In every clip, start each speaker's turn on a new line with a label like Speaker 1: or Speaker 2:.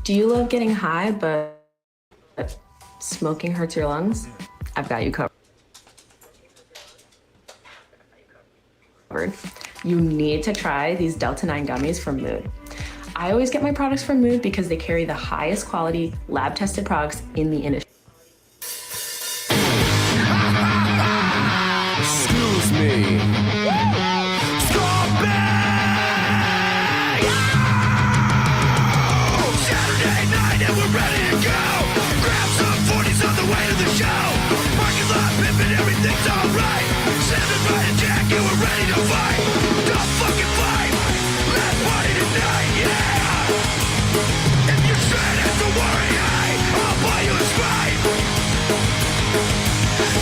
Speaker 1: Do you love getting high, but smoking hurts your lungs? I've got you covered. You need to try these Delta 9 gummies from Mood. I always get my products from Mood because they carry the highest quality, lab-tested products in the industry.
Speaker 2: Excuse me. Saturday night and we're ready to go. Grab some 40s on the way to the show. Parking lot pimping, everything's alright. Standing by a jack and we're ready to fight. Don't fucking fight. Let's party tonight, yeah. If you're straight, have to worry, I'll buy you a Sprite.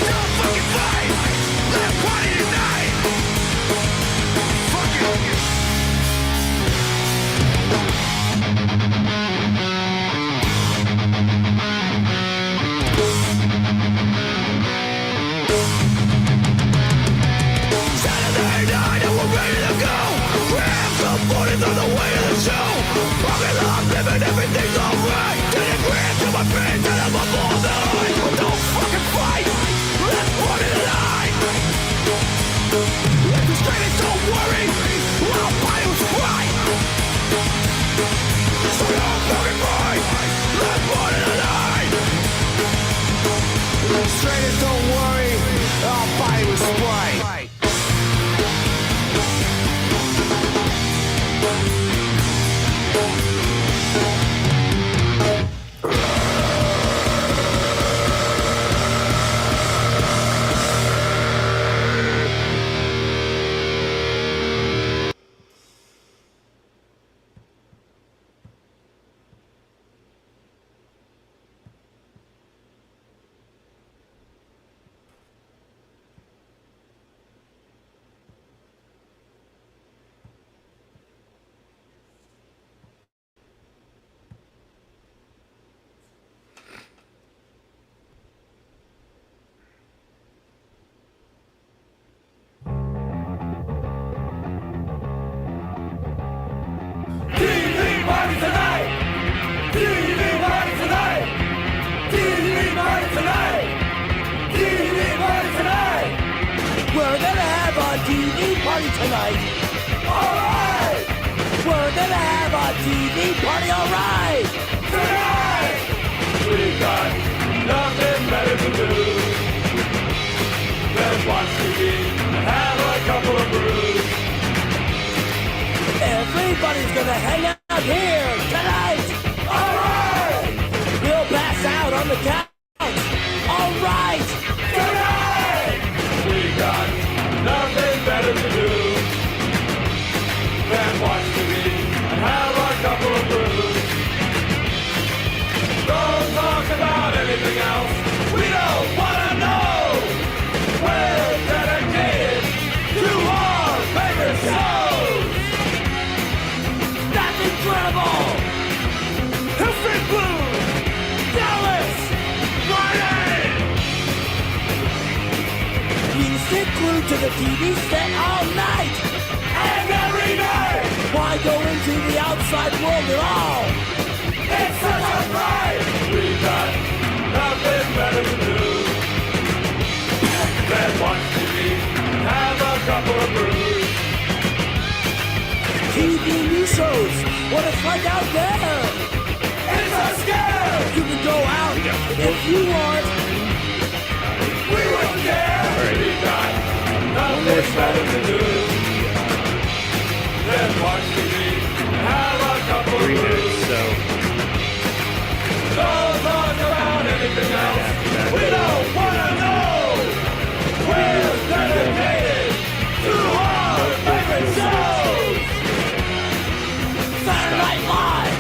Speaker 2: Don't fucking fight. Let's party tonight. Fuck you. Saturday night and we're ready to go. Grab some 40s on the way to the show. Parking lot living, everything's alright. 10 grand to my friends and I'm up all night. Don't fucking fight. Let's party tonight. If you're straight, don't worry. I'll buy you a Sprite. So don't fucking fight. Let's party tonight. Straight, don't worry. I'll buy you a Sprite.
Speaker 3: We're gonna have a TV party tonight. Alright! We're gonna have a TV party, alright!
Speaker 4: Tonight! We've got nothing better to do than watch TV and have a couple of brews.
Speaker 3: Everybody's gonna hang out here tonight!
Speaker 4: Alright!
Speaker 3: We'll pass out on the couch! Alright!
Speaker 4: Tonight! We've got nothing better to do than watch TV and have a couple of brews. Don't talk about anything else. We don't want to know. We're dedicated to our favorite shows.
Speaker 3: That's incredible!
Speaker 4: History Blues, Dallas, Friday.
Speaker 3: We sit glued to the TV set all night!
Speaker 4: And every night,
Speaker 3: Why go into the outside world at all?
Speaker 4: it's such a fright. We've got nothing better to do than watch TV and have a couple of brews.
Speaker 3: TV news shows, what it's like out there!
Speaker 4: It's a scare.
Speaker 3: You can go out if you want.
Speaker 4: We wouldn't care. We've got nothing better to do than watch TV and have a couple of brews. Don't talk about anything else. We don't want to know. We're dedicated to our favorite shows.
Speaker 3: Saturday Night Live!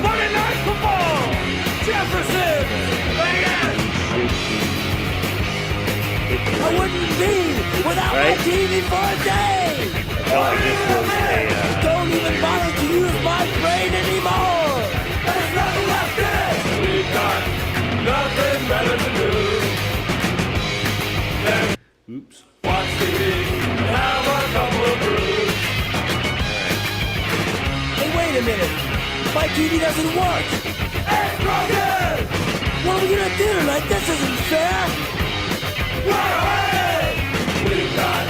Speaker 4: Monday Night Football. Jefferson. Vegas.
Speaker 3: I wouldn't be without my TV for a day! Don't even bother to use my brain anymore!
Speaker 4: There's nothing left in it. We've got nothing better to do than watch TV and have a couple of brews.
Speaker 3: Hey, wait a minute! My my TV doesn't work.
Speaker 4: It's broken!
Speaker 3: What are we gonna do tonight? This isn't fair.
Speaker 4: Run away! We've got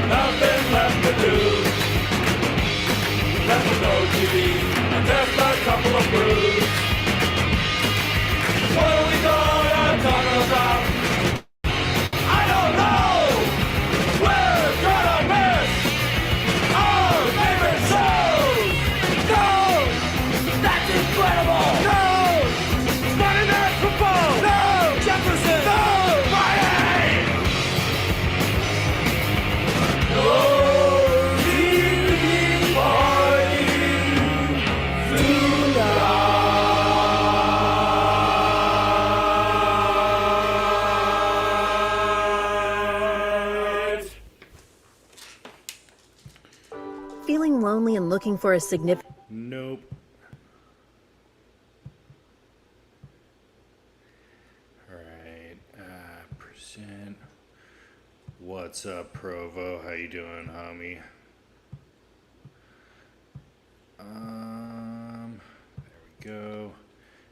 Speaker 4: nothing left to do. Left with no TV and just a couple of brews. What are we gonna talk about? I don't know! We're gonna miss our favorite shows!
Speaker 3: No! That's incredible!
Speaker 4: No! Monday Night Football!
Speaker 3: No!
Speaker 4: Jefferson!
Speaker 3: No!
Speaker 4: Friday! No TV party tonight!
Speaker 5: Feeling lonely and looking for a significant...
Speaker 6: Nope. Alright, present. What's up, Provo? How you doing, homie? There we go.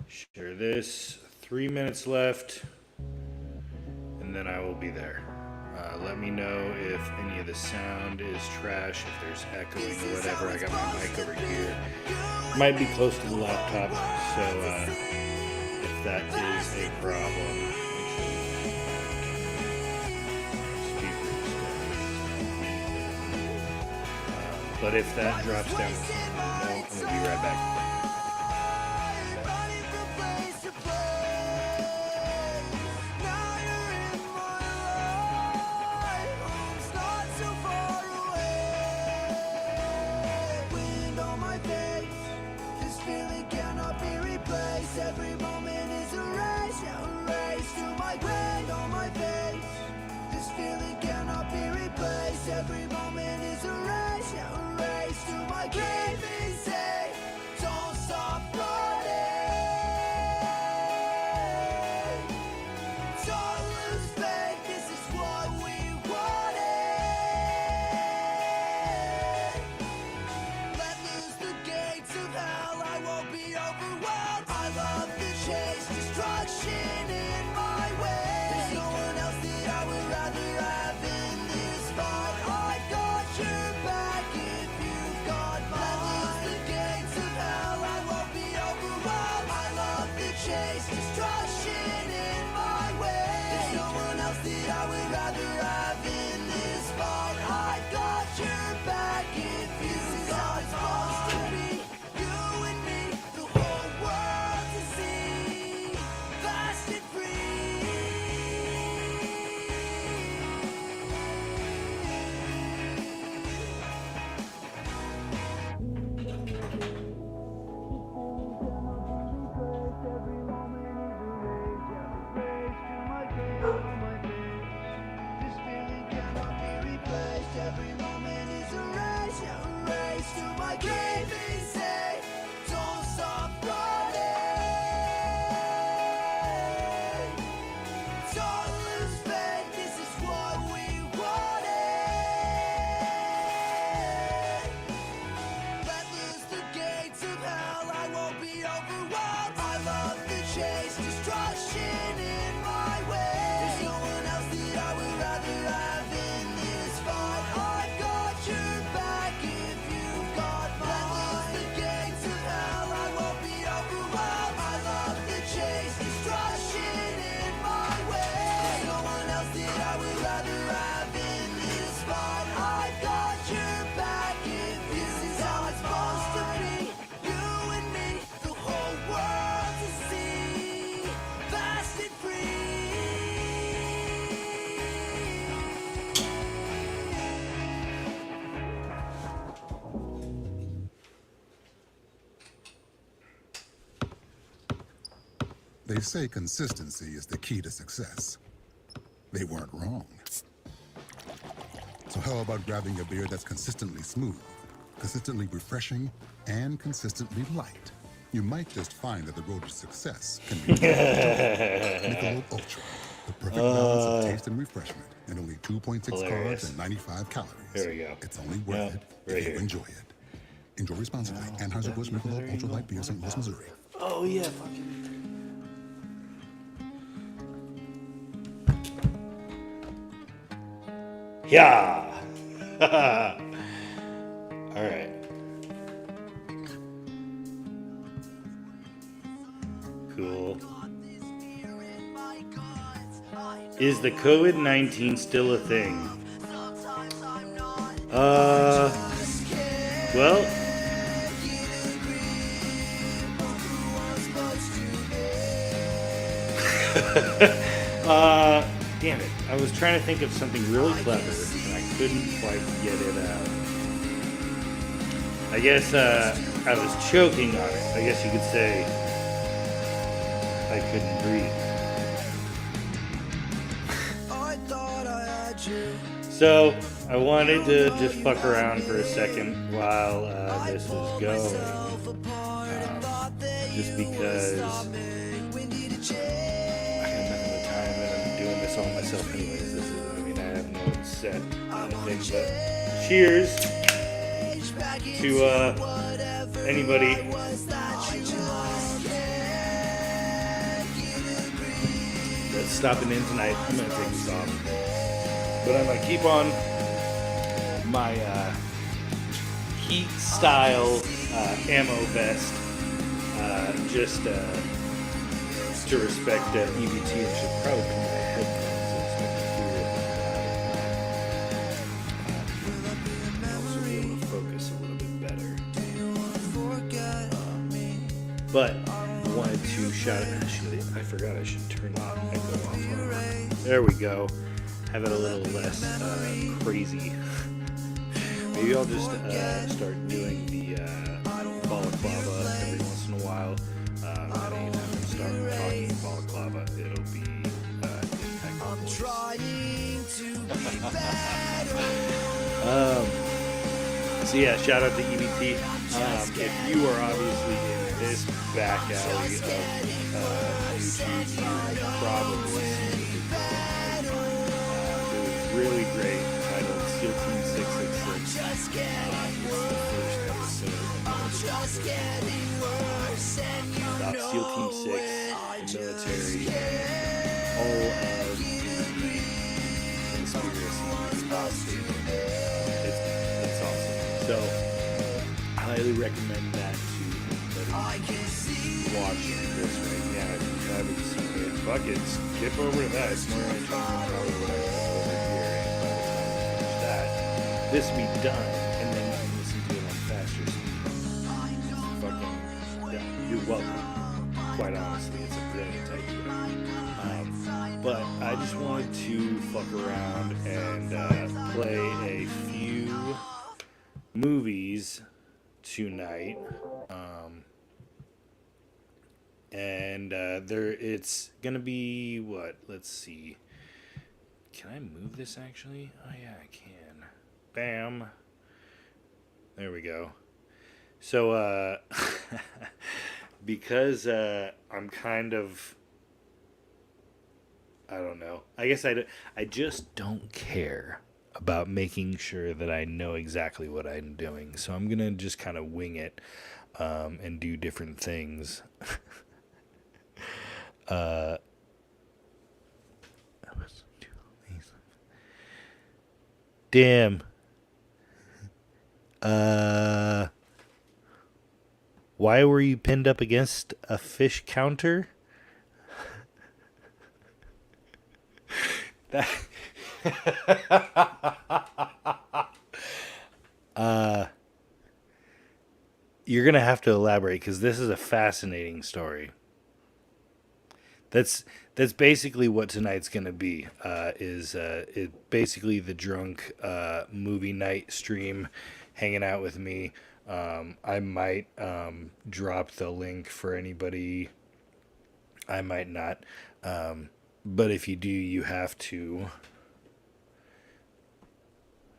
Speaker 6: Share this. 3 minutes left, and then I will be there. Let me know if any of the sound is trash, if there's echoing or whatever. I got my mic over here. Might be close to the laptop, so if that is a problem, make sure speakers. But if that drops down, I'm going to be right back.
Speaker 2: Every moment is a race, yeah, a race to my grave on my face. This feeling cannot be replaced. Every moment is a race, yeah, a race to my grave. They say, don't stop running. Don't lose faith, this is what we wanted. Let loose the gates of hell, I won't be overwhelmed. I love the chase, destruction in my way. There's no one else that I would rather have in this fight. I've got your back if you've got mine. Let loose the gates of hell, I won't be overwhelmed. I love the chase, destruction in my way. There's no one else that I would rather have in this fight. I've got your back if you've got mine. Supposed to be you and me, the whole world to see, fast and This feeling cannot be replaced. Every moment is a race, yeah, a race to my grave. They say, don't stop running. Don't lose faith, this is what we wanted. Let loose the gates of hell, I won't be overwhelmed. I love the chase, destruction in my way. There's no one else that I would rather have in this fight. I've got your back if you've got mine. Let loose the gates of hell, I won't be overwhelmed. I love the chase, destruction in my way. There's no one else that I would rather have in this fight. I've got your back if you've got mine. Supposed to be you and me, the whole world to see, fast and free.
Speaker 7: They say consistency is the key to success. They weren't wrong. So how about grabbing a beer that's consistently smooth, consistently refreshing, and consistently light? You might just find that the road to success can be Michelob Ultra, the perfect balance of taste and refreshment, and only 2.6
Speaker 6: Hilarious.
Speaker 7: carbs and 95 calories.
Speaker 6: There we go.
Speaker 7: It's only worth
Speaker 6: Yep,
Speaker 7: it
Speaker 6: right
Speaker 7: if you
Speaker 6: here.
Speaker 7: enjoy it. Enjoy responsibly. Anheuser-Busch Michelob Ultra Light Beer, St. Louis, Missouri.
Speaker 6: Oh yeah, fucking. Yeah. All right. Cool. Is the COVID-19 still a thing? Well, damn it. I was trying to think of something really clever, and I couldn't quite get it out. I guess, I was choking on it. I guess you could say I couldn't breathe. So, I wanted to just fuck around for a second while this was going. Just because I got nothing but time and I'm doing this all myself anyways. I have no set thing, but cheers to anybody that's stopping in tonight. I'm gonna take this off. But I'm gonna keep on my heat style ammo vest, just to respect EBT. And should probably put my headphones in so I can also be able to focus a little bit better. But I wanted to shout it. Actually, I forgot I should turn that echo off. There we go. Have it a little less crazy. Maybe I'll just start doing the balaclava every once in a while. And anytime I start talking balaclava, it'll be impeccable voice. So yeah, shout out to EBT. If you are obviously in this back alley of YouTube, you probably see really great titled SEAL Team 666. It's the first episode about SEAL Team 6, the military, all of the conspiracy. It's awesome. So, I highly recommend that to anybody watching this right now. If you haven't seen it, fuck it, skip over to that. It's more entertaining than probably what I have over here. This will be done, and then you can listen to it on faster speed. Fucking, yeah, you're welcome. Quite honestly, it's a brilliant idea. But I just wanted to fuck around and play a few movies tonight. It's gonna be what? Let's see. Can I move this actually? Oh yeah, I can. Bam. There we go. So, because I'm kind of, I don't know. I guess I just don't care about making sure that I know exactly what I'm doing. So I'm going to just kind of wing it and do different things. Damn. Why were you pinned up against a fish counter? That you're gonna have to elaborate because this is a fascinating story. That's basically what tonight's gonna be. It basically the drunk movie night stream, hanging out with me. I might drop the link for anybody. I might not. But if you do, you have to.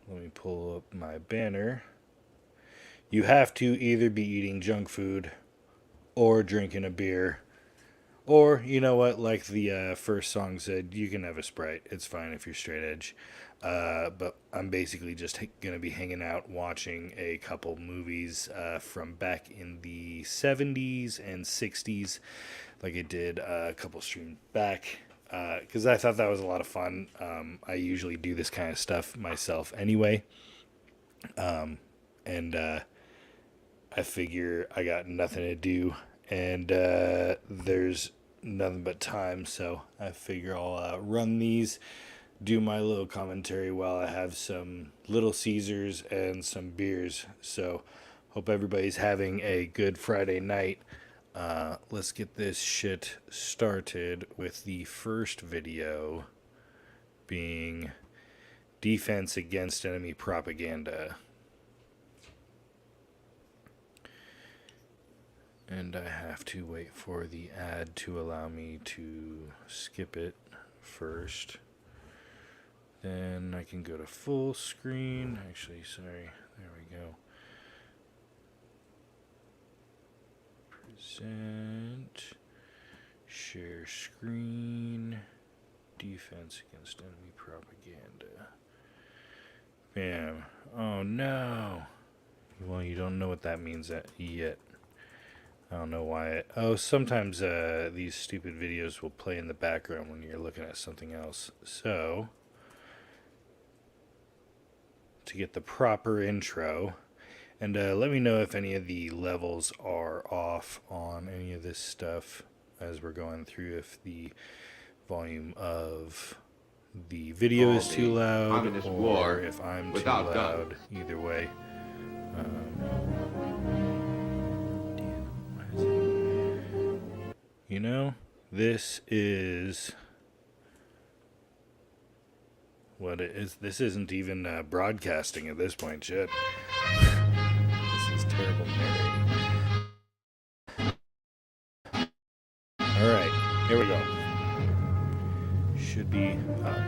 Speaker 6: Let me pull up my banner. You have to either be eating junk food or drinking a beer Or, you know what, like the first song said, you can have a Sprite. It's fine if you're straight edge. But I'm basically just going to be hanging out watching a couple movies from back in the 70s and 60s, like I did a couple streams back, because I thought that was a lot of fun. I usually do this kind of stuff myself anyway. And I figure I got nothing to do, and there's nothing but time, so I figure I'll run these, do my little commentary while I have some Little Caesars and some beers. So hope everybody's having a good Friday night. Let's get this shit started with the first video being Defense Against Enemy Propaganda. And I have to wait for the ad to allow me to skip it first. Then I can go to full screen. Actually, sorry. There we go. Present. Share screen. Defense Against Enemy Propaganda. Bam. Oh no. Well, you don't know what that means yet. I don't know why. Sometimes these stupid videos will play in the background when you're looking at something else. So, to get the proper intro, and let me know if any of the levels are off on any of this stuff as we're going through, if the volume of the video is too loud, or if I'm too loud. Either way. You know, this is what it is. This isn't even broadcasting at this point, shit. This is terrible narrating. Alright, here we go. Should be up.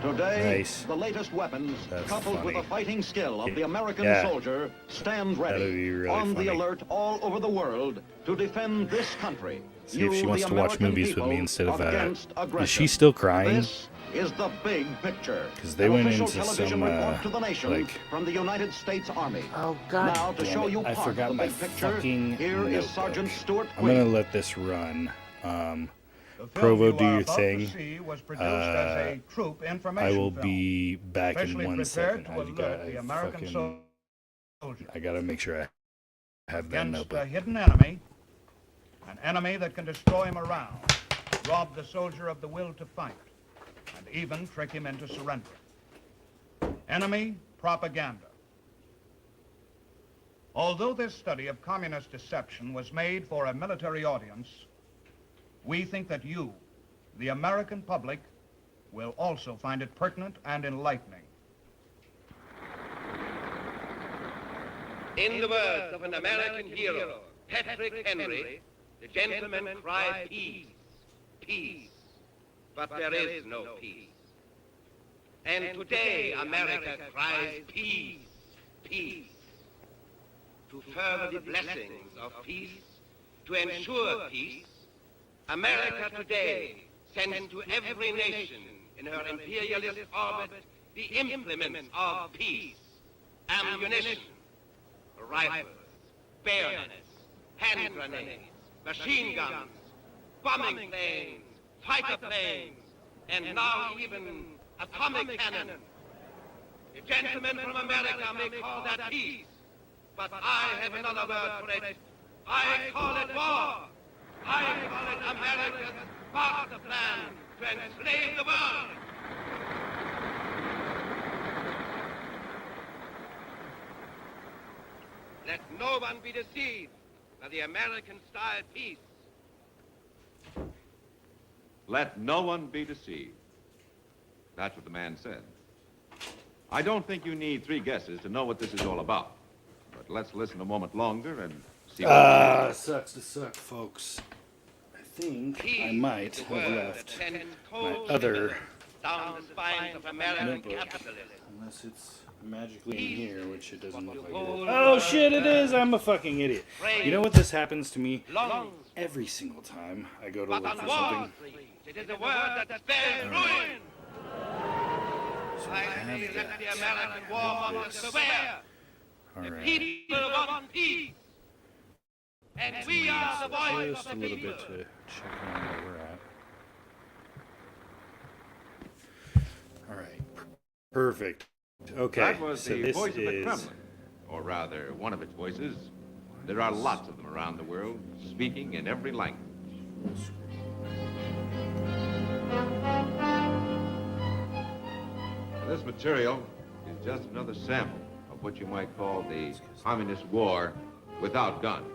Speaker 8: Today,
Speaker 6: Nice.
Speaker 8: the latest weapons,
Speaker 6: That's
Speaker 8: coupled
Speaker 6: funny.
Speaker 8: with the fighting skill of the American
Speaker 6: Yeah.
Speaker 8: soldier, stand
Speaker 6: That'd
Speaker 8: ready,
Speaker 6: be really
Speaker 8: on
Speaker 6: funny.
Speaker 8: the alert all over the world to defend this country.
Speaker 6: See if she wants to watch movies with me instead of
Speaker 8: against
Speaker 6: is she still crying?
Speaker 8: This is the big picture.
Speaker 6: 'Cause they
Speaker 8: An
Speaker 6: went
Speaker 8: official
Speaker 6: into
Speaker 8: television
Speaker 6: some,
Speaker 8: report to the nation
Speaker 6: like-
Speaker 8: from the United States Army.
Speaker 3: Oh, God
Speaker 8: Now, to
Speaker 6: damn
Speaker 8: show
Speaker 6: it,
Speaker 8: you
Speaker 6: I
Speaker 8: part
Speaker 6: forgot
Speaker 8: of the
Speaker 6: my
Speaker 8: big picture,
Speaker 6: fucking
Speaker 8: here is
Speaker 6: notebook.
Speaker 8: Sergeant Stuart
Speaker 6: I'm gonna
Speaker 8: Quinn.
Speaker 6: let this run.
Speaker 4: The film
Speaker 6: Provo,
Speaker 4: you
Speaker 6: do
Speaker 4: are
Speaker 6: your
Speaker 4: about
Speaker 6: thing.
Speaker 4: to see was produced as a troop information
Speaker 6: I will
Speaker 4: film,
Speaker 6: be back in
Speaker 4: specially
Speaker 6: one
Speaker 4: prepared
Speaker 6: second.
Speaker 4: to alert the American soldier
Speaker 6: I gotta make sure I have that
Speaker 4: against a
Speaker 6: notebook.
Speaker 4: hidden enemy, an enemy that can destroy morale, rob the soldier of the will to fight, and even trick him into surrender. Enemy propaganda. Although this study of communist deception was made for a military audience, we think that you, the American public, will also find it pertinent and enlightening.
Speaker 9: In the words of an American hero, Patrick Henry, the gentlemen cry peace, peace, but there is no peace. And today America cries peace, peace. To further the blessings of peace, to ensure peace, America today sends to every nation in her imperialist orbit the implements of peace, ammunition, rifles, bayonets, hand grenades, machine guns, bombing planes, fighter planes, and now even atomic cannon. The gentlemen from America may call that peace, but I have another word for it. I call it war. I call it America's master plan to enslave the world. Let no one be deceived by the American-style peace.
Speaker 10: Let no one be deceived. That's what the man said. I don't think you need three guesses to know what this is all about. But let's listen a moment longer and see what
Speaker 6: Sucks to suck, folks. I think I might have left my other
Speaker 9: down the spines of American
Speaker 6: notebook.
Speaker 9: capitalism.
Speaker 6: Unless it's magically in here, which it doesn't look like it is. Oh shit, it is! I'm a fucking idiot. You know what this happens to me every single time I go to look for something?
Speaker 9: It is a word that spells ruin. I say that the American warmongers swear. The people want peace. And we are the voice
Speaker 6: Just
Speaker 9: of
Speaker 6: a
Speaker 9: the
Speaker 6: little
Speaker 9: people.
Speaker 6: bit to check on where we're at. Alright. Perfect. Okay.
Speaker 10: That was
Speaker 6: so
Speaker 10: the
Speaker 6: this
Speaker 10: voice of the
Speaker 6: is...
Speaker 10: Kremlin, or rather, one of its voices. There are lots of them around the world, speaking in every language. This material is just another sample of what you might call the communist war without guns.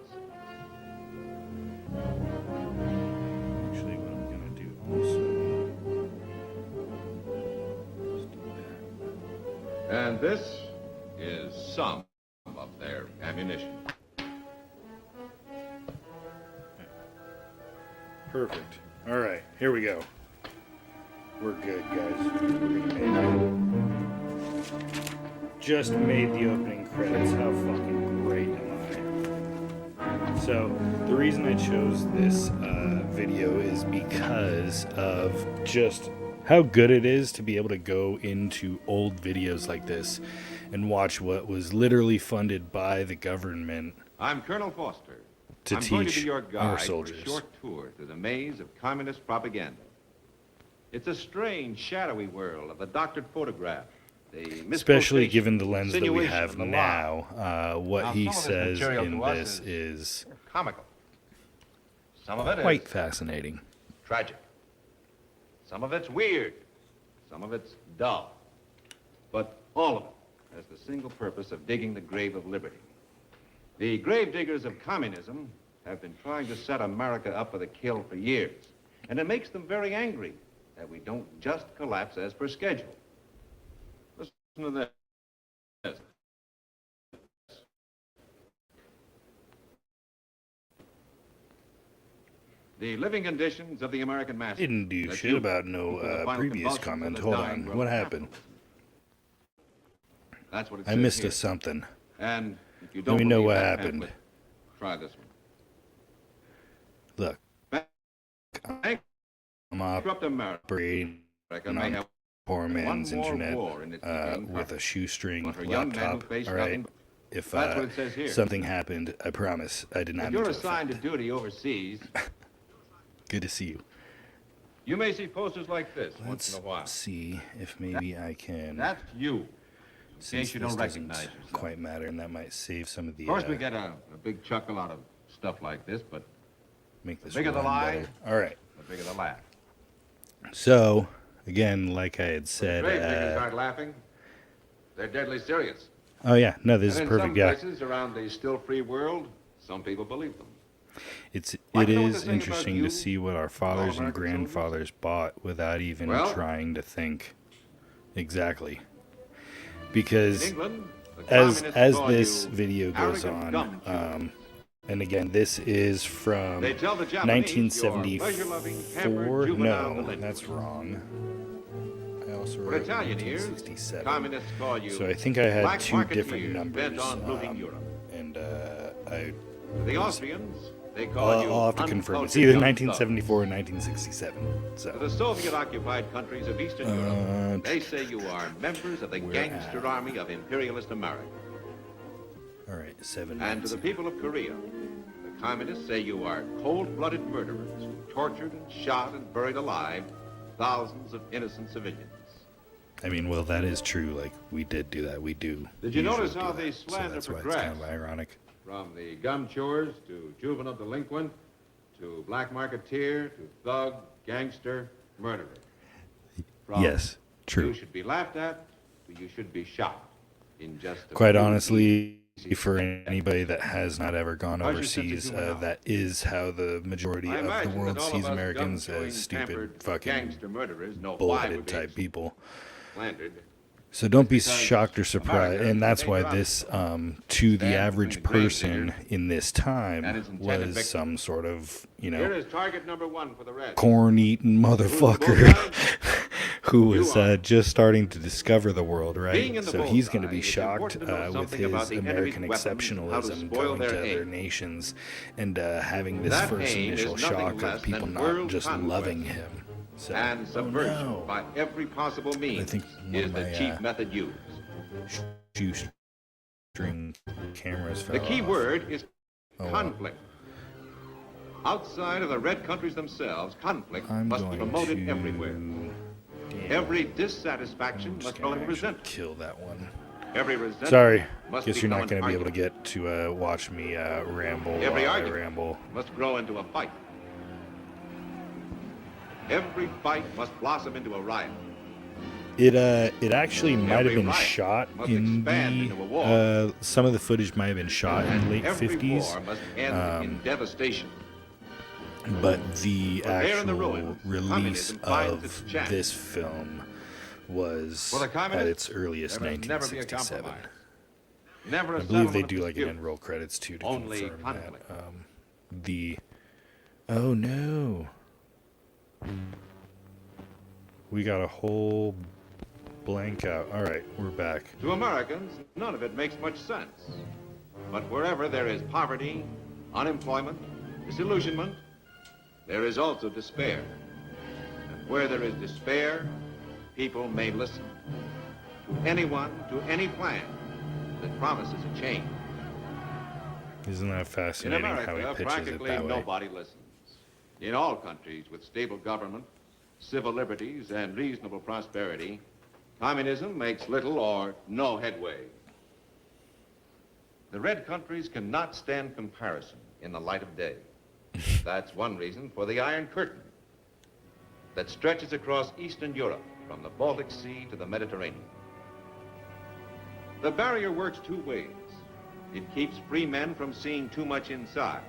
Speaker 6: Actually, what I'm gonna do also is do that.
Speaker 10: And this is some of their ammunition.
Speaker 6: Perfect. All right, here we go. We're good, guys. We're gonna make it. Just made the opening credits. How fucking great am I? So, the reason I chose this video is because of just how good it is to be able to go into old videos like this and watch what was literally funded by the government.
Speaker 10: I'm Colonel Foster.
Speaker 6: To
Speaker 10: I'm going to
Speaker 6: teach
Speaker 10: be your
Speaker 6: our
Speaker 10: guide
Speaker 6: soldiers.
Speaker 10: for a short tour through the maze of communist propaganda. It's a strange, shadowy world of the doctored photograph.
Speaker 6: Especially given the lens that we
Speaker 10: insinuation
Speaker 6: have
Speaker 10: of the lie.
Speaker 6: now, what
Speaker 10: Now,
Speaker 6: he
Speaker 10: some of this
Speaker 6: says
Speaker 10: material
Speaker 6: in
Speaker 10: to us
Speaker 6: this is
Speaker 10: comical. Some of it
Speaker 6: quite
Speaker 10: is
Speaker 6: fascinating.
Speaker 10: tragic. Some of it's weird. Some of it's dull. But all of it has the single purpose of digging the grave of liberty. The grave diggers of communism have been trying to set America up for the kill for years. And it makes them very angry that we don't just collapse as per schedule. Listen to this. The living conditions of the American masses.
Speaker 6: Didn't do
Speaker 10: that
Speaker 6: shit
Speaker 10: you-
Speaker 6: about no
Speaker 10: the final
Speaker 6: previous
Speaker 10: convulsions
Speaker 6: comment.
Speaker 10: of the
Speaker 6: Hold
Speaker 10: dying
Speaker 6: on.
Speaker 10: world
Speaker 6: What
Speaker 10: of
Speaker 6: happened?
Speaker 10: capitalism. That's what it
Speaker 6: I
Speaker 10: says
Speaker 6: missed
Speaker 10: here.
Speaker 6: a something.
Speaker 10: And if you
Speaker 6: Let
Speaker 10: don't
Speaker 6: me know
Speaker 10: believe
Speaker 6: what
Speaker 10: that
Speaker 6: happened.
Speaker 10: pamphlet, try this one.
Speaker 6: Look, I'm
Speaker 10: Bankrupt America
Speaker 6: operating
Speaker 10: may
Speaker 6: on
Speaker 10: have
Speaker 6: poor man's
Speaker 10: one more
Speaker 6: internet
Speaker 10: war in its decaying
Speaker 6: with a
Speaker 10: country.
Speaker 6: shoestring
Speaker 10: But for young men who
Speaker 6: laptop.
Speaker 10: face
Speaker 6: All right.
Speaker 10: nothing but-
Speaker 6: If
Speaker 10: That's what it says here.
Speaker 6: something happened, I promise I did not
Speaker 10: If
Speaker 6: mean
Speaker 10: you're
Speaker 6: to
Speaker 10: assigned to
Speaker 6: offend.
Speaker 10: duty overseas,
Speaker 6: Good to see you.
Speaker 10: you may see posters like this once in a while.
Speaker 6: Let's see if maybe I can.
Speaker 10: That's you.
Speaker 6: Since
Speaker 10: case you
Speaker 6: this
Speaker 10: don't
Speaker 6: doesn't
Speaker 10: recognize yourself.
Speaker 6: quite matter, and that might save some of the.
Speaker 10: Of course, we get a big chuckle out of stuff like this, but
Speaker 6: make this
Speaker 10: bigger the
Speaker 6: run
Speaker 10: lie,
Speaker 6: better. All right.
Speaker 10: the bigger the laugh.
Speaker 6: So, again, like I had
Speaker 10: Grave
Speaker 6: said.
Speaker 10: diggers aren't laughing. They're deadly serious.
Speaker 6: Oh yeah, no, this
Speaker 10: And
Speaker 6: is
Speaker 10: in
Speaker 6: perfect.
Speaker 10: some
Speaker 6: Yeah,
Speaker 10: places around the still free world, some people believe them.
Speaker 6: it
Speaker 10: Like, you know what
Speaker 6: is
Speaker 10: they say about
Speaker 6: interesting
Speaker 10: you,
Speaker 6: to see what our fathers and
Speaker 10: American
Speaker 6: grandfathers bought without even
Speaker 10: Well-
Speaker 6: trying to think. Exactly.
Speaker 10: In
Speaker 6: Because
Speaker 10: England, the
Speaker 6: as
Speaker 10: communists call
Speaker 6: this
Speaker 10: you
Speaker 6: video goes
Speaker 10: arrogant
Speaker 6: on,
Speaker 10: gum-chewers.
Speaker 6: and again, this is from
Speaker 10: They tell the Japanese you're
Speaker 6: 1974.
Speaker 10: pleasure-loving, juvenile
Speaker 6: No,
Speaker 10: delinquent.
Speaker 6: that's wrong. I also
Speaker 10: For
Speaker 6: wrote
Speaker 10: Italian ears,
Speaker 6: 1967.
Speaker 10: communists call you
Speaker 6: So I think I had
Speaker 10: black
Speaker 6: two different
Speaker 10: marketeers
Speaker 6: numbers,
Speaker 10: bent on looting Europe.
Speaker 6: and I
Speaker 10: The Austrians, they call you
Speaker 6: I'll have to confirm. It's
Speaker 10: uncultured
Speaker 6: either
Speaker 10: young
Speaker 6: 1974 or 1967.
Speaker 10: thugs. To
Speaker 6: So
Speaker 10: the Soviet-occupied countries of Eastern Europe, they say you are members of the
Speaker 6: we're
Speaker 10: gangster
Speaker 6: at-
Speaker 10: army of imperialist America.
Speaker 6: all right, 7
Speaker 10: And to
Speaker 6: minutes.
Speaker 10: the people of Korea, the communists say you are cold-blooded murderers who tortured and shot and buried alive thousands of innocent civilians.
Speaker 6: I mean, well, that is true. Like, we did do that. We do.
Speaker 10: Did you
Speaker 6: usually
Speaker 10: notice
Speaker 6: do
Speaker 10: how
Speaker 6: that.
Speaker 10: they
Speaker 6: So
Speaker 10: slander
Speaker 6: that's why it's
Speaker 10: progress?
Speaker 6: kind of ironic.
Speaker 10: From the gum chewers to juvenile delinquent to black marketeer to thug, gangster, murderer. From
Speaker 6: Yes, true.
Speaker 10: You should be laughed at to you should be shot in just a
Speaker 6: Quite
Speaker 10: few
Speaker 6: honestly,
Speaker 10: easy
Speaker 6: for
Speaker 10: steps.
Speaker 6: anybody that has not ever gone
Speaker 10: How's your sense of
Speaker 6: overseas,
Speaker 10: humor now?
Speaker 6: that is how the majority
Speaker 10: I
Speaker 6: of the
Speaker 10: imagine that
Speaker 6: world
Speaker 10: all of
Speaker 6: sees
Speaker 10: us
Speaker 6: Americans
Speaker 10: gum-chewing,
Speaker 6: as stupid,
Speaker 10: pampered
Speaker 6: fucking
Speaker 10: gangster murderers know why we're
Speaker 6: bullheaded
Speaker 10: being
Speaker 6: type people.
Speaker 10: slandered.
Speaker 6: So don't be shocked or surprised, and that's why this, to the average person in this time, was some sort of,
Speaker 10: Here is target number 1 for the Reds.
Speaker 6: corn-eating motherfucker who was just starting to discover the world, right? So he's going to be shocked with his American exceptionalism going to other nations and having this first initial shock of people not just loving him. So,
Speaker 10: and subversion by every possible means is the chief method used.
Speaker 6: Shoestring cameras.
Speaker 10: The key word is conflict. Outside of the red countries themselves, conflict must be promoted everywhere. Every dissatisfaction must grow into resentment.
Speaker 6: Kill that one.
Speaker 10: Every resentment.
Speaker 6: Sorry,
Speaker 10: must
Speaker 6: guess you're not
Speaker 10: become
Speaker 6: going to
Speaker 10: an
Speaker 6: be able to
Speaker 10: argument.
Speaker 6: get to watch me ramble
Speaker 10: Every
Speaker 6: while I
Speaker 10: argument
Speaker 6: ramble.
Speaker 10: must grow into a fight. Every fight must blossom into a riot.
Speaker 6: It actually might have been
Speaker 10: riot
Speaker 6: shot
Speaker 10: must
Speaker 6: in
Speaker 10: expand into a
Speaker 6: the
Speaker 10: war.
Speaker 6: some of the footage might have been shot in the late
Speaker 10: Every
Speaker 6: 50s.
Speaker 10: war must end in devastation.
Speaker 6: But the
Speaker 10: there in the
Speaker 6: actual
Speaker 10: ruins,
Speaker 6: release
Speaker 10: communism finds its
Speaker 6: of
Speaker 10: chance.
Speaker 6: this film was
Speaker 10: For the
Speaker 6: at
Speaker 10: communists,
Speaker 6: its earliest
Speaker 10: there must never be a
Speaker 6: 1967.
Speaker 10: compromise. Never a
Speaker 6: I believe they
Speaker 10: settlement
Speaker 6: do
Speaker 10: of
Speaker 6: like an
Speaker 10: dispute.
Speaker 6: end roll credits too to
Speaker 10: Only
Speaker 6: confirm
Speaker 10: conflict.
Speaker 6: that. Oh no, we got a whole blank out. All right, we're back.
Speaker 10: To Americans, none of it makes much sense. But wherever there is poverty, unemployment, disillusionment, there is also despair. And where there is despair, people may listen to anyone, to any plan that promises a change.
Speaker 6: Isn't that
Speaker 10: In
Speaker 6: fascinating
Speaker 10: America,
Speaker 6: how he pitches it
Speaker 10: practically
Speaker 6: that way?
Speaker 10: nobody listens. In all countries with stable government, civil liberties, and reasonable prosperity, communism makes little or no headway. The red countries cannot stand comparison in the light of day. That's one reason for the Iron Curtain that stretches across Eastern Europe from the Baltic Sea to the Mediterranean. The barrier works two ways. It keeps free men from seeing too much inside,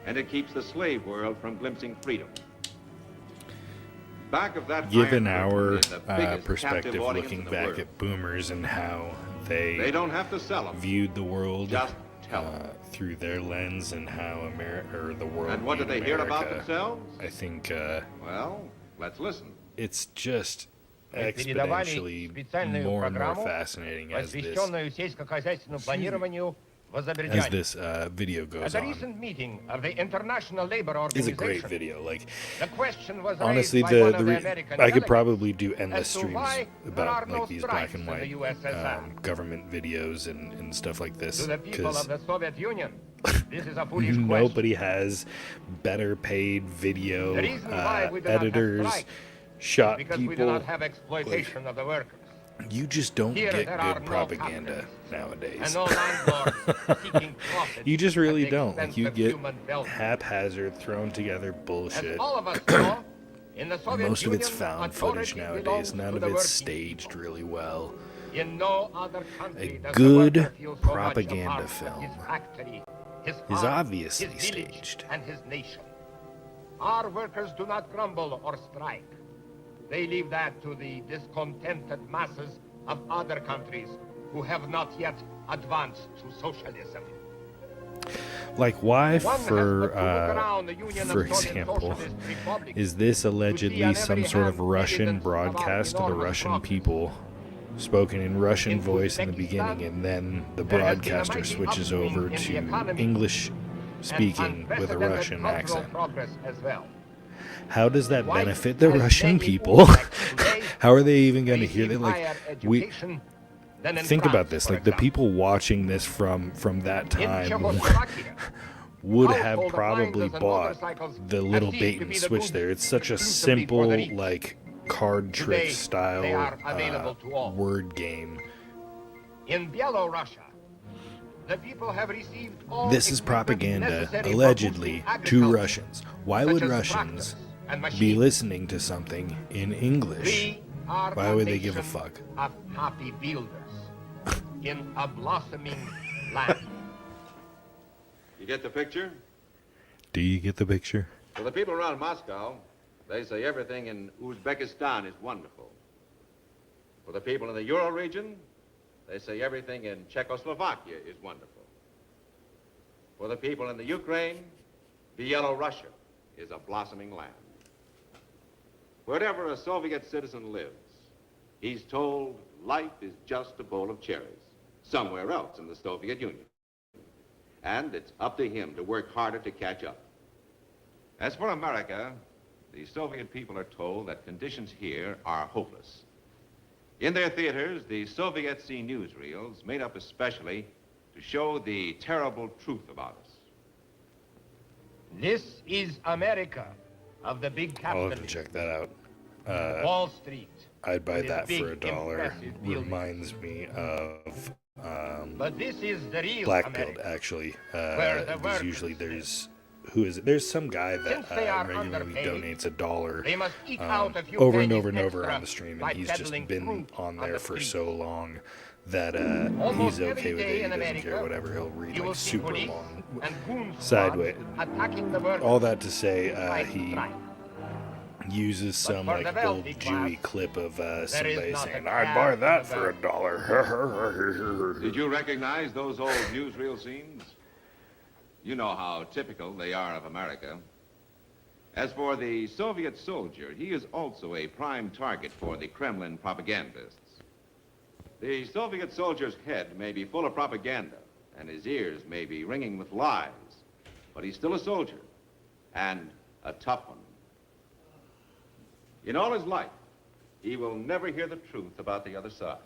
Speaker 10: and it keeps the slave world from glimpsing freedom. Back of that
Speaker 6: Given
Speaker 10: Iron
Speaker 6: our
Speaker 10: Curtain is the biggest
Speaker 6: perspective,
Speaker 10: captive audience
Speaker 6: looking
Speaker 10: in the
Speaker 6: back
Speaker 10: world.
Speaker 6: at boomers and how
Speaker 10: They don't have to sell them.
Speaker 6: viewed the world
Speaker 10: Just tell them.
Speaker 6: through their lens and how America or the world.
Speaker 10: And what do
Speaker 6: viewed
Speaker 10: they hear about
Speaker 6: America,
Speaker 10: themselves?
Speaker 6: I think
Speaker 10: Well, let's listen.
Speaker 6: it's just
Speaker 11: передавали
Speaker 6: exponentially
Speaker 11: специальную
Speaker 6: more and more
Speaker 11: программу,
Speaker 6: fascinating as
Speaker 11: посвященную сельскохозяйственному планированию в
Speaker 6: this
Speaker 11: Азербайджане.
Speaker 6: video goes
Speaker 11: At a
Speaker 6: on.
Speaker 11: recent meeting of the International Labor
Speaker 6: It's a great
Speaker 11: Organization,
Speaker 6: video. Like
Speaker 11: the question was
Speaker 6: honestly,
Speaker 11: raised by one of the
Speaker 6: the
Speaker 11: American
Speaker 6: I could
Speaker 11: delegates
Speaker 6: probably do endless
Speaker 11: as to
Speaker 6: streams
Speaker 11: why there are
Speaker 6: about
Speaker 11: no
Speaker 6: like these black
Speaker 11: strikes
Speaker 6: and
Speaker 11: in the
Speaker 6: white
Speaker 11: USSR.
Speaker 6: government videos and stuff like this
Speaker 11: To the people
Speaker 6: because
Speaker 11: of the Soviet Union, this is a foolish question.
Speaker 6: nobody has better paid video
Speaker 11: The reason why we do not have
Speaker 6: editors,
Speaker 11: strikes
Speaker 6: shot
Speaker 11: because we do
Speaker 6: people.
Speaker 11: not have exploitation of the workers.
Speaker 6: You just don't
Speaker 11: Here
Speaker 6: get
Speaker 11: there are
Speaker 6: good
Speaker 11: no
Speaker 6: propaganda
Speaker 11: capitalists
Speaker 6: nowadays.
Speaker 11: and no landlords seeking profit
Speaker 6: You just
Speaker 11: at
Speaker 6: really
Speaker 11: the
Speaker 6: don't. Like
Speaker 11: expense
Speaker 6: you
Speaker 11: of
Speaker 6: get
Speaker 11: human welfare.
Speaker 6: haphazard, thrown together
Speaker 11: As
Speaker 6: bullshit.
Speaker 11: all of us know, in the Soviet
Speaker 6: Most of it's
Speaker 11: Union,
Speaker 6: found footage
Speaker 11: authority
Speaker 6: nowadays.
Speaker 11: belongs
Speaker 6: None
Speaker 11: to
Speaker 6: of
Speaker 11: the
Speaker 6: it's
Speaker 11: working
Speaker 6: staged
Speaker 11: people.
Speaker 6: really well.
Speaker 11: In no other country
Speaker 6: A
Speaker 11: does
Speaker 6: good
Speaker 11: the worker feel so much a
Speaker 6: propaganda
Speaker 11: part of
Speaker 6: film
Speaker 11: his factory, his
Speaker 6: is
Speaker 11: farm,
Speaker 6: obviously
Speaker 11: his village,
Speaker 6: staged.
Speaker 11: and his nation. Our workers do not grumble or strike. They leave that to the discontented masses of other countries who have not yet advanced to socialism.
Speaker 6: Like why
Speaker 11: One has
Speaker 6: for
Speaker 11: but to look around the Union of
Speaker 6: for
Speaker 11: Soviet
Speaker 6: example
Speaker 11: Socialist Republics
Speaker 6: is this
Speaker 11: to see
Speaker 6: allegedly
Speaker 11: on
Speaker 6: some
Speaker 11: every
Speaker 6: sort of
Speaker 11: hand
Speaker 6: Russian
Speaker 11: evidence of our
Speaker 6: broadcast to the
Speaker 11: enormous
Speaker 6: Russian
Speaker 11: progress.
Speaker 6: people, spoken in Russian
Speaker 11: In
Speaker 6: voice in the
Speaker 11: Uzbekistan,
Speaker 6: beginning, and then the
Speaker 11: there has been a
Speaker 6: broadcaster
Speaker 11: mighty
Speaker 6: switches
Speaker 11: upswing
Speaker 6: over
Speaker 11: in the
Speaker 6: to
Speaker 11: economy
Speaker 6: English
Speaker 11: and
Speaker 6: speaking with a
Speaker 11: unprecedented
Speaker 6: Russian
Speaker 11: cultural
Speaker 6: accent?
Speaker 11: progress as well.
Speaker 6: How does that
Speaker 11: White
Speaker 6: benefit the
Speaker 11: has
Speaker 6: Russian
Speaker 11: many
Speaker 6: people?
Speaker 11: more like today
Speaker 6: How are they even going to hear
Speaker 11: receive
Speaker 6: that? Like
Speaker 11: higher
Speaker 6: we
Speaker 11: education than in
Speaker 6: think
Speaker 11: France,
Speaker 6: about this.
Speaker 11: for
Speaker 6: Like the
Speaker 11: example.
Speaker 6: people watching this from that
Speaker 11: In
Speaker 6: time
Speaker 11: Czechoslovakia,
Speaker 6: would
Speaker 11: household
Speaker 6: have probably
Speaker 11: appliances and
Speaker 6: bought
Speaker 11: motorcycles
Speaker 6: the
Speaker 11: have
Speaker 6: little
Speaker 11: ceased
Speaker 6: bait
Speaker 11: to
Speaker 6: and
Speaker 11: be the
Speaker 6: switch
Speaker 11: goods
Speaker 6: there. It's such a
Speaker 11: exclusively for the
Speaker 6: simple
Speaker 11: rich.
Speaker 6: like card trick
Speaker 11: Today,
Speaker 6: style
Speaker 11: they are available to all.
Speaker 6: word game.
Speaker 11: in Bielorussia, the people have received all
Speaker 6: This is
Speaker 11: equipment
Speaker 6: propaganda,
Speaker 11: necessary for
Speaker 6: allegedly,
Speaker 11: boosting
Speaker 6: to
Speaker 11: agriculture,
Speaker 6: Russians. Why
Speaker 11: such
Speaker 6: would
Speaker 11: as
Speaker 6: Russians
Speaker 11: tractors and
Speaker 6: be
Speaker 11: machines.
Speaker 6: listening to something in English?
Speaker 11: We are
Speaker 6: Why
Speaker 11: a
Speaker 6: would they give a
Speaker 11: nation
Speaker 6: fuck?
Speaker 11: of happy builders in a blossoming land.
Speaker 10: You get the picture?
Speaker 6: Do you get the picture?
Speaker 10: For the people around Moscow, they say everything in Uzbekistan is wonderful. For the people in the Euro region, they say everything in Czechoslovakia is wonderful. For the people in the Ukraine, Belarus is a blossoming land. Wherever a Soviet citizen lives, he's told life is just a bowl of cherries somewhere else in the Soviet Union. And it's up to him to work harder to catch up. As for America, the Soviet people are told that conditions here are hopeless. In their theaters, the Soviets see newsreels made up especially to show the terrible truth about us.
Speaker 11: This is America of the big
Speaker 6: I'll have to
Speaker 11: capitalism.
Speaker 6: check that out.
Speaker 11: Wall Street.
Speaker 6: I'd buy
Speaker 11: with
Speaker 6: that
Speaker 11: big,
Speaker 6: for $1.
Speaker 11: impressive buildings.
Speaker 6: Reminds me of
Speaker 11: But this is the real
Speaker 6: Blackpilled,
Speaker 11: America.
Speaker 6: actually.
Speaker 11: Where the
Speaker 6: There's
Speaker 11: workers
Speaker 6: usually
Speaker 11: live.
Speaker 6: there's some guy that
Speaker 11: Since they are
Speaker 6: regularly
Speaker 11: underpaid,
Speaker 6: donates $1
Speaker 11: they must eke out a few
Speaker 6: over and
Speaker 11: pennies
Speaker 6: over and over
Speaker 11: extra
Speaker 6: on the stream,
Speaker 11: by
Speaker 6: and he's just
Speaker 11: peddling
Speaker 6: been
Speaker 11: fruit
Speaker 6: on
Speaker 11: on
Speaker 6: there
Speaker 11: the
Speaker 6: for
Speaker 11: street.
Speaker 6: so long that
Speaker 11: Almost
Speaker 6: he's
Speaker 11: every
Speaker 6: okay with
Speaker 11: day
Speaker 6: it. He
Speaker 11: in
Speaker 6: doesn't
Speaker 11: America,
Speaker 6: care, whatever. He'll read
Speaker 11: you will
Speaker 6: like
Speaker 11: see
Speaker 6: super
Speaker 11: police
Speaker 6: long.
Speaker 11: and goon squads
Speaker 6: Sideways.
Speaker 11: attacking the workers.
Speaker 6: All that to say,
Speaker 11: Like
Speaker 6: he
Speaker 11: strike.
Speaker 6: uses some
Speaker 11: for the
Speaker 6: like old
Speaker 11: wealthy
Speaker 6: Jewy
Speaker 11: class,
Speaker 6: clip of
Speaker 11: is
Speaker 6: somebody
Speaker 11: not
Speaker 6: saying,
Speaker 11: a
Speaker 6: "I'd
Speaker 11: cap
Speaker 6: buy that
Speaker 11: on
Speaker 6: for
Speaker 11: the
Speaker 6: $1."
Speaker 10: Did you recognize those old newsreel scenes? You know how typical they are of America. As for the Soviet soldier, he is also a prime target for the Kremlin propagandists. The Soviet soldier's head may be full of propaganda, and his ears may be ringing with lies, but he's still a soldier, and a tough one. In all his life, he will never hear the truth about the other side.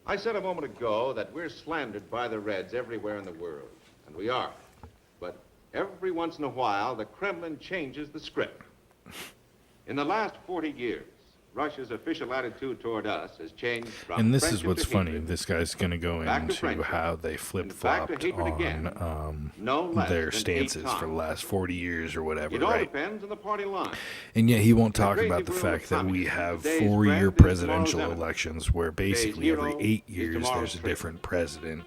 Speaker 10: I said a moment ago that we're slandered by the Reds everywhere in the world, and we are. But every once in a while, the Kremlin changes the script. In the last 40 years, Russia's official attitude toward us has changed from
Speaker 6: And this is
Speaker 10: friendship
Speaker 6: what's
Speaker 10: to
Speaker 6: funny.
Speaker 10: hatred,
Speaker 6: This guy's going to go
Speaker 10: back to
Speaker 6: into
Speaker 10: friendship,
Speaker 6: how they
Speaker 10: and back to
Speaker 6: flip-flopped
Speaker 10: hatred again,
Speaker 6: on
Speaker 10: no less
Speaker 6: their
Speaker 10: than 8
Speaker 6: stances for the
Speaker 10: times.
Speaker 6: last 40 years or whatever,
Speaker 10: It all
Speaker 6: right?
Speaker 10: depends on the party line.
Speaker 6: And yet he won't
Speaker 10: The
Speaker 6: talk
Speaker 10: crazy
Speaker 6: about the
Speaker 10: world
Speaker 6: fact
Speaker 10: of
Speaker 6: that we
Speaker 10: communism,
Speaker 6: have
Speaker 10: today's
Speaker 6: four-year
Speaker 10: friend is tomorrow's
Speaker 6: presidential
Speaker 10: enemy.
Speaker 6: elections where basically
Speaker 10: Today's
Speaker 6: every
Speaker 10: hero
Speaker 6: 8
Speaker 10: is
Speaker 6: years
Speaker 10: tomorrow's
Speaker 6: there's a
Speaker 10: traitor.
Speaker 6: different president.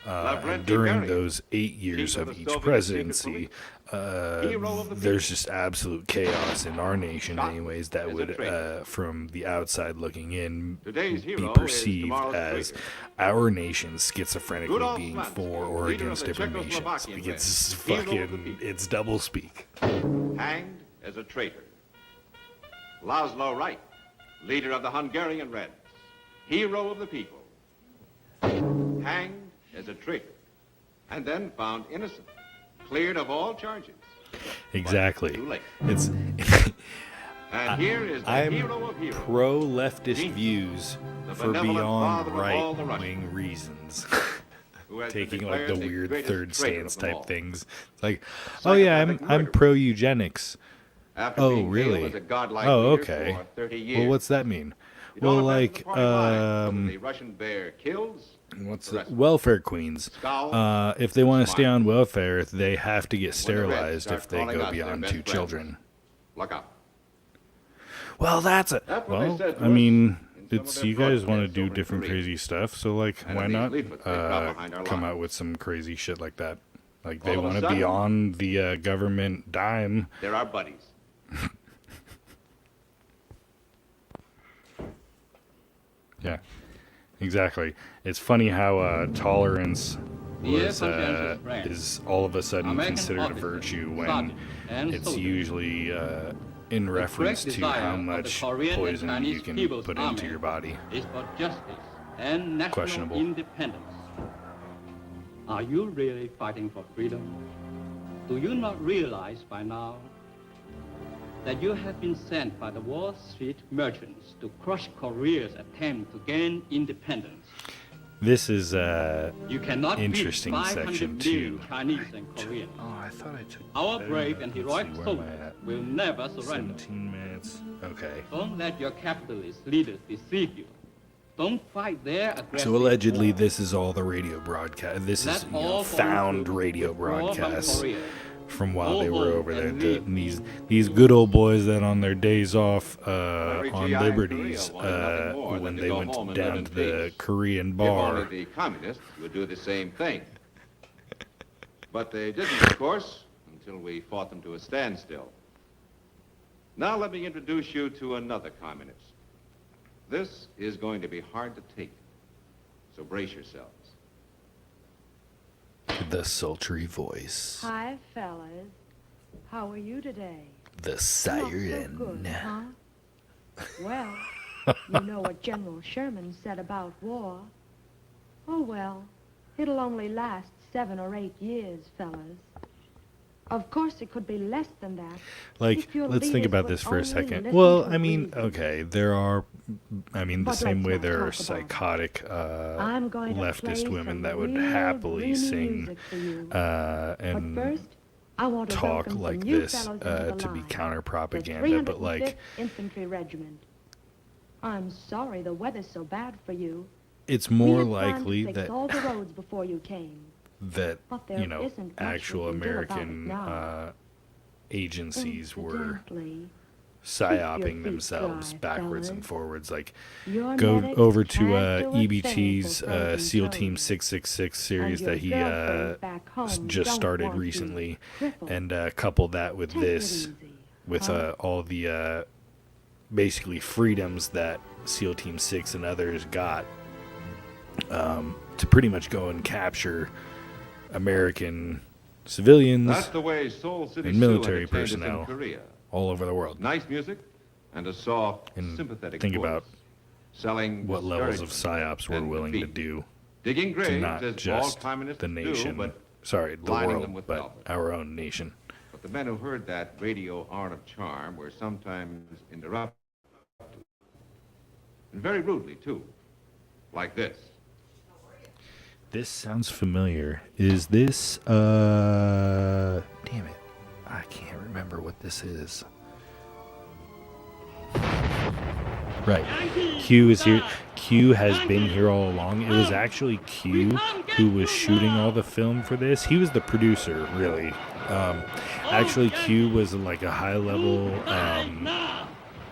Speaker 10: Lavrentiy
Speaker 6: And during
Speaker 10: Beria,
Speaker 6: those 8 years
Speaker 10: chief
Speaker 6: of
Speaker 10: of the
Speaker 6: each
Speaker 10: Soviet
Speaker 6: presidency,
Speaker 10: secret Hero of the
Speaker 6: there's just absolute chaos in our nation
Speaker 10: Shot
Speaker 6: anyways that
Speaker 10: as a
Speaker 6: would,
Speaker 10: traitor.
Speaker 6: from the outside looking in,
Speaker 10: Today's
Speaker 6: be
Speaker 10: hero is
Speaker 6: perceived
Speaker 10: tomorrow's
Speaker 6: as
Speaker 10: traitor.
Speaker 6: our nation schizophrenically
Speaker 10: Rudolf
Speaker 6: being
Speaker 10: Slavsky,
Speaker 6: for or
Speaker 10: leader of
Speaker 6: against
Speaker 10: the
Speaker 6: different nations.
Speaker 10: Czechoslovakian
Speaker 6: Like, it's
Speaker 10: Reds, hero of the
Speaker 6: fucking,
Speaker 10: people.
Speaker 6: it's double speak.
Speaker 10: Hanged as a traitor. Laszlo Wright, leader of the Hungarian Reds, hero of the people. Hanged as a traitor. And then found innocent, cleared of all charges.
Speaker 6: Exactly.
Speaker 10: Too late.
Speaker 6: It's
Speaker 10: And here is the
Speaker 6: I'm
Speaker 10: hero of heroes.
Speaker 6: pro-leftist
Speaker 10: Genius,
Speaker 6: views
Speaker 10: the
Speaker 6: for
Speaker 10: benevolent
Speaker 6: beyond
Speaker 10: father of all the
Speaker 6: right-wing
Speaker 10: Russians,
Speaker 6: reasons.
Speaker 10: who has been
Speaker 6: Taking like
Speaker 10: declared
Speaker 6: the weird
Speaker 10: greatest
Speaker 6: third
Speaker 10: traitor
Speaker 6: stance
Speaker 10: of them
Speaker 6: type
Speaker 10: all.
Speaker 6: things. It's like, oh yeah, I'm
Speaker 10: Psychopathic murderer.
Speaker 6: pro-eugenics.
Speaker 10: After
Speaker 6: Oh
Speaker 10: being hailed
Speaker 6: really?
Speaker 10: as a godlike
Speaker 6: Oh
Speaker 10: leader
Speaker 6: okay.
Speaker 10: for 30 years.
Speaker 6: Well, what's that mean?
Speaker 10: It all
Speaker 6: Well,
Speaker 10: depends
Speaker 6: like
Speaker 10: on the party line, whether the Russian bear kills.
Speaker 6: what's
Speaker 10: the
Speaker 6: the
Speaker 10: rest.
Speaker 6: welfare queens?
Speaker 10: Scowl,
Speaker 6: If they want to stay
Speaker 10: smile.
Speaker 6: on welfare, they have to get
Speaker 10: When the Reds
Speaker 6: sterilized
Speaker 10: start
Speaker 6: if they
Speaker 10: calling
Speaker 6: go
Speaker 10: us their
Speaker 6: beyond
Speaker 10: best
Speaker 6: 2
Speaker 10: friends.
Speaker 6: children.
Speaker 10: Look out.
Speaker 6: Well, that's it.
Speaker 10: That's what they
Speaker 6: Well,
Speaker 10: said to
Speaker 6: I
Speaker 10: us
Speaker 6: mean,
Speaker 10: in some of
Speaker 6: it's
Speaker 10: their
Speaker 6: you guys want to
Speaker 10: broadcasts
Speaker 6: do
Speaker 10: over in
Speaker 6: different
Speaker 10: Korea.
Speaker 6: crazy stuff, so like,
Speaker 10: And
Speaker 6: why
Speaker 10: in these
Speaker 6: not
Speaker 10: leaflets they drop behind our
Speaker 6: come
Speaker 10: lines.
Speaker 6: out with some crazy shit like that? Like they
Speaker 10: All of a
Speaker 6: want to be
Speaker 10: sudden-
Speaker 6: on the government dime.
Speaker 10: They're our buddies.
Speaker 6: Yeah, exactly. It's funny how tolerance
Speaker 12: Yes,
Speaker 6: was,
Speaker 12: conscientious friend.
Speaker 6: is all of a sudden
Speaker 12: American
Speaker 6: considered a
Speaker 12: officers,
Speaker 6: virtue when
Speaker 12: sergeants, and
Speaker 6: it's
Speaker 12: soldiers.
Speaker 6: usually in reference
Speaker 12: correct
Speaker 6: to how
Speaker 12: desire of the
Speaker 6: much
Speaker 12: Korean and
Speaker 6: poison you
Speaker 12: Chinese
Speaker 6: can
Speaker 12: People's
Speaker 6: put
Speaker 12: Army
Speaker 6: into your body.
Speaker 12: is for justice and national
Speaker 6: Questionable.
Speaker 12: independence. Are you really fighting for freedom? Do you not realize by now that you have been sent by the Wall Street merchants to crush Korea's attempt to gain independence?
Speaker 6: This is
Speaker 12: You cannot
Speaker 6: interesting
Speaker 12: beat
Speaker 6: section
Speaker 12: 500 million
Speaker 6: 2.
Speaker 12: Chinese and Koreans.
Speaker 6: Oh, I thought I took.
Speaker 12: Our brave and
Speaker 6: Let's
Speaker 12: heroic
Speaker 6: see, where am I
Speaker 12: soldiers
Speaker 6: at?
Speaker 12: will never surrender.
Speaker 6: 17 minutes. Okay.
Speaker 12: Don't let your capitalist leaders deceive you. Don't fight their aggressive
Speaker 6: So allegedly,
Speaker 12: war.
Speaker 6: this is all the radio broadcast. This is
Speaker 12: Let all
Speaker 6: found
Speaker 12: foreign
Speaker 6: radio
Speaker 12: troops withdraw from
Speaker 6: broadcasts
Speaker 12: Korea.
Speaker 6: from while they
Speaker 12: Go
Speaker 6: were
Speaker 12: home
Speaker 6: over there.
Speaker 12: and
Speaker 6: The,
Speaker 12: leave
Speaker 6: these good old boys that on their days off on
Speaker 10: GI in
Speaker 6: liberties
Speaker 10: Korea wanted nothing more
Speaker 6: when
Speaker 10: than to
Speaker 6: they
Speaker 10: go
Speaker 6: went
Speaker 10: home and
Speaker 6: down
Speaker 10: live
Speaker 6: to
Speaker 10: in
Speaker 6: the
Speaker 10: peace.
Speaker 6: Korean
Speaker 10: If
Speaker 6: bar.
Speaker 10: only the communists would do the same thing. But they didn't, of course, until we fought them to a standstill. Now let me introduce you to another communist. this is going to be hard to take. So brace yourselves.
Speaker 6: The sultry voice.
Speaker 13: Hi, fellas. How are you today?
Speaker 6: The siren.
Speaker 13: Not so good, huh? Well, you know what General Sherman said about war. Oh, well, it'll only last 7 or 8 years, fellas. Of course, it could be less than that.
Speaker 6: Like, let's think about this for a second. Well, I mean, okay, there are, I mean, the same way there are psychotic leftist women that would happily sing and talk like this to be counter-propaganda, but like...
Speaker 13: Infantry Regiment. I'm sorry the weather's so bad for you.
Speaker 6: It's more likely that...
Speaker 13: all the roads before you came.
Speaker 6: That, you know, actual American agencies were psyoping themselves backwards and forwards. Like, go over to EBT's SEAL Team 666 series that he just started recently, and couple that with this, with all the basically freedoms that SEAL Team 6 and others got to pretty much go and capture American civilians
Speaker 10: That's the way Soul City
Speaker 6: and military
Speaker 10: Sue entertained us
Speaker 6: personnel
Speaker 10: in Korea.
Speaker 6: all over the world.
Speaker 10: Nice music and a soft,
Speaker 6: And
Speaker 10: sympathetic
Speaker 6: think
Speaker 10: voice.
Speaker 6: about
Speaker 10: Selling
Speaker 6: what levels of psyops we're
Speaker 10: and
Speaker 6: willing to
Speaker 10: defeat.
Speaker 6: do
Speaker 10: Digging
Speaker 6: to
Speaker 10: graves,
Speaker 6: not
Speaker 10: as all
Speaker 6: just
Speaker 10: communists
Speaker 6: the nation,
Speaker 10: do, but
Speaker 6: sorry, the
Speaker 10: lining them
Speaker 6: world,
Speaker 10: with
Speaker 6: but
Speaker 10: velvet.
Speaker 6: our own nation.
Speaker 10: But the men who heard that radio horn of charm were sometimes interrupted. And very rudely, too. Like this.
Speaker 6: This sounds familiar. Is this, damn it. I can't remember what this is. Right. Q is here. Q has been here all along. It was actually Q who was shooting all the film for this. He was the producer, really. Actually, Q was like a high-level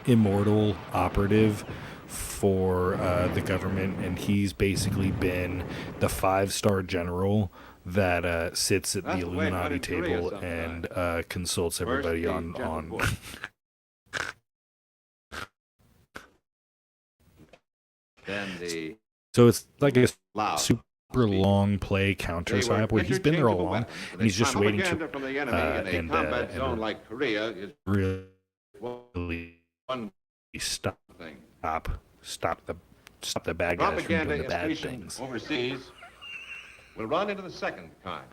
Speaker 6: immortal operative for the government, and he's basically been the 5-star general that sits at the Illuminati table and consults everybody on
Speaker 10: Then the
Speaker 6: so it's like a super long play counter psyop where he's been there all along and he's just waiting to
Speaker 10: from the enemy in a combat zone like Korea is
Speaker 6: really
Speaker 10: one
Speaker 6: stop the bad guys from
Speaker 10: propaganda
Speaker 6: doing the bad
Speaker 10: installation
Speaker 6: things.
Speaker 10: overseas will run into the second kind.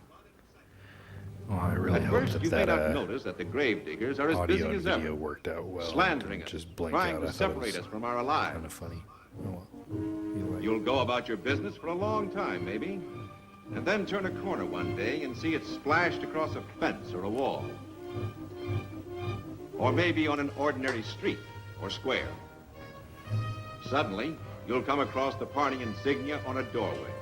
Speaker 6: Oh, I really
Speaker 10: At
Speaker 6: hope
Speaker 10: first, you
Speaker 6: that
Speaker 10: may not
Speaker 6: that
Speaker 10: notice that the grave diggers are as busy
Speaker 6: audio and
Speaker 10: as
Speaker 6: video
Speaker 10: ever,
Speaker 6: worked out well.
Speaker 10: slandering us,
Speaker 6: Just blinked
Speaker 10: trying
Speaker 6: out.
Speaker 10: to
Speaker 6: I thought it
Speaker 10: separate
Speaker 6: was
Speaker 10: us from our lives.
Speaker 6: kind of funny. Oh, well. Either way.
Speaker 10: You'll go about your business for a long time, maybe, and then turn a corner one day and see it splashed across a fence or a wall. Or maybe on an ordinary street or square. Suddenly, you'll come across the party insignia on a doorway,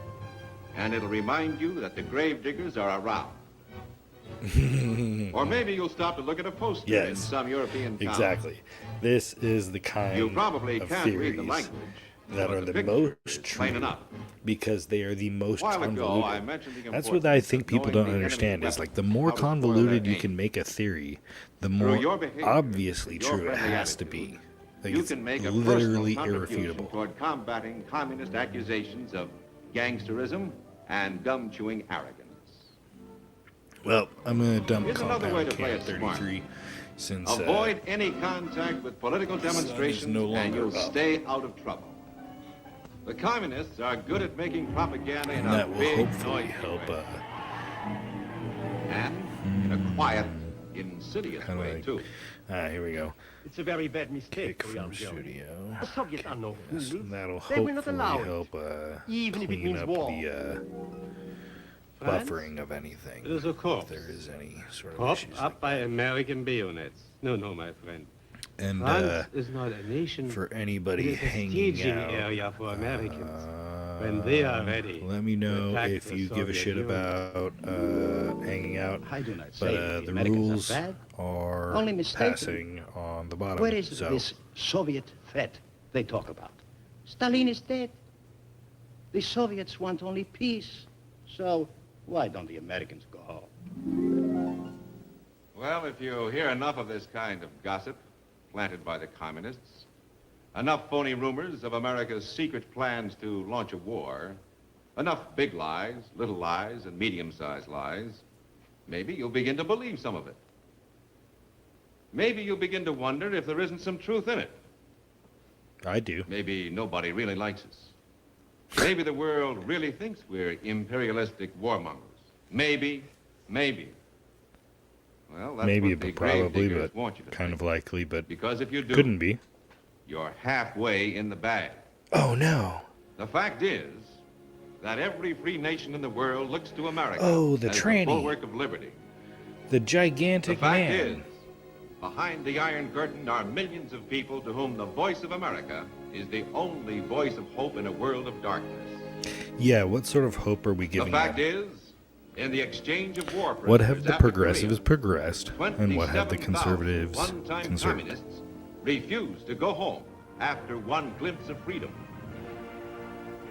Speaker 10: and it'll remind you that the grave diggers are around. Or maybe you'll stop to look at a poster in some European town.
Speaker 6: Exactly. This is the kind
Speaker 10: You probably
Speaker 6: of
Speaker 10: can't read the
Speaker 6: theories
Speaker 10: language,
Speaker 6: that
Speaker 10: but
Speaker 6: are
Speaker 10: the
Speaker 6: the
Speaker 10: picture
Speaker 6: most
Speaker 10: is plain
Speaker 6: true
Speaker 10: enough.
Speaker 6: because they are the most
Speaker 10: A while ago,
Speaker 6: convoluted.
Speaker 10: I mentioned the
Speaker 6: That's what I
Speaker 10: importance
Speaker 6: think
Speaker 10: of
Speaker 6: people
Speaker 10: knowing
Speaker 6: don't
Speaker 10: the enemy's
Speaker 6: understand is
Speaker 10: weapons,
Speaker 6: like the more
Speaker 10: how to spoil
Speaker 6: convoluted
Speaker 10: their
Speaker 6: you can
Speaker 10: game.
Speaker 6: make a theory, the
Speaker 10: Through
Speaker 6: more
Speaker 10: your behavior,
Speaker 6: obviously
Speaker 10: your
Speaker 6: true it
Speaker 10: friendly
Speaker 6: has to
Speaker 10: attitude,
Speaker 6: be. Like
Speaker 10: you
Speaker 6: it's
Speaker 10: can make a
Speaker 6: literally
Speaker 10: personal contribution
Speaker 6: irrefutable.
Speaker 10: toward combating communist accusations of gangsterism and gum-chewing arrogance.
Speaker 6: Well, I'm gonna dump
Speaker 10: Here's another way
Speaker 6: Compound
Speaker 10: to play
Speaker 6: Camp
Speaker 10: it smart.
Speaker 6: 33 since
Speaker 10: Avoid any contact with political
Speaker 6: sun is
Speaker 10: demonstrations
Speaker 6: no
Speaker 10: and
Speaker 6: longer
Speaker 10: you'll
Speaker 6: up.
Speaker 10: stay out of trouble. The communists are good at making propaganda in
Speaker 6: and
Speaker 10: a
Speaker 6: that will
Speaker 10: big,
Speaker 6: hopefully
Speaker 10: noisy
Speaker 6: help
Speaker 10: way. And in a quiet, insidious
Speaker 6: kinda
Speaker 10: way,
Speaker 6: like,
Speaker 10: too.
Speaker 6: here we go.
Speaker 14: It's a very bad mistake,
Speaker 6: Kick from
Speaker 14: young Joe.
Speaker 6: studio.
Speaker 14: The Soviets are no
Speaker 6: Yes,
Speaker 14: fools.
Speaker 6: that'll
Speaker 14: They will not
Speaker 6: hopefully
Speaker 14: allow it,
Speaker 6: help
Speaker 14: even if it
Speaker 6: clean
Speaker 14: means
Speaker 6: up
Speaker 14: war.
Speaker 6: the
Speaker 14: France?
Speaker 6: buffering of anything.
Speaker 14: It is a corpse.
Speaker 6: If there is any sort of
Speaker 14: Propped
Speaker 6: issues.
Speaker 14: up by American bayonets. No, my friend.
Speaker 6: And
Speaker 14: France is not a nation.
Speaker 6: for anybody
Speaker 14: It is a
Speaker 6: hanging
Speaker 14: staging
Speaker 6: out,
Speaker 14: area for Americans. When they are ready.
Speaker 6: let me know
Speaker 14: attack
Speaker 6: if
Speaker 14: the
Speaker 6: you give a
Speaker 14: Soviet
Speaker 6: shit
Speaker 14: Union.
Speaker 6: about hanging out.
Speaker 15: I do not
Speaker 6: But
Speaker 15: say
Speaker 6: the
Speaker 15: the Americans
Speaker 6: rules
Speaker 15: are bad.
Speaker 6: are
Speaker 15: Only mistaken.
Speaker 6: passing on the bottom.
Speaker 15: Where is
Speaker 6: so
Speaker 15: this Soviet threat they talk about? Stalin is dead. The Soviets want only peace. So why don't the Americans go home?
Speaker 10: Well, if you hear enough of this kind of gossip planted by the communists, enough phony rumors of America's secret plans to launch a war, enough big lies, little lies, and medium-sized lies, maybe you'll begin to believe some of it. Maybe you'll begin to wonder if there isn't some truth in it.
Speaker 6: I do.
Speaker 10: Maybe nobody really likes us. Maybe the world really thinks we're imperialistic warmongers. Maybe. Well, that's
Speaker 6: Maybe,
Speaker 10: what the
Speaker 6: but probably,
Speaker 10: gravediggers
Speaker 6: but
Speaker 10: want you to
Speaker 6: kind
Speaker 10: think.
Speaker 6: of likely, but
Speaker 10: Because if you do,
Speaker 6: couldn't be.
Speaker 10: you're halfway in the bag.
Speaker 6: Oh, no.
Speaker 10: The fact is that every free nation in the world looks to America
Speaker 6: Oh, the
Speaker 10: as
Speaker 6: tranny.
Speaker 10: the bulwark of liberty.
Speaker 6: The
Speaker 10: The
Speaker 6: gigantic
Speaker 10: fact
Speaker 6: man.
Speaker 10: is, behind the Iron Curtain are millions of people to whom the voice of America is the only voice of hope in a world of darkness.
Speaker 6: Yeah, what sort of hope are we
Speaker 10: The
Speaker 6: giving
Speaker 10: fact
Speaker 6: them?
Speaker 10: is, in the exchange of war
Speaker 6: What have
Speaker 10: prisoners
Speaker 6: the
Speaker 10: after
Speaker 6: progressives
Speaker 10: Korea,
Speaker 6: progressed, and what have the
Speaker 10: 27,000
Speaker 6: conservatives
Speaker 10: one-time
Speaker 6: conserved?
Speaker 10: communists refused to go home after one glimpse of freedom.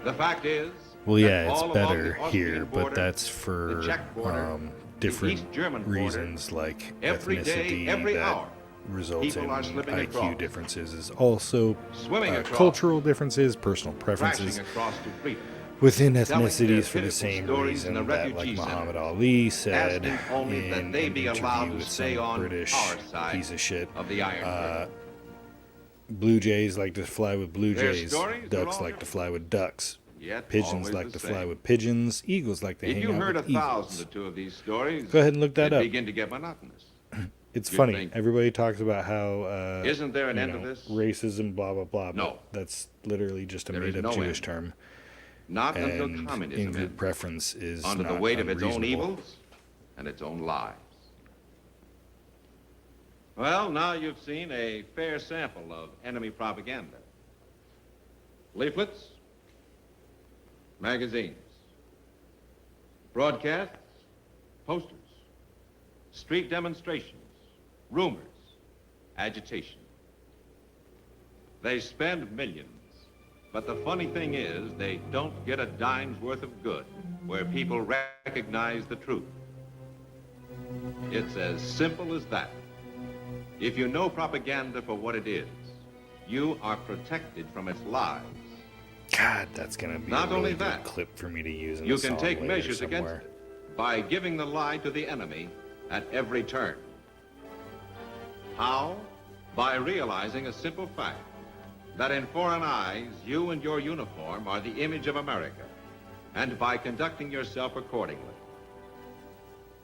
Speaker 10: The fact is,
Speaker 6: Well, yeah,
Speaker 10: that
Speaker 6: it's
Speaker 10: all along
Speaker 6: better
Speaker 10: the Austrian
Speaker 6: here,
Speaker 10: border,
Speaker 6: but that's
Speaker 10: the
Speaker 6: for
Speaker 10: Czech border,
Speaker 6: different
Speaker 10: East German border,
Speaker 6: reasons, like
Speaker 10: every day,
Speaker 6: ethnicity
Speaker 10: every
Speaker 6: that
Speaker 10: hour,
Speaker 6: results
Speaker 10: people
Speaker 6: in
Speaker 10: are slipping
Speaker 6: IQ
Speaker 10: across.
Speaker 6: differences, is also
Speaker 10: Swimming across.
Speaker 6: cultural differences, personal preferences
Speaker 10: crashing across to freedom.
Speaker 6: within
Speaker 10: telling their
Speaker 6: ethnicities for the
Speaker 10: pitiful
Speaker 6: same
Speaker 10: stories in
Speaker 6: reason
Speaker 10: the
Speaker 6: that, like
Speaker 10: refugee
Speaker 6: Muhammad
Speaker 10: centers,
Speaker 6: Ali said
Speaker 10: asking only that
Speaker 6: in
Speaker 10: they
Speaker 6: an
Speaker 10: be allowed
Speaker 6: interview
Speaker 10: to
Speaker 6: with
Speaker 10: stay
Speaker 6: some
Speaker 10: on
Speaker 6: British
Speaker 10: our side
Speaker 6: piece of shit.
Speaker 10: of the Iron Curtain.
Speaker 6: Blue jays like to fly with blue
Speaker 10: Their
Speaker 6: jays.
Speaker 10: stories are
Speaker 6: Ducks
Speaker 10: all
Speaker 6: like to
Speaker 10: different.
Speaker 6: fly with ducks.
Speaker 10: Yet
Speaker 6: Pigeons
Speaker 10: always
Speaker 6: like
Speaker 10: the
Speaker 6: to fly
Speaker 10: same.
Speaker 6: with pigeons. Eagles like to
Speaker 10: If
Speaker 6: hang
Speaker 10: you
Speaker 6: out
Speaker 10: heard
Speaker 6: with
Speaker 10: 1,000
Speaker 6: eagles.
Speaker 10: or two of these stories,
Speaker 6: Go ahead and look that
Speaker 10: they'd
Speaker 6: up.
Speaker 10: begin to get monotonous.
Speaker 6: It's
Speaker 10: You'd
Speaker 6: funny.
Speaker 10: think,
Speaker 6: Everybody talks about how
Speaker 10: Isn't there an
Speaker 6: you
Speaker 10: end to
Speaker 6: know,
Speaker 10: this?
Speaker 6: racism, blah blah blah.
Speaker 10: No.
Speaker 6: But that's literally just a
Speaker 10: There is
Speaker 6: made-up
Speaker 10: no
Speaker 6: Jewish
Speaker 10: end.
Speaker 6: term.
Speaker 10: Not
Speaker 6: and
Speaker 10: until communism
Speaker 6: in-group
Speaker 10: ends,
Speaker 6: preference is
Speaker 10: under
Speaker 6: not
Speaker 10: the weight of its own
Speaker 6: unreasonable.
Speaker 10: evils and its own lies. Well, now you've seen a fair sample of enemy propaganda. Leaflets, magazines, broadcasts, posters, street demonstrations, rumors, agitation. They spend millions, but the funny thing is they don't get a dime's worth of good where people recognize the truth. It's as simple as that. If you know propaganda for what it is, you are protected from its lies.
Speaker 6: God, that's gonna be
Speaker 10: Not
Speaker 6: a really
Speaker 10: only
Speaker 6: good
Speaker 10: that,
Speaker 6: clip for me to use in
Speaker 10: you
Speaker 6: a
Speaker 10: can
Speaker 6: song
Speaker 10: take
Speaker 6: later
Speaker 10: measures
Speaker 6: somewhere.
Speaker 10: against it by giving the lie to the enemy at every turn. How? By realizing a simple fact, that in foreign eyes, you and your uniform are the image of America, and by conducting yourself accordingly.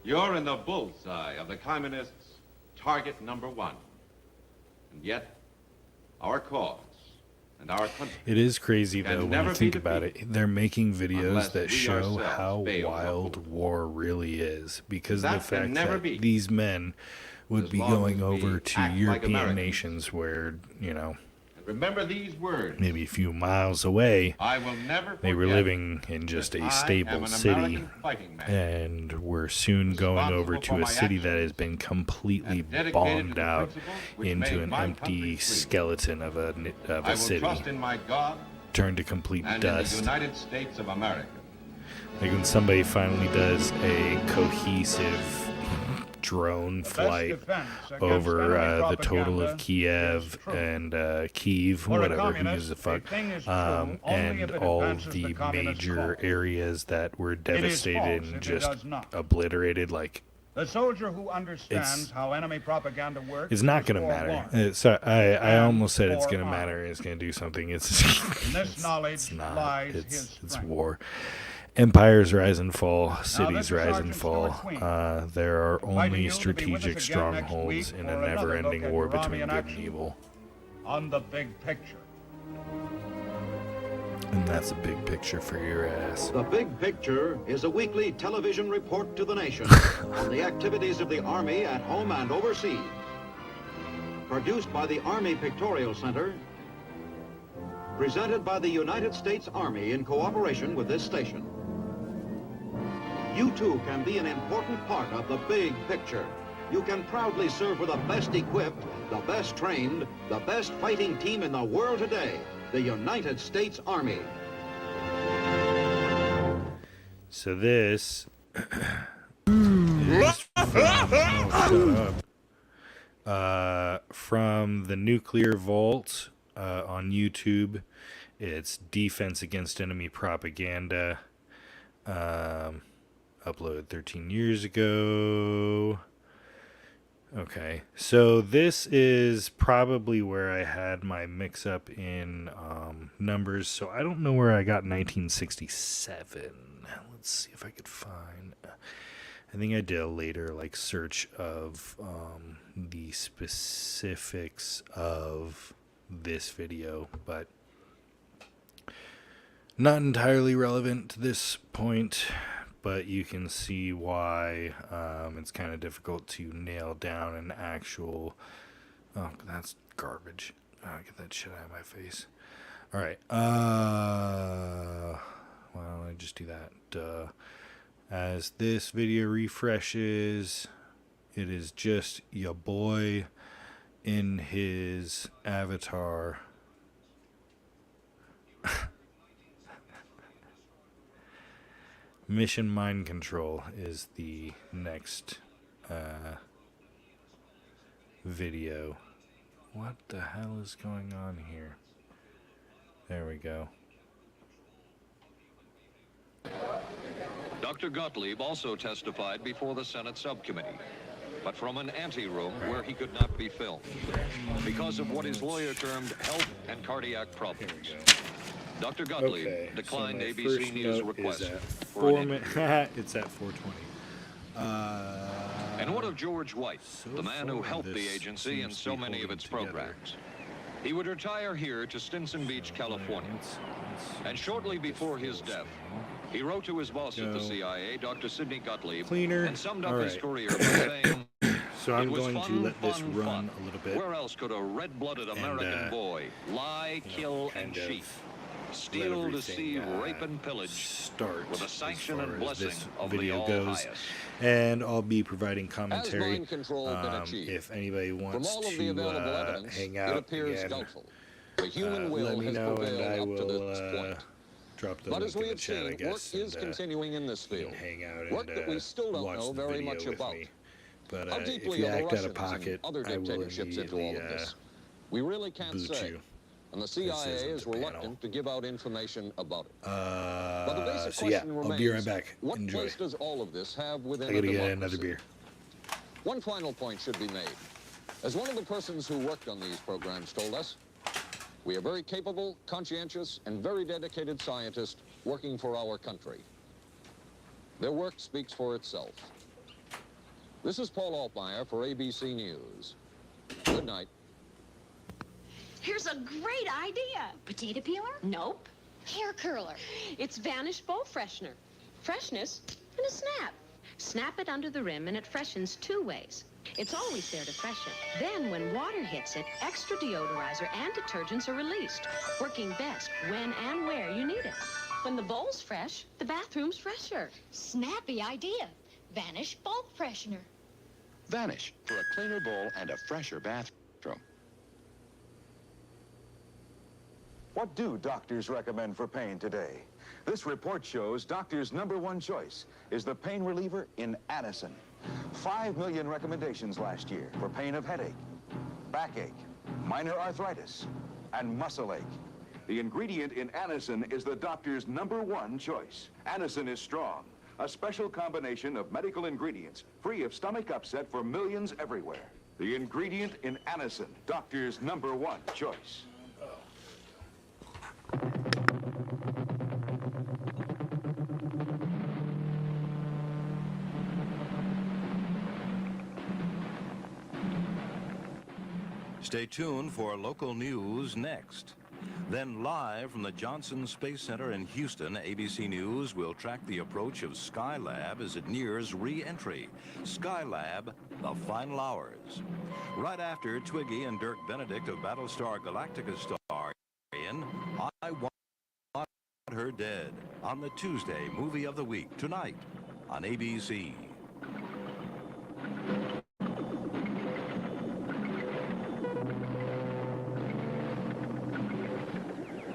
Speaker 10: You're in the bullseye of the communists' target number one. And yet, our cause and our country
Speaker 6: It is crazy
Speaker 10: can
Speaker 6: though when
Speaker 10: never
Speaker 6: you
Speaker 10: be
Speaker 6: think about it.
Speaker 10: defeated
Speaker 6: They're making videos
Speaker 10: unless
Speaker 6: that
Speaker 10: we
Speaker 6: show
Speaker 10: ourselves
Speaker 6: how
Speaker 10: fail to
Speaker 6: wild war really is, because of
Speaker 10: That
Speaker 6: the
Speaker 10: can
Speaker 6: fact
Speaker 10: never
Speaker 6: that
Speaker 10: be.
Speaker 6: these men would
Speaker 10: As
Speaker 6: be
Speaker 10: long
Speaker 6: going
Speaker 10: as we
Speaker 6: over to
Speaker 10: act like
Speaker 6: European
Speaker 10: Americans.
Speaker 6: nations where, you know,
Speaker 10: Remember these words.
Speaker 6: maybe a few miles away,
Speaker 10: I will never
Speaker 6: they were
Speaker 10: forget
Speaker 6: living in just
Speaker 10: that
Speaker 6: a
Speaker 10: I
Speaker 6: stable
Speaker 10: am an
Speaker 6: city,
Speaker 10: American fighting man,
Speaker 6: and we're soon going over
Speaker 10: responsible
Speaker 6: to
Speaker 10: for
Speaker 6: a
Speaker 10: my
Speaker 6: city that
Speaker 10: actions
Speaker 6: has been completely
Speaker 10: and dedicated to
Speaker 6: bombed
Speaker 10: the
Speaker 6: out
Speaker 10: principles which
Speaker 6: into
Speaker 10: made
Speaker 6: an
Speaker 10: my
Speaker 6: empty
Speaker 10: country free.
Speaker 6: skeleton of
Speaker 10: I
Speaker 6: a
Speaker 10: will
Speaker 6: city,
Speaker 10: trust in my God
Speaker 6: turned to complete
Speaker 10: and in the
Speaker 6: dust.
Speaker 10: United States of America.
Speaker 6: Like when somebody finally does a cohesive drone flight
Speaker 4: defense against
Speaker 6: over
Speaker 4: enemy
Speaker 6: the total of
Speaker 4: propaganda
Speaker 6: Kiev and Kyiv,
Speaker 4: For a
Speaker 6: whatever, who
Speaker 4: communist,
Speaker 6: gives a fuck,
Speaker 4: a thing is true only
Speaker 6: and
Speaker 4: if it
Speaker 6: all
Speaker 4: advances the
Speaker 6: the
Speaker 4: communist
Speaker 6: major
Speaker 4: cause.
Speaker 6: areas that were
Speaker 4: is
Speaker 6: devastated
Speaker 4: false
Speaker 6: and
Speaker 4: if it
Speaker 6: just
Speaker 4: does not.
Speaker 6: obliterated, like,
Speaker 4: The soldier who understands
Speaker 6: It's-
Speaker 4: how enemy propaganda works
Speaker 6: it's not
Speaker 4: is
Speaker 6: going to matter.
Speaker 4: forewarned.
Speaker 6: So I almost said it's
Speaker 4: forearmed.
Speaker 6: going to matter and it's going to do something. It's,
Speaker 4: In this
Speaker 6: it's
Speaker 4: knowledge
Speaker 6: not.
Speaker 4: lies
Speaker 6: It's
Speaker 4: his strength.
Speaker 6: war. Empires rise and fall, cities
Speaker 4: is
Speaker 6: rise and
Speaker 4: Sergeant
Speaker 6: fall.
Speaker 4: Stuart Queen.
Speaker 6: There are
Speaker 4: Inviting
Speaker 6: only
Speaker 4: you to be with us
Speaker 6: strategic
Speaker 4: again next
Speaker 6: strongholds
Speaker 4: week
Speaker 6: in
Speaker 4: for
Speaker 6: a
Speaker 4: another look
Speaker 6: never-ending
Speaker 4: at
Speaker 6: war
Speaker 4: Iranian
Speaker 6: between good and
Speaker 4: action
Speaker 6: evil.
Speaker 4: On the big picture.
Speaker 6: And that's a big picture for your ass.
Speaker 8: The Big Picture is a weekly television report to the nation on the activities of the Army at home and overseas. Produced by the Army Pictorial Center, presented by the United States Army in cooperation with this station. You too can be an important part of the big picture. You can proudly serve with the best equipped, the best trained, the best fighting team in the world today, the United States Army.
Speaker 6: So this is from the Nuclear Vault on YouTube. It's Defense Against Enemy Propaganda. Uploaded 13 years ago. Okay, so this is probably where I had my mix-up in numbers. So I don't know where I got 1967. Let's see if I could find... I think I did a later search of the specifics of this video, but not entirely relevant to this point. But you can see why it's kind of difficult to nail down an actual... Oh, that's garbage. Get that shit out of my face. All right. Well, I just do that. As this video refreshes, it is just your boy in his avatar. Mission Mind Control is the next video. What the hell is going on here? There we go.
Speaker 16: Dr. Gottlieb also testified before the Senate subcommittee, but from an anteroom where he could not be filmed because of what his lawyer termed health and cardiac problems. Dr. Gottlieb declined ABC News' request for an interview.
Speaker 6: It's at 4:20.
Speaker 16: And what of George White, the man who helped the agency in so many of its programs? He would retire here to Stinson Beach, California. And shortly before his death, he wrote to his boss at the CIA, Dr. Sidney Gottlieb, and summed up his career by saying,
Speaker 6: so I'm going to let this run a little bit.
Speaker 16: Where else could a red-blooded American boy lie, kill, and cheat? Steal, deceive, rape, and pillage
Speaker 6: start
Speaker 16: with a sanction and blessing of the
Speaker 6: video
Speaker 16: All-Highest.
Speaker 6: And I'll be providing commentary
Speaker 16: if
Speaker 6: anybody wants
Speaker 16: all of the available evidence,
Speaker 6: hang out
Speaker 16: it appears
Speaker 6: again.
Speaker 16: doubtful. The human will
Speaker 6: let me
Speaker 16: has
Speaker 6: know and I
Speaker 16: prevailed up to
Speaker 6: will
Speaker 16: this point.
Speaker 6: drop the
Speaker 16: But
Speaker 6: link
Speaker 16: as we
Speaker 6: in the
Speaker 16: have
Speaker 6: chat, I
Speaker 16: seen,
Speaker 6: guess.
Speaker 16: work is continuing in this field.
Speaker 6: Hang out
Speaker 16: Work
Speaker 6: and
Speaker 16: that we still don't
Speaker 6: watch
Speaker 16: know
Speaker 6: the
Speaker 16: very
Speaker 6: video
Speaker 16: much
Speaker 6: with
Speaker 16: about.
Speaker 6: me. But
Speaker 16: How
Speaker 6: if
Speaker 16: deeply
Speaker 6: you
Speaker 16: are the
Speaker 6: act out
Speaker 16: Russians
Speaker 6: of pocket,
Speaker 16: and other
Speaker 6: I will
Speaker 16: dictatorships into all of this? We really can't
Speaker 6: boot
Speaker 16: say.
Speaker 6: you.
Speaker 16: And the CIA
Speaker 6: isn't
Speaker 16: is
Speaker 6: the panel.
Speaker 16: reluctant to give out information about it. But the basic
Speaker 6: so yeah,
Speaker 16: question
Speaker 6: I'll
Speaker 16: remains,
Speaker 6: be right back.
Speaker 16: what
Speaker 6: Enjoy.
Speaker 16: place does all of this have within
Speaker 6: I gotta
Speaker 16: a
Speaker 6: get
Speaker 16: democracy?
Speaker 6: another beer.
Speaker 16: One final point should be made. As one of the persons who worked on these programs told us, we are very capable, conscientious, and very dedicated scientists working for our country. Their work speaks for itself. This is Paul Altmaier for ABC News. Good night.
Speaker 17: Here's a great idea. Potato peeler? Nope. Hair curler. It's Vanish Bowl Freshener. Freshness in a snap. Snap it under the rim and it freshens two ways. It's always there to freshen. Then when water hits it, extra deodorizer and detergents are released, working best when and where you need it. When the bowl's fresh, the bathroom's fresher.
Speaker 18: Snappy idea. Vanish Bulk Freshener.
Speaker 19: Vanish for a cleaner bowl and a fresher bathroom.
Speaker 20: What do doctors recommend for pain today? This report shows doctors' #1 choice is the pain reliever in Anacin. 5 million recommendations last year for pain of headache, backache, minor arthritis, and muscle ache. The ingredient in Anacin is the doctor's #1 choice. Anacin is strong, a special combination of medical ingredients free of stomach upset for millions everywhere. The ingredient in Anacin, doctor's #1 choice.
Speaker 19: Stay tuned for local news next. Then live from the Johnson Space Center in Houston, ABC News will track the approach of Skylab as it nears re-entry. Skylab, the final hours. Right after Twiggy and Dirk Benedict of Battlestar Galactica star in I Want Her Dead on the Tuesday Movie of the Week tonight on ABC.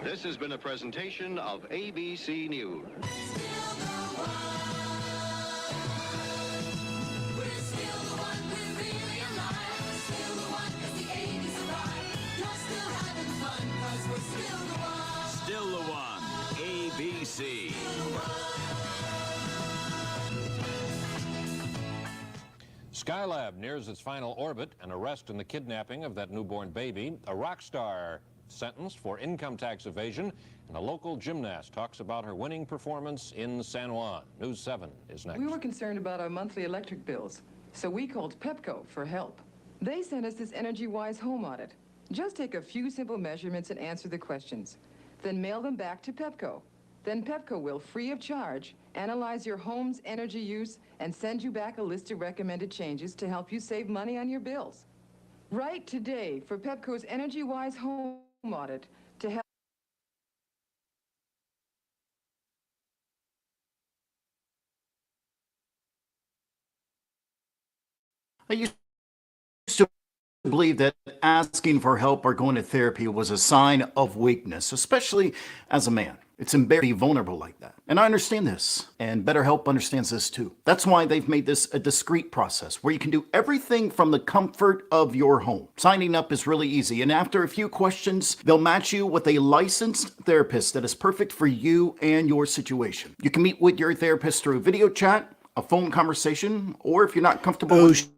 Speaker 21: This has been a presentation of ABC News.
Speaker 2: You're still having fun.
Speaker 1: Skylab nears its final orbit, an arrest in the kidnapping of that newborn baby, a rock star sentenced for income tax evasion, and a local gymnast talks about her winning performance in San Juan. News 7 is next.
Speaker 22: We were concerned about our monthly electric bills, so we called Pepco for help. They sent us this energy-wise home audit. Just take a few simple measurements and answer the questions. Then mail them back to Pepco. Then Pepco will, free of charge, analyze your home's energy use and send you back a list of recommended changes to help you save money on your bills. Write today for Pepco's energy-wise home audit to help.
Speaker 23: I used to believe that asking for help or going to therapy was a sign of weakness, especially as a man. It's embarrassing to be vulnerable like that. And I understand this, and BetterHelp understands this too. That's why they've made this a discreet process where you can do everything from the comfort of your home. Signing up is really easy, and after a few questions, they'll match you with a licensed therapist that is perfect for you and your situation. You can meet with your therapist through video chat, a phone conversation, or if you're not comfortable with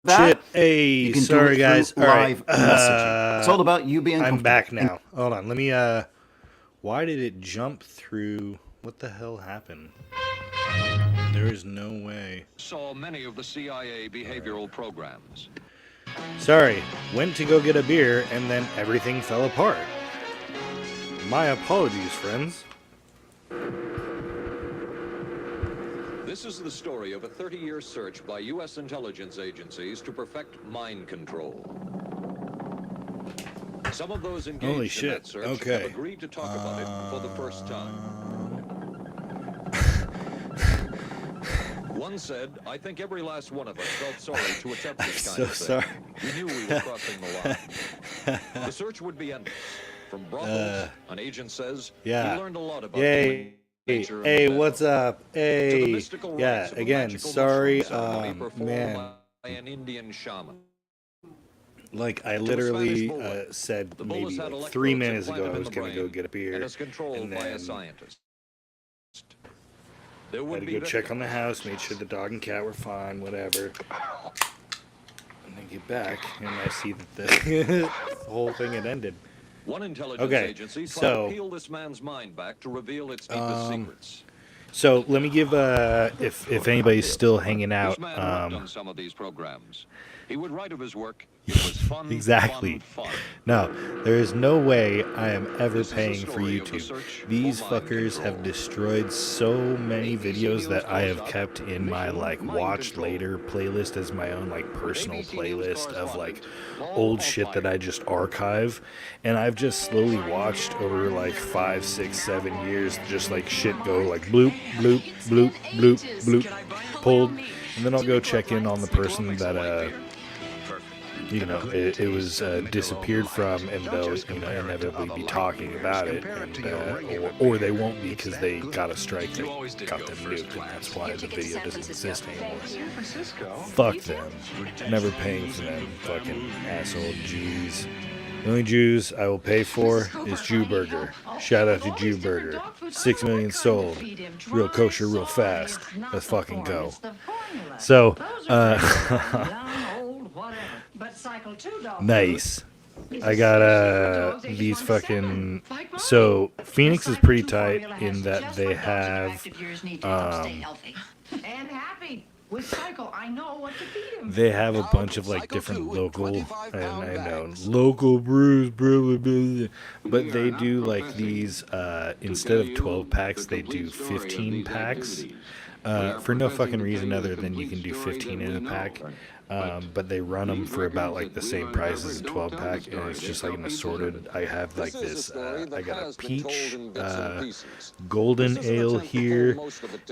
Speaker 23: that,
Speaker 6: Shit. Hey,
Speaker 23: you can
Speaker 6: sorry
Speaker 23: do it
Speaker 6: guys.
Speaker 23: through
Speaker 6: All
Speaker 23: live
Speaker 6: right.
Speaker 23: messaging. It's all about you being
Speaker 6: I'm
Speaker 23: comfortable.
Speaker 6: back now. Hold on. Let me why did it jump through? What the hell happened? There is no way.
Speaker 16: Saw many of the CIA behavioral programs.
Speaker 6: Sorry. Went to go get a beer and then everything fell apart. My apologies, friends.
Speaker 16: This is the story of a 30-year search by U.S. intelligence agencies to perfect mind control. Some of those engaged
Speaker 6: Holy
Speaker 16: in
Speaker 6: shit.
Speaker 16: that search
Speaker 6: Okay.
Speaker 16: have agreed to talk about it for the first time. One said, "I think every last one of us felt sorry to attempt this kind
Speaker 6: so
Speaker 16: of thing.
Speaker 6: sorry.
Speaker 16: We knew we were crossing the line." The search would be endless. From brothels, an agent says,
Speaker 6: Yeah.
Speaker 16: he learned a lot about
Speaker 6: Yay.
Speaker 16: human nature and
Speaker 6: Hey,
Speaker 16: the
Speaker 6: what's up?
Speaker 16: to the
Speaker 6: Hey.
Speaker 16: mystical
Speaker 6: Yeah,
Speaker 16: rites of a
Speaker 6: again,
Speaker 16: magical
Speaker 6: sorry.
Speaker 16: mushroom ceremony performed
Speaker 6: Man.
Speaker 16: by an Indian shaman.
Speaker 6: Like, I
Speaker 16: To a
Speaker 6: literally
Speaker 16: Spanish bullet.
Speaker 6: said
Speaker 16: The
Speaker 6: maybe
Speaker 16: bullets had
Speaker 6: like
Speaker 16: electrodes
Speaker 6: 3 minutes ago
Speaker 16: implanted
Speaker 6: I
Speaker 16: in
Speaker 6: was
Speaker 16: the
Speaker 6: going to go
Speaker 16: brain
Speaker 6: get a beer.
Speaker 16: and is controlled
Speaker 6: And
Speaker 16: by a
Speaker 6: then
Speaker 16: scientist.
Speaker 6: I had to go check on the house, made sure the dog and cat were fine, whatever. And then get back, and I see that the whole thing had ended.
Speaker 16: One intelligence
Speaker 6: Okay,
Speaker 16: agency tried
Speaker 6: so
Speaker 16: to peel this man's mind back to reveal its deepest secrets.
Speaker 6: so let me give if anybody's still hanging out.
Speaker 16: This man worked on some of these programs. He would write of his work. It was fun,
Speaker 6: Exactly.
Speaker 16: fun.
Speaker 6: No, there is no way I am ever paying for YouTube. These fuckers have destroyed so many videos that I have kept in my like watched later playlist as my own like personal playlist of like old shit that I just archive. And I've just slowly watched over like 5, 6, 7 years just like shit go like bloop, bloop, bloop, bloop, bloop, pulled. And then I'll go check in on the person that you know, it was disappeared from, and they'll, you know, inevitably be talking about it, and, or they won't be because they got a strike that got them nuked, and that's why the video doesn't exist anymore. Fuck them. Never paying for them. Fucking asshole Jews. The only Jews I will pay for is Jew Burger. Shout out to Jew Burger. 6 million sold. Real kosher, real fast. Let's fucking go. So, nice. I got these fucking. So Phoenix is pretty tight in that they have
Speaker 3: And happy with Cycle, I know what to feed him.
Speaker 6: they have a bunch of like different local, and I know local brews, blah, blah, blah, but they do like these instead of 12 packs, they do 15 packs. For no fucking reason other than you can do 15 in a pack. But they run them for about like the same price as a 12 pack, and it's just like an assorted. I have like this. I got a peach golden ale here,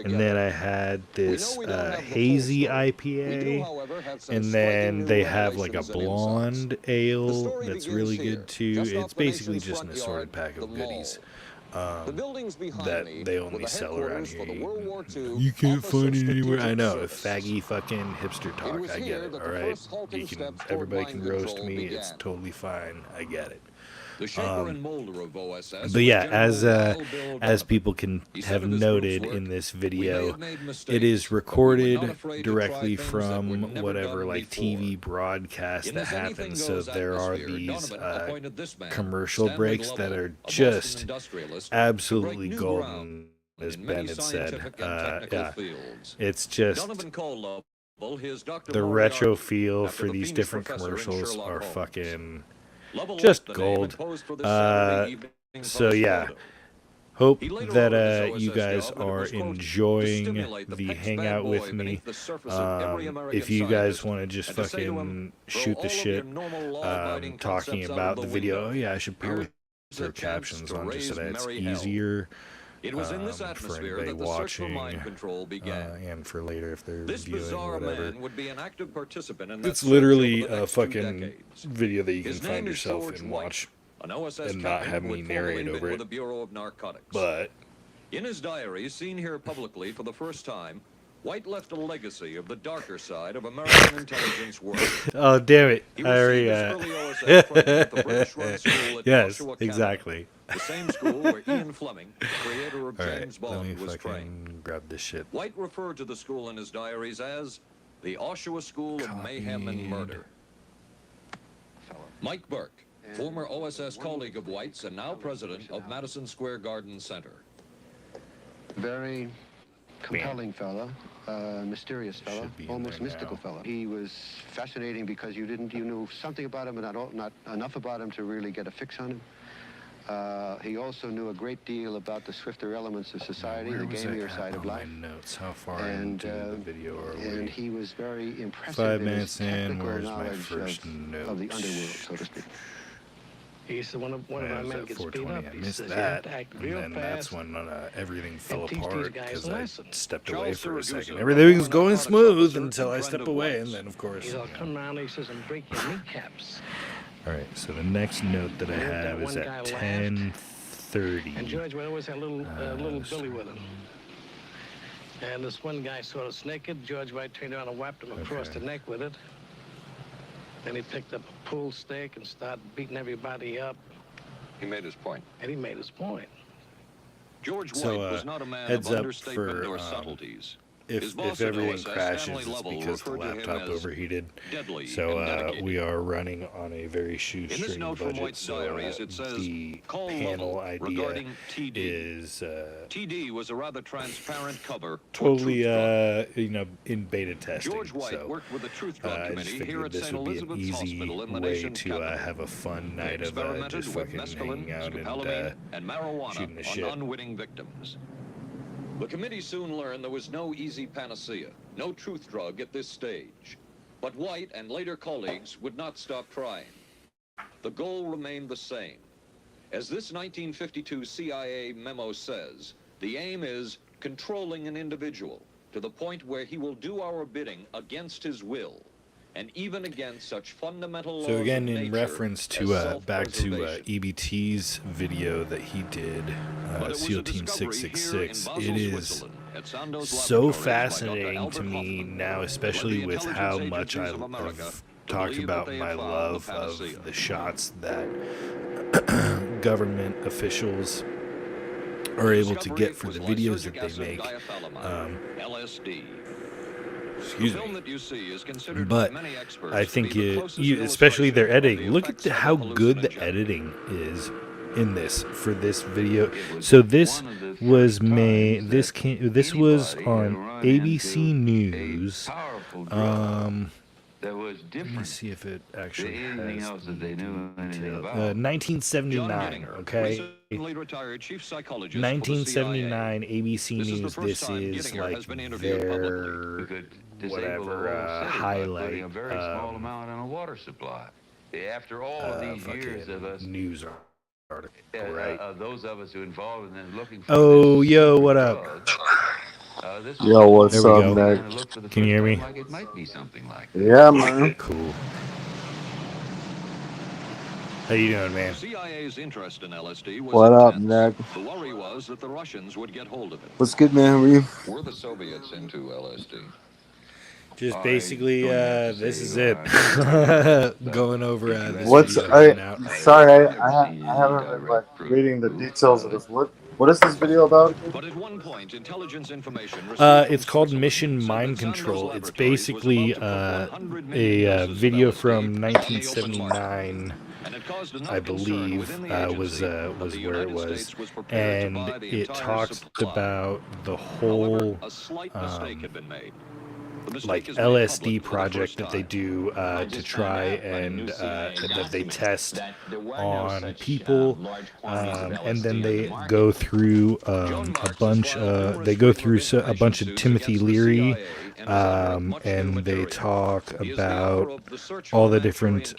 Speaker 6: and then I had this hazy IPA, and then they have like a blonde ale that's really good too. It's basically just an assorted pack of goodies. That they only sell around here. You can't find it anywhere. I know, faggy fucking hipster talk. I get it. All right, you can. Everybody can roast me. It's totally fine. I get it.
Speaker 16: The shaper and molder of OSS
Speaker 6: But yeah,
Speaker 16: was General Wild Bill
Speaker 6: as
Speaker 16: Donovan.
Speaker 6: people can
Speaker 16: He said
Speaker 6: have
Speaker 16: of his
Speaker 6: noted
Speaker 16: group's
Speaker 6: in
Speaker 16: work,
Speaker 6: this
Speaker 16: "We may
Speaker 6: video,
Speaker 16: have made mistakes,
Speaker 6: it is
Speaker 16: but we were
Speaker 6: recorded
Speaker 16: not afraid to
Speaker 6: directly
Speaker 16: try things that were
Speaker 6: from
Speaker 16: never
Speaker 6: whatever
Speaker 16: done
Speaker 6: like
Speaker 16: before."
Speaker 6: TV broadcast
Speaker 16: In
Speaker 6: that
Speaker 16: this anything
Speaker 6: happens. So
Speaker 16: goes
Speaker 6: there are
Speaker 16: atmosphere,
Speaker 6: these
Speaker 16: Donovan appointed this man,
Speaker 6: commercial
Speaker 16: Stanley
Speaker 6: breaks that
Speaker 16: Lovell,
Speaker 6: are
Speaker 16: a Boston
Speaker 6: just
Speaker 16: industrialist, to break
Speaker 6: absolutely
Speaker 16: new
Speaker 6: golden,
Speaker 16: ground
Speaker 6: as
Speaker 16: in many
Speaker 6: Bennett said.
Speaker 16: scientific and technical
Speaker 6: Yeah,
Speaker 16: fields.
Speaker 6: it's just
Speaker 16: Donovan called Lovell his Dr.
Speaker 6: the
Speaker 16: Moriarty,
Speaker 6: retro feel
Speaker 16: after
Speaker 6: for
Speaker 16: the
Speaker 6: these
Speaker 16: famous
Speaker 6: different
Speaker 16: professor in
Speaker 6: commercials
Speaker 16: Sherlock
Speaker 6: are
Speaker 16: Holmes.
Speaker 6: fucking
Speaker 16: Lovell
Speaker 6: just
Speaker 16: liked the name and
Speaker 6: gold.
Speaker 16: posed for this Saturday evening
Speaker 6: So
Speaker 16: Post
Speaker 6: yeah,
Speaker 16: photo.
Speaker 6: hope
Speaker 16: He later
Speaker 6: that
Speaker 16: wrote at his
Speaker 6: you
Speaker 16: OSS
Speaker 6: guys
Speaker 16: job that it
Speaker 6: are
Speaker 16: was, quote, "to
Speaker 6: enjoying
Speaker 16: stimulate the
Speaker 6: the
Speaker 16: Peck's
Speaker 6: hangout
Speaker 16: bad
Speaker 6: with
Speaker 16: boy
Speaker 6: me.
Speaker 16: beneath the surface of every American
Speaker 6: If you guys
Speaker 16: scientist,
Speaker 6: want to just
Speaker 16: and to say to
Speaker 6: fucking
Speaker 16: him, throw
Speaker 6: shoot
Speaker 16: all
Speaker 6: the
Speaker 16: of your
Speaker 6: shit,
Speaker 16: normal law-abiding
Speaker 6: talking
Speaker 16: concepts out
Speaker 6: about
Speaker 16: of
Speaker 6: the
Speaker 16: the
Speaker 6: video,
Speaker 16: window.
Speaker 6: oh yeah, I should probably
Speaker 16: Here's
Speaker 6: throw
Speaker 16: a chance
Speaker 6: captions
Speaker 16: to
Speaker 6: on just so
Speaker 16: raise
Speaker 6: that it's
Speaker 16: merry hell.
Speaker 6: easier
Speaker 16: It was in this
Speaker 6: for
Speaker 16: atmosphere
Speaker 6: anybody
Speaker 16: that the search for
Speaker 6: watching
Speaker 16: mind control began.
Speaker 6: and for later if they're
Speaker 16: This
Speaker 6: viewing
Speaker 16: bizarre
Speaker 6: whatever.
Speaker 16: man would be an active participant in that
Speaker 6: It's
Speaker 16: search
Speaker 6: literally
Speaker 16: over the
Speaker 6: a
Speaker 16: next 2
Speaker 6: fucking
Speaker 16: decades.
Speaker 6: video that you can
Speaker 16: His
Speaker 6: find
Speaker 16: name is
Speaker 6: yourself
Speaker 16: George
Speaker 6: and
Speaker 16: White,
Speaker 6: watch
Speaker 16: an OSS
Speaker 6: and not
Speaker 16: captain
Speaker 6: have
Speaker 16: who
Speaker 6: me
Speaker 16: had formerly
Speaker 6: narrate
Speaker 16: been
Speaker 6: over
Speaker 16: with
Speaker 6: it.
Speaker 16: the Bureau of Narcotics.
Speaker 6: But
Speaker 16: In his diary, seen here publicly for the first time, White left a legacy of the darker side of American intelligence work.
Speaker 6: oh damn it!
Speaker 16: He
Speaker 6: I already
Speaker 16: received his early OSS training at the British-run school at
Speaker 6: yes,
Speaker 16: Oshawa, Canada,
Speaker 6: exactly.
Speaker 16: the same school where Ian Fleming, the creator of
Speaker 6: All right,
Speaker 16: James
Speaker 6: let me
Speaker 16: Bond, was
Speaker 6: fucking
Speaker 16: trained.
Speaker 6: grab this shit.
Speaker 16: White referred to the school in his diaries as the Oshawa School of Mayhem and Murder. Mike Burke, former OSS colleague of White's and now president of Madison Square Garden Center.
Speaker 5: Very compelling fellow, mysterious fellow, almost mystical fellow. He was fascinating because you knew something about him, but not enough about him to really get a fix on him. He also knew a great deal about the swifter elements of society, the gamier side of life.
Speaker 6: Notes. How far into the video are we?
Speaker 5: And he was very impressive
Speaker 6: 5
Speaker 5: in
Speaker 6: minutes
Speaker 5: his
Speaker 6: in.
Speaker 5: technical
Speaker 6: Where's my
Speaker 5: knowledge
Speaker 6: first note?
Speaker 5: of the underworld, so to speak.
Speaker 7: He said one of our men gets beat up.
Speaker 6: I
Speaker 7: He
Speaker 6: missed
Speaker 7: says
Speaker 6: that,
Speaker 7: you have to act
Speaker 6: and
Speaker 7: real
Speaker 6: then
Speaker 7: fast
Speaker 6: that's when everything fell
Speaker 7: teach these
Speaker 6: apart
Speaker 7: guys
Speaker 6: because
Speaker 7: a
Speaker 6: I
Speaker 7: lesson.
Speaker 6: stepped
Speaker 16: Charles
Speaker 6: away for a
Speaker 16: Siragusa,
Speaker 6: second. Everything was going
Speaker 16: narcotics
Speaker 6: smooth
Speaker 16: officer
Speaker 6: until I
Speaker 16: and
Speaker 6: stepped
Speaker 16: friend of
Speaker 6: away,
Speaker 16: White's.
Speaker 6: and then of course.
Speaker 7: He'll come around and he says, and break your kneecaps.
Speaker 6: All right, so the next note that I
Speaker 7: Heard that
Speaker 6: have is
Speaker 7: one guy
Speaker 6: at
Speaker 7: laughed.
Speaker 6: 10:30.
Speaker 7: And George would always have little Billy with him. And this one guy saw us naked. George White turned around and whapped him across the neck with it. Then he picked up a pool stick and started beating everybody up.
Speaker 16: He made his point.
Speaker 7: And he made his point.
Speaker 16: George White
Speaker 6: So,
Speaker 16: was not a man
Speaker 6: heads
Speaker 16: of
Speaker 6: up
Speaker 16: understatement
Speaker 6: for,
Speaker 16: or subtleties.
Speaker 6: If
Speaker 16: His boss at
Speaker 6: everything
Speaker 16: OSS,
Speaker 6: crashes,
Speaker 16: Stanley
Speaker 6: it's
Speaker 16: Lovell,
Speaker 6: because the
Speaker 16: referred to him
Speaker 6: laptop
Speaker 16: as
Speaker 6: overheated.
Speaker 16: deadly
Speaker 6: So
Speaker 16: and dedicated.
Speaker 6: we are running on a very
Speaker 16: In
Speaker 6: shoestring
Speaker 16: this note from
Speaker 6: budget.
Speaker 16: White's
Speaker 6: So
Speaker 16: diaries, it says,
Speaker 6: the
Speaker 16: call
Speaker 6: panel
Speaker 16: Lovell
Speaker 6: idea
Speaker 16: regarding TD.
Speaker 6: is
Speaker 16: TD was a rather transparent cover.
Speaker 6: totally in beta testing.
Speaker 16: George White
Speaker 6: so,
Speaker 16: worked with the Truth Drug
Speaker 6: I just
Speaker 16: Committee here
Speaker 6: figured
Speaker 16: at
Speaker 6: this
Speaker 16: St.
Speaker 6: would be an
Speaker 16: Elizabeth's
Speaker 6: easy
Speaker 16: Hospital in the
Speaker 6: way
Speaker 16: nation's
Speaker 6: to
Speaker 16: capital.
Speaker 6: have a fun
Speaker 16: They
Speaker 6: night of
Speaker 16: experimented
Speaker 6: just
Speaker 16: with
Speaker 6: fucking
Speaker 16: mescaline,
Speaker 6: hanging out
Speaker 16: scopolamine, and marijuana
Speaker 6: shooting the
Speaker 16: on
Speaker 6: shit.
Speaker 16: unwitting victims. The committee soon learned there was no easy panacea, no truth drug at this stage. But White and later colleagues would not stop trying. The goal remained the same. As this 1952 CIA memo says, the aim is controlling an individual to the point where he will do our bidding against his will, and even against such fundamental laws
Speaker 6: So again,
Speaker 16: of
Speaker 6: in
Speaker 16: nature
Speaker 6: reference
Speaker 16: as
Speaker 6: to back to
Speaker 16: self-preservation.
Speaker 6: EBT's video that he did,
Speaker 16: But it was
Speaker 6: SEAL
Speaker 16: a
Speaker 6: Team
Speaker 16: discovery here in
Speaker 6: 666,
Speaker 16: Basel,
Speaker 6: it is
Speaker 16: Switzerland, at Sandoz
Speaker 6: so
Speaker 16: Laboratories by Dr.
Speaker 6: fascinating
Speaker 16: Albert
Speaker 6: to me
Speaker 16: Hoffman,
Speaker 6: now,
Speaker 16: led
Speaker 6: especially
Speaker 16: the
Speaker 6: with how
Speaker 16: intelligence
Speaker 6: much
Speaker 16: agencies of America
Speaker 6: I've
Speaker 16: to
Speaker 6: talked
Speaker 16: believe
Speaker 6: about
Speaker 16: that they
Speaker 6: my
Speaker 16: had found
Speaker 6: love
Speaker 16: the panacea.
Speaker 6: of the shots that government officials are able to get for the videos that they make.
Speaker 16: LSD.
Speaker 6: Excuse
Speaker 16: the
Speaker 6: me.
Speaker 16: film that you see is considered
Speaker 6: But
Speaker 16: by many experts
Speaker 6: I
Speaker 16: to
Speaker 6: think
Speaker 16: be the closest
Speaker 6: especially their
Speaker 16: illustration of
Speaker 6: editing.
Speaker 16: the
Speaker 6: Look
Speaker 16: effects
Speaker 6: at
Speaker 16: of
Speaker 6: how
Speaker 16: a
Speaker 6: good the
Speaker 16: hallucinogen.
Speaker 6: editing is in this for this video. So this was made. This was on ABC News. Let me see if it actually has
Speaker 9: else that they knew anything about.
Speaker 6: 1979. Okay.
Speaker 16: Recently retired chief psychologist for the CIA.
Speaker 6: 1979 ABC
Speaker 16: This is the
Speaker 6: News.
Speaker 16: first
Speaker 6: This
Speaker 16: time
Speaker 6: is
Speaker 16: Gittiner
Speaker 6: like
Speaker 16: has been interviewed
Speaker 6: their whatever highlight
Speaker 9: Putting a very small amount in a water supply. After all of these years of us
Speaker 6: news article, right?
Speaker 9: Those of us who involved in then looking for
Speaker 6: Oh, yo, what up?
Speaker 24: Yo, what's
Speaker 6: There we
Speaker 24: up,
Speaker 6: go.
Speaker 24: Nick?
Speaker 6: Can you hear me?
Speaker 9: like it might be something like
Speaker 24: Yeah, man.
Speaker 6: Cool. How you doing, man?
Speaker 16: CIA's interest in LSD was
Speaker 24: What up,
Speaker 16: intense.
Speaker 24: Nick?
Speaker 16: The worry was that the Russians would get hold of it.
Speaker 24: What's good, man? How are you?
Speaker 16: Were the Soviets into LSD?
Speaker 6: Just basically, this is it. Going over this
Speaker 24: What's
Speaker 6: video hanging out.
Speaker 24: sorry, I haven't been like reading the details of this. What is this video about again?
Speaker 16: But at one point, intelligence information
Speaker 6: It's called Mission Mind Control. It's basically a video from 1979, I believe, was where it was, and it talks about the whole like LSD project that they do to try and that they test on people, and then they go through a bunch. They go through a bunch of Timothy Leary, and they talk about all the different.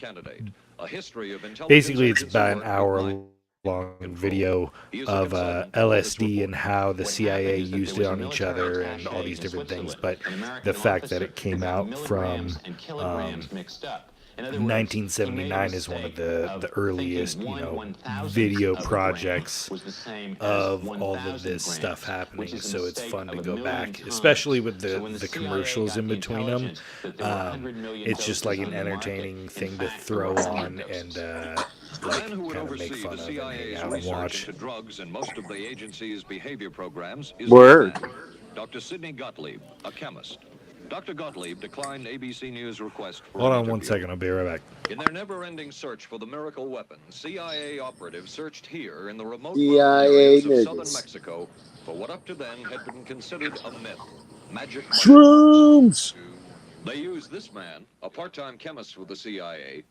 Speaker 6: Basically, it's about an hour long video of LSD and how the CIA used it on each other and all these different things, but the fact that it came out from 1979 is one of the earliest, video projects of all of this stuff happening. So it's fun to go back, especially with the commercials in between them. It's just like an entertaining thing to throw on and like kind of make fun of and hang out and watch.
Speaker 16: Drugs and most of the agency's behavior programs is
Speaker 24: Word.
Speaker 16: Dr. Sidney Gottlieb, a chemist. Dr. Gottlieb declined ABC News' request for
Speaker 6: Hold
Speaker 16: an
Speaker 6: on one
Speaker 16: interview.
Speaker 6: second, I'll be right back.
Speaker 16: In their never-ending search for the miracle weapon, CIA operatives searched here in the remote
Speaker 24: CIA
Speaker 16: areas of
Speaker 24: niggas.
Speaker 16: southern Mexico for what up to then had been considered a myth, magic
Speaker 24: Shrooms!
Speaker 16: They used this man, a part-time chemist with the CIA,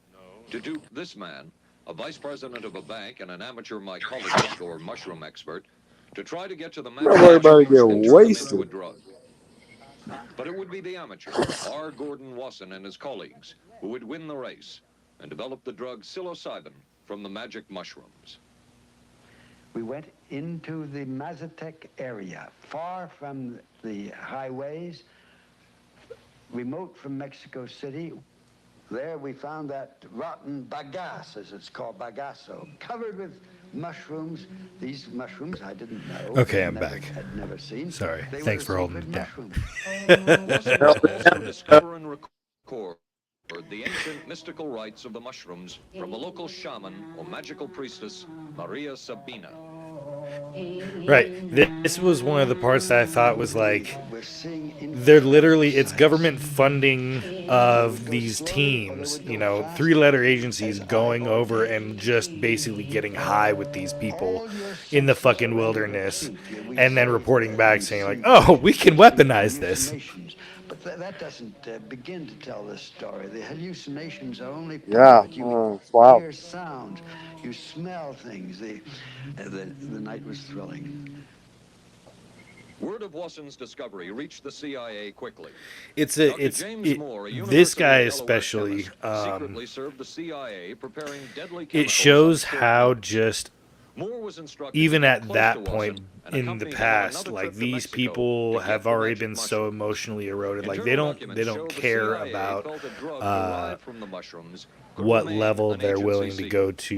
Speaker 16: to dupe this man, a vice president of a bank and an amateur mycologist or mushroom expert, to try to get to the magic
Speaker 24: Everybody about to
Speaker 16: mushrooms
Speaker 24: get
Speaker 16: and turn them into a
Speaker 24: wasted.
Speaker 16: drug. But it would be the amateur, R. Gordon Wasson and his colleagues, who would win the race and develop the drug psilocybin from the magic mushrooms.
Speaker 11: We went into the Mazatec area, far from the highways, remote from Mexico City. There we found that rotten bagasse, as it's called, bagasso, covered with mushrooms. These mushrooms I didn't know.
Speaker 6: Okay, I'm back.
Speaker 11: Had never seen.
Speaker 6: Sorry.
Speaker 11: They
Speaker 6: Thanks
Speaker 11: were
Speaker 6: for holding it
Speaker 11: sacred
Speaker 6: down.
Speaker 16: Also discover and record the ancient mystical rites of the mushrooms from the local shaman or magical priestess, Maria Sabina.
Speaker 6: Right. This was one of the parts that I thought was like, they're literally, it's government funding of these teams, 3-letter agencies going over and just basically getting high with these people in the fucking wilderness and then reporting back saying like, oh, we can weaponize this.
Speaker 11: But that doesn't begin to tell this story. The hallucinations are only
Speaker 24: Yeah.
Speaker 11: you
Speaker 24: Wow.
Speaker 11: hear sound, you smell things. The night was thrilling.
Speaker 16: Word of Wasson's discovery reached the CIA quickly.
Speaker 6: This
Speaker 16: University
Speaker 6: guy
Speaker 16: of Delaware
Speaker 6: especially,
Speaker 16: chemist, secretly served the CIA preparing deadly
Speaker 6: it
Speaker 16: chemicals
Speaker 6: shows
Speaker 16: on Fort
Speaker 6: how
Speaker 16: Hood.
Speaker 6: just
Speaker 16: Moore was instructed
Speaker 6: even
Speaker 16: to
Speaker 6: at
Speaker 16: get close
Speaker 6: that
Speaker 16: to
Speaker 6: point
Speaker 16: Wasson and
Speaker 6: in the
Speaker 16: accompany him on
Speaker 6: past,
Speaker 16: another
Speaker 6: like
Speaker 16: trip to
Speaker 6: these
Speaker 16: Mexico
Speaker 6: people
Speaker 16: to get
Speaker 6: have
Speaker 16: the
Speaker 6: already
Speaker 16: magic
Speaker 6: been so
Speaker 16: mushrooms.
Speaker 6: emotionally eroded. Like
Speaker 16: Internal
Speaker 6: they
Speaker 16: documents
Speaker 6: don't
Speaker 16: show the
Speaker 6: care
Speaker 16: CIA
Speaker 6: about
Speaker 16: felt a drug derived from the mushrooms could
Speaker 6: what
Speaker 16: remain
Speaker 6: level
Speaker 16: an
Speaker 6: they're
Speaker 16: agency
Speaker 6: willing to
Speaker 16: secret.
Speaker 6: go
Speaker 16: What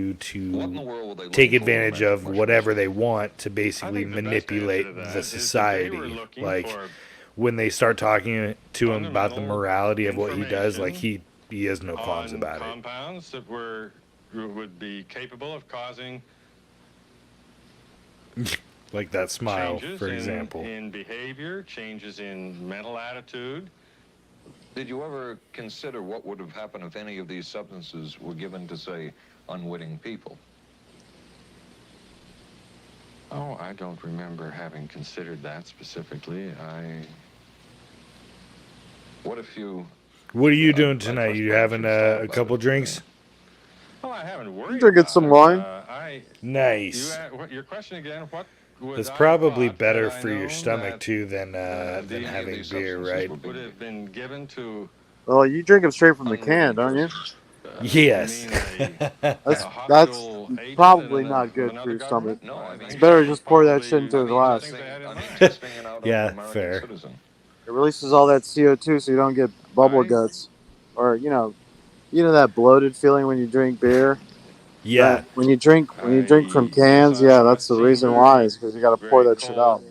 Speaker 16: in the
Speaker 6: to
Speaker 16: world were they
Speaker 6: take
Speaker 16: looking for in
Speaker 6: advantage
Speaker 16: magic
Speaker 6: of
Speaker 16: mushrooms?
Speaker 6: whatever they want to basically
Speaker 12: think the best
Speaker 6: manipulate
Speaker 12: answer to that
Speaker 6: the
Speaker 12: is that they
Speaker 6: society.
Speaker 12: were looking
Speaker 6: Like
Speaker 12: for
Speaker 6: when they start talking to him about the morality of what he does, like
Speaker 12: information
Speaker 6: he has no qualms
Speaker 12: on
Speaker 6: about
Speaker 12: compounds that would be capable of causing
Speaker 6: it. Like that smile,
Speaker 12: changes
Speaker 6: for example.
Speaker 12: in behavior, changes in mental attitude.
Speaker 16: Did you ever consider what would have happened if any of these substances were given to, say, unwitting people?
Speaker 12: Oh, I don't remember having considered that specifically.
Speaker 16: What if you...
Speaker 6: What are you doing tonight? You having a couple drinks?
Speaker 12: Oh, I haven't worried.
Speaker 24: Drinking some wine.
Speaker 6: Nice.
Speaker 12: Your question again? What would
Speaker 6: It's
Speaker 12: I
Speaker 6: probably
Speaker 12: thought
Speaker 6: better
Speaker 12: had I
Speaker 6: for your
Speaker 12: known
Speaker 6: stomach
Speaker 12: that,
Speaker 6: too than having beer, right?
Speaker 12: would have been given to
Speaker 24: Well, you drink them straight from the can, don't you?
Speaker 6: Yes.
Speaker 24: That's probably not good for your stomach. It's better to just pour that shit into a glass.
Speaker 6: Yeah, fair.
Speaker 24: It releases all that CO2 so you don't get bubble guts. Or, that bloated feeling when you drink beer.
Speaker 6: Yeah.
Speaker 24: When you drink from cans, yeah, that's the reason why, is because you got to pour that shit out.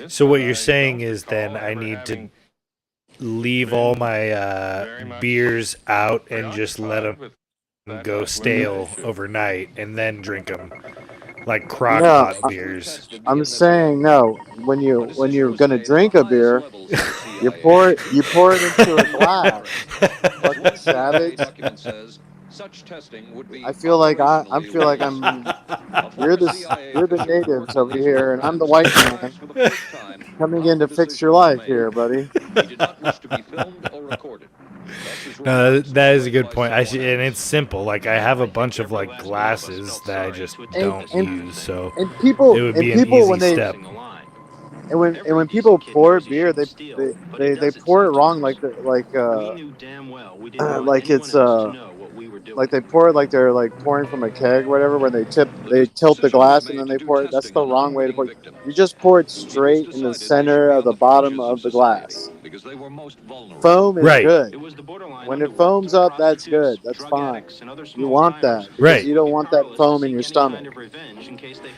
Speaker 6: So what you're saying is then I need to leave all my beers out and just let them go stale overnight and then drink them like crock
Speaker 24: No,
Speaker 6: pot beers.
Speaker 24: I'm saying no. When you're gonna drink a beer, you pour it into a glass. Fucking savage. I feel like I feel like I'm. You're the natives over here, and I'm the white man coming in to fix your life here, buddy.
Speaker 6: No, that is a good point. And it's simple. Like I have a bunch of like glasses that I just don't use, so
Speaker 24: And people
Speaker 6: it would be an
Speaker 24: when
Speaker 6: easy
Speaker 24: they
Speaker 6: step.
Speaker 24: when people pour beer, they pour it wrong, like like it's like they pour it like they're like pouring from a keg, or whatever. When they tilt the glass and then they pour it. That's the wrong way to pour it. You just pour it straight in the center of the bottom of the glass. Foam is good. When it foams up, that's good. That's fine. You want that because
Speaker 6: Right.
Speaker 24: you don't want that foam in your stomach.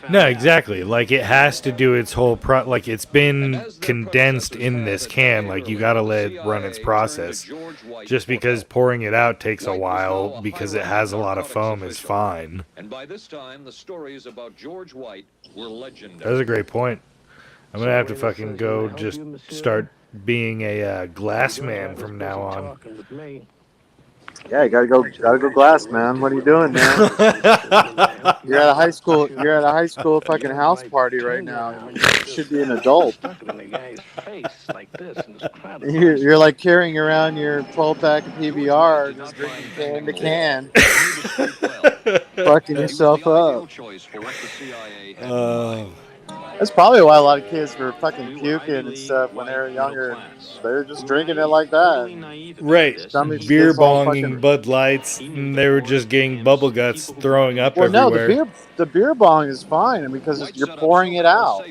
Speaker 6: No, exactly. Like it has to do its whole like it's been condensed in this can. Like you got to let it run its process. Just because pouring it out takes a while because it has a lot of foam is fine.
Speaker 16: And by this time, the stories about George White were legendary.
Speaker 6: That's a great point. I'm gonna have to fucking go just start being a glass man from now on.
Speaker 24: Yeah, you gotta go glass, man. What are you doing, man? You're at a high school fucking house party right now. You should be an adult. You're like carrying around your 12-pack of PBR, just drinking can to can, fucking yourself up. That's probably why a lot of kids were fucking puking and stuff when they were younger. They're just drinking it like that.
Speaker 6: Right.
Speaker 24: Stomachs
Speaker 6: Beer
Speaker 24: gets all
Speaker 6: bonging
Speaker 24: fucking...
Speaker 6: Bud Lights, and they were just getting bubble guts, throwing up
Speaker 24: Well, no,
Speaker 6: everywhere.
Speaker 24: the beer bong is fine because you're pouring it out.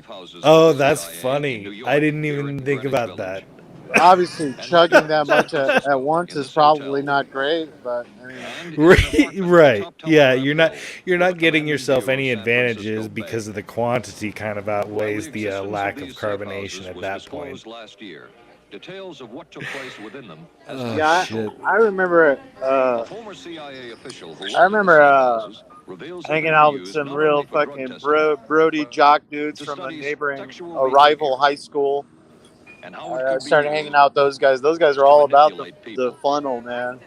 Speaker 6: Oh, that's funny. I didn't even think about that.
Speaker 24: Obviously, chugging that much at once is probably not great, but I mean,
Speaker 6: Right. Yeah, you're not getting yourself any advantages because of the quantity kind of outweighs the lack of carbonation at that point.
Speaker 16: Details of what took place within them.
Speaker 24: Yeah,
Speaker 6: shit.
Speaker 24: I remember.
Speaker 16: A former CIA official who
Speaker 24: I remember
Speaker 16: reveals
Speaker 24: hanging out with some real fucking Brody jock dudes from a rival high school. I started hanging out with those guys. Those guys are all about the funnel, man.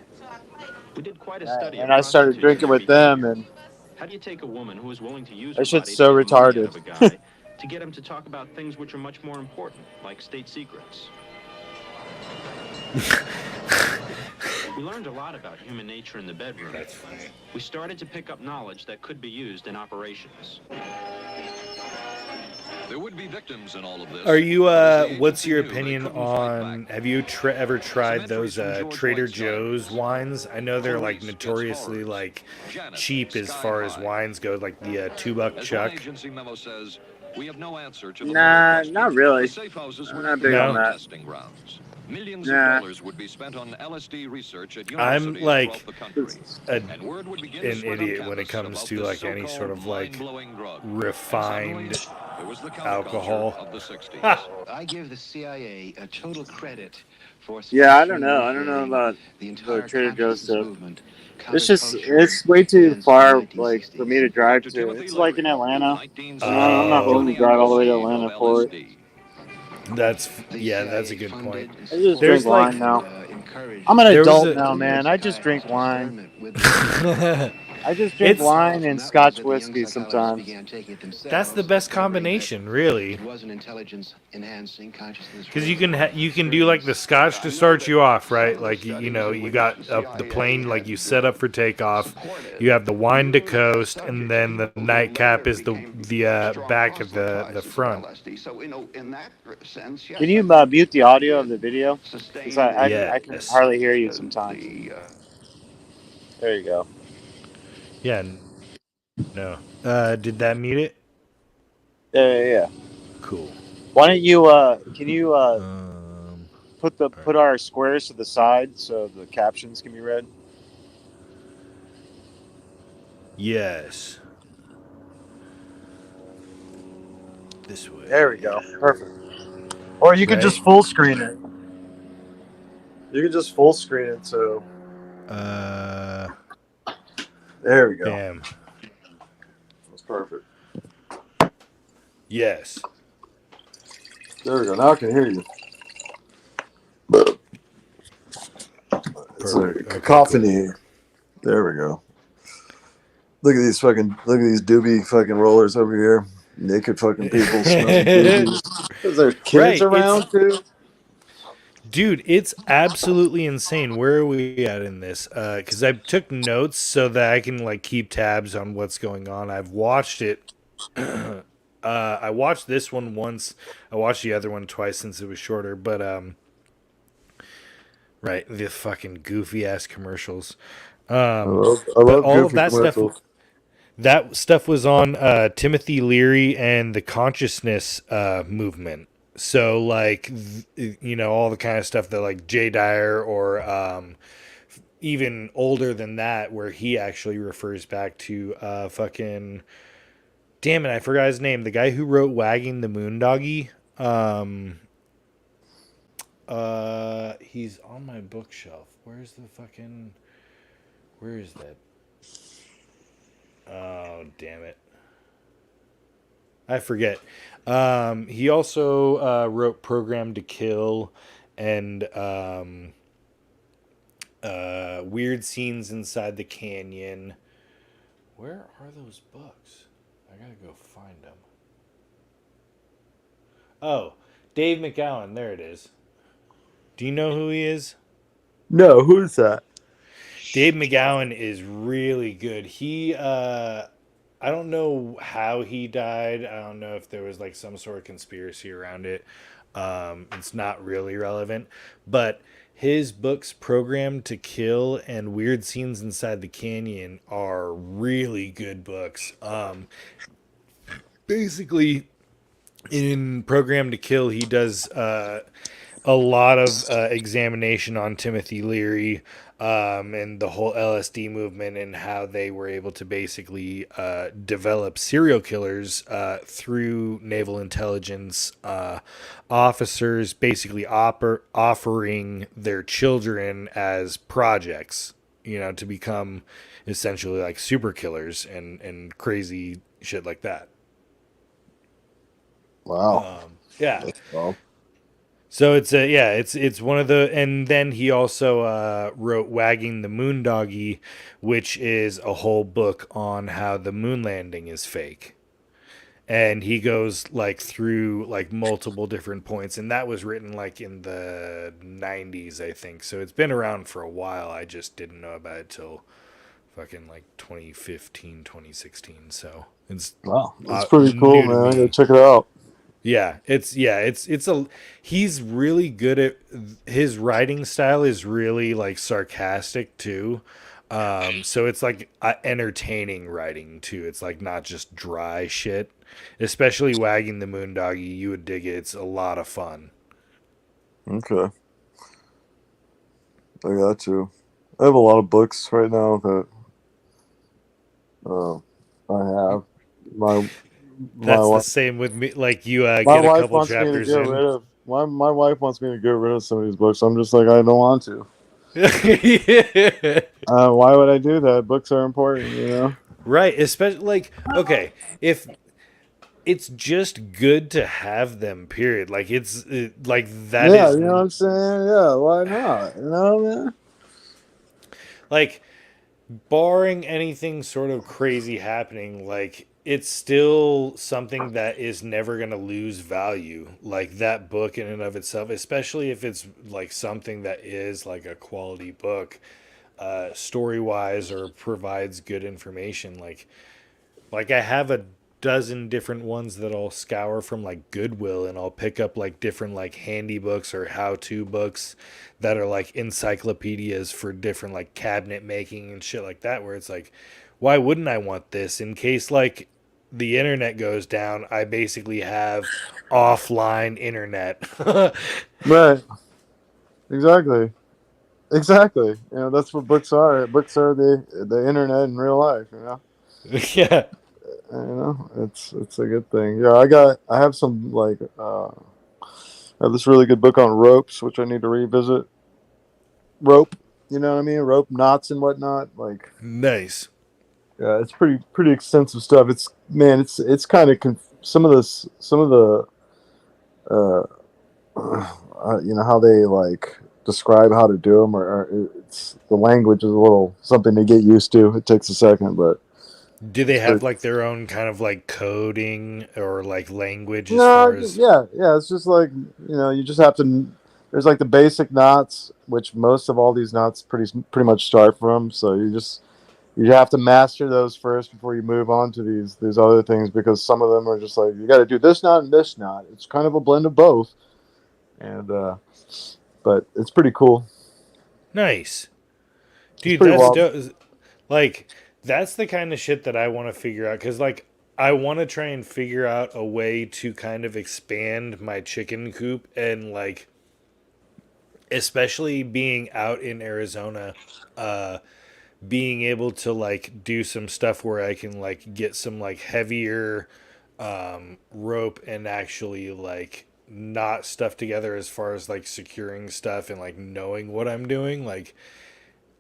Speaker 10: We did quite a study.
Speaker 24: And I started drinking with them, and
Speaker 10: how do you take a woman who is willing to use
Speaker 24: that
Speaker 10: her
Speaker 24: shit's
Speaker 10: body
Speaker 24: so
Speaker 10: to get money out
Speaker 24: retarded.
Speaker 10: of a guy to get him to talk about things which are much more important, like state secrets? We learned a lot about human nature in the bedroom.
Speaker 6: That's funny.
Speaker 10: We started to pick up knowledge that could be used in operations.
Speaker 16: There would be victims in all of this.
Speaker 6: Are you what's your opinion on have you ever tried those Trader Joe's wines? I know they're like notoriously like cheap as far as wines go, like the $2 chuck.
Speaker 16: Agency memo says, we have no answer to the
Speaker 24: Nah, not really.
Speaker 16: I'm
Speaker 24: not big on that.
Speaker 16: Millions
Speaker 24: Nah.
Speaker 16: of dollars would be spent on LSD research at
Speaker 6: I'm
Speaker 16: universities
Speaker 6: like
Speaker 16: throughout the country.
Speaker 6: an
Speaker 16: Word would begin to spread on
Speaker 6: idiot when it
Speaker 16: campus
Speaker 6: comes
Speaker 16: about
Speaker 6: to
Speaker 16: this
Speaker 6: like any
Speaker 16: so-called
Speaker 6: sort of like
Speaker 16: mind-blowing drug.
Speaker 6: refined
Speaker 16: There was the counterculture
Speaker 6: alcohol.
Speaker 16: of the 60s.
Speaker 5: I give the CIA a total credit for
Speaker 24: Yeah, I don't know about the Trader Joe's stuff. It's way too far, like, for me to drive to. It's like in Atlanta. I'm not willing to drive all the way to Atlanta for it.
Speaker 6: That's a good point.
Speaker 24: I just
Speaker 6: There's
Speaker 24: drink wine
Speaker 6: like
Speaker 24: now. I'm an
Speaker 6: there was
Speaker 24: adult
Speaker 6: a-
Speaker 24: now, man. I just drink wine. I just drink wine and Scotch whiskey sometimes.
Speaker 6: That's the best combination, really.
Speaker 5: It was an intelligence enhancing consciousness.
Speaker 6: Because you can do like the Scotch to start you off, right? Like you know you got the plane like you set up for takeoff. You have the wine to coast, and then the nightcap is the back of the front.
Speaker 5: So, in that sense, yes.
Speaker 24: Can you mute the audio of the video? Because I can
Speaker 6: Yes.
Speaker 24: hardly hear you sometimes. There you go.
Speaker 6: Yeah. No. Did that mute it?
Speaker 24: Yeah.
Speaker 6: Cool.
Speaker 24: Why don't you? Can you put our squares to the side so the captions can be read?
Speaker 6: Yes. This way.
Speaker 24: There we go. Perfect. Or you could
Speaker 6: Right.
Speaker 24: just full screen it. You can just full screen it, so. There we go.
Speaker 6: Damn.
Speaker 24: That's perfect.
Speaker 6: Yes.
Speaker 24: There we go. Now I can hear you. It's a cacophony. Cool. There we go. Look at these doobie fucking rollers over here. Naked fucking people smelling boobies. Is there kids around too?
Speaker 6: Dude, it's absolutely insane. Where are we at in this? Because I took notes so that I can like keep tabs on what's going on. I've watched it. I watched this one once. I watched the other one twice since it was shorter. But right, the fucking goofy ass commercials. I love all of that stuff. That stuff was on Timothy Leary and the consciousness movement. So like, you know, all the kind of stuff that like Jay Dyer or even older than that, where he actually refers back to fucking, damn it, I forgot his name. The guy who wrote Wagging the Moondoggie. He's on my bookshelf. Where is that? Oh, damn it. I forget. He also wrote Program to Kill and Weird Scenes Inside the Canyon. Where are those books? I gotta go find them. Oh, Dave McGowan. There it is. Do you know who he is?
Speaker 24: No, who's that?
Speaker 6: Dave McGowan is really good. I don't know how he died. I don't know if there was like some sort of conspiracy around it. It's not really relevant, but his books Program to Kill and Weird Scenes Inside the Canyon are really good books. Basically in Program to Kill, he does a lot of examination on Timothy Leary and the whole LSD movement and how they were able to basically develop serial killers through naval intelligence officers, basically offering their children as projects, you know, to become essentially like super killers and crazy shit like that.
Speaker 24: Wow.
Speaker 6: Yeah. So it's one of the, and then he also wrote Wagging the Moondoggie, which is a whole book on how the moon landing is fake. And he goes like through like multiple different points, and that was written like in the 90s, I think. So it's been around for a while. I just didn't know about it till fucking like 2015, 2016. So it's
Speaker 24: that's pretty cool, man. I gotta check it out.
Speaker 6: Yeah, he's really good at, his writing style is really like sarcastic too. So it's like entertaining writing too. It's like not just dry shit. Especially Wagging the Moondoggie, you would dig it. It's a lot of fun.
Speaker 24: Okay. I got you. I have a lot of books right now that I have.
Speaker 6: That's the same with me. Like you get a couple chapters in.
Speaker 24: My wife wants me to get rid of some of these books. I'm just like, I don't want to. Why would I do that? Books are important, you know?
Speaker 6: Right. Especially like, okay, if it's just good to have them, period. Like it's like that is.
Speaker 24: Yeah, you know what I'm saying? Yeah, why not? You know, man?
Speaker 6: Like, barring anything sort of crazy happening, like, it's still something that is never going to lose value. Like, that book in and of itself, especially if it's, like, something that is, like, a quality book, story-wise, or provides good information. Like I have a dozen different ones that I'll scour from like Goodwill, and I'll pick up like different like handy books or how-to books that are like encyclopedias for different like cabinet making and shit like that, where it's like, why wouldn't I want this in case like the internet goes down? I basically have offline internet.
Speaker 24: Right. Exactly. You know, that's what books are. Books are the internet in real life, you know?
Speaker 6: Yeah.
Speaker 24: You know, it's a good thing. Yeah, I have some like I have this really good book on ropes which I need to revisit. rope. You know what I mean? Rope knots and whatnot. Like,
Speaker 6: Nice.
Speaker 24: yeah, it's pretty extensive stuff. It's kind of some of the you know how they like describe how to do them, or it's the language is a little something to get used to. It takes a second, but
Speaker 6: Do they
Speaker 24: it's
Speaker 6: have
Speaker 24: pretty.
Speaker 6: like their own kind of like coding or like language as
Speaker 24: No,
Speaker 6: far as?
Speaker 24: yeah. It's just like you just have to. There's like the basic knots, which most of all these knots pretty much start from. So you have to master those first before you move on to these other things, because some of them are just like you got to do this knot and this knot. It's kind of a blend of both, and but it's pretty cool.
Speaker 6: Nice.
Speaker 24: It's
Speaker 6: Dude,
Speaker 24: pretty
Speaker 6: that's
Speaker 24: wild.
Speaker 6: like that's the kind of shit that I want to figure out cuz like I want to try and figure out a way to kind of expand my chicken coop and like especially being out in Arizona uh being able to like do some stuff where I can like get some like heavier rope and actually like knot stuff together as far as like securing stuff and like knowing what I'm doing. Like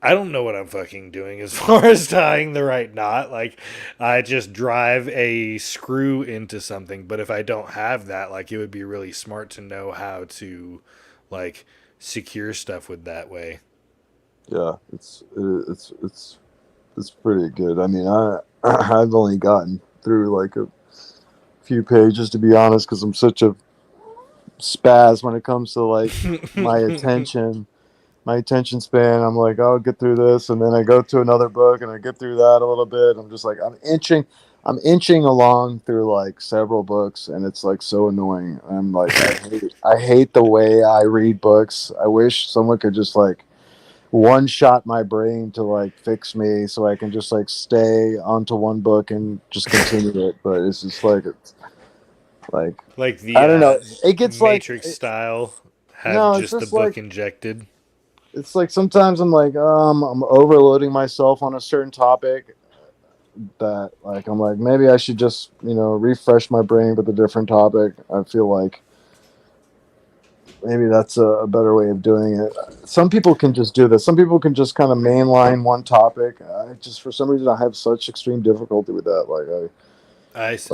Speaker 6: I don't know what I'm fucking doing as far as tying the right knot. Like I just drive a screw into something, but if I don't have that, like it would be really smart to know how to like secure stuff with that way.
Speaker 24: Yeah, it's pretty good. I mean, I've only gotten through like a few pages, to be honest, because I'm such a spaz when it comes to like my attention. My attention span. I'm like, I'll get through this, and then I go to another book, and I get through that a little bit. I'm just like, I'm inching along through like several books, and it's like so annoying. I'm like, I hate the way I read books. I wish someone could just like one shot my brain to like fix me, so I can just like stay onto one book and just continue it. But it's just like
Speaker 6: Like the
Speaker 24: I don't know. It gets like
Speaker 6: Matrix style, have
Speaker 24: no, it's
Speaker 6: just the
Speaker 24: just like
Speaker 6: book injected.
Speaker 24: it's like sometimes I'm like, I'm overloading myself on a certain topic that like I'm like maybe I should just refresh my brain with a different topic. I feel like maybe that's a better way of doing it. Some people can just do this. Some people can just kind of mainline one topic. I just for some reason I have such extreme difficulty with that.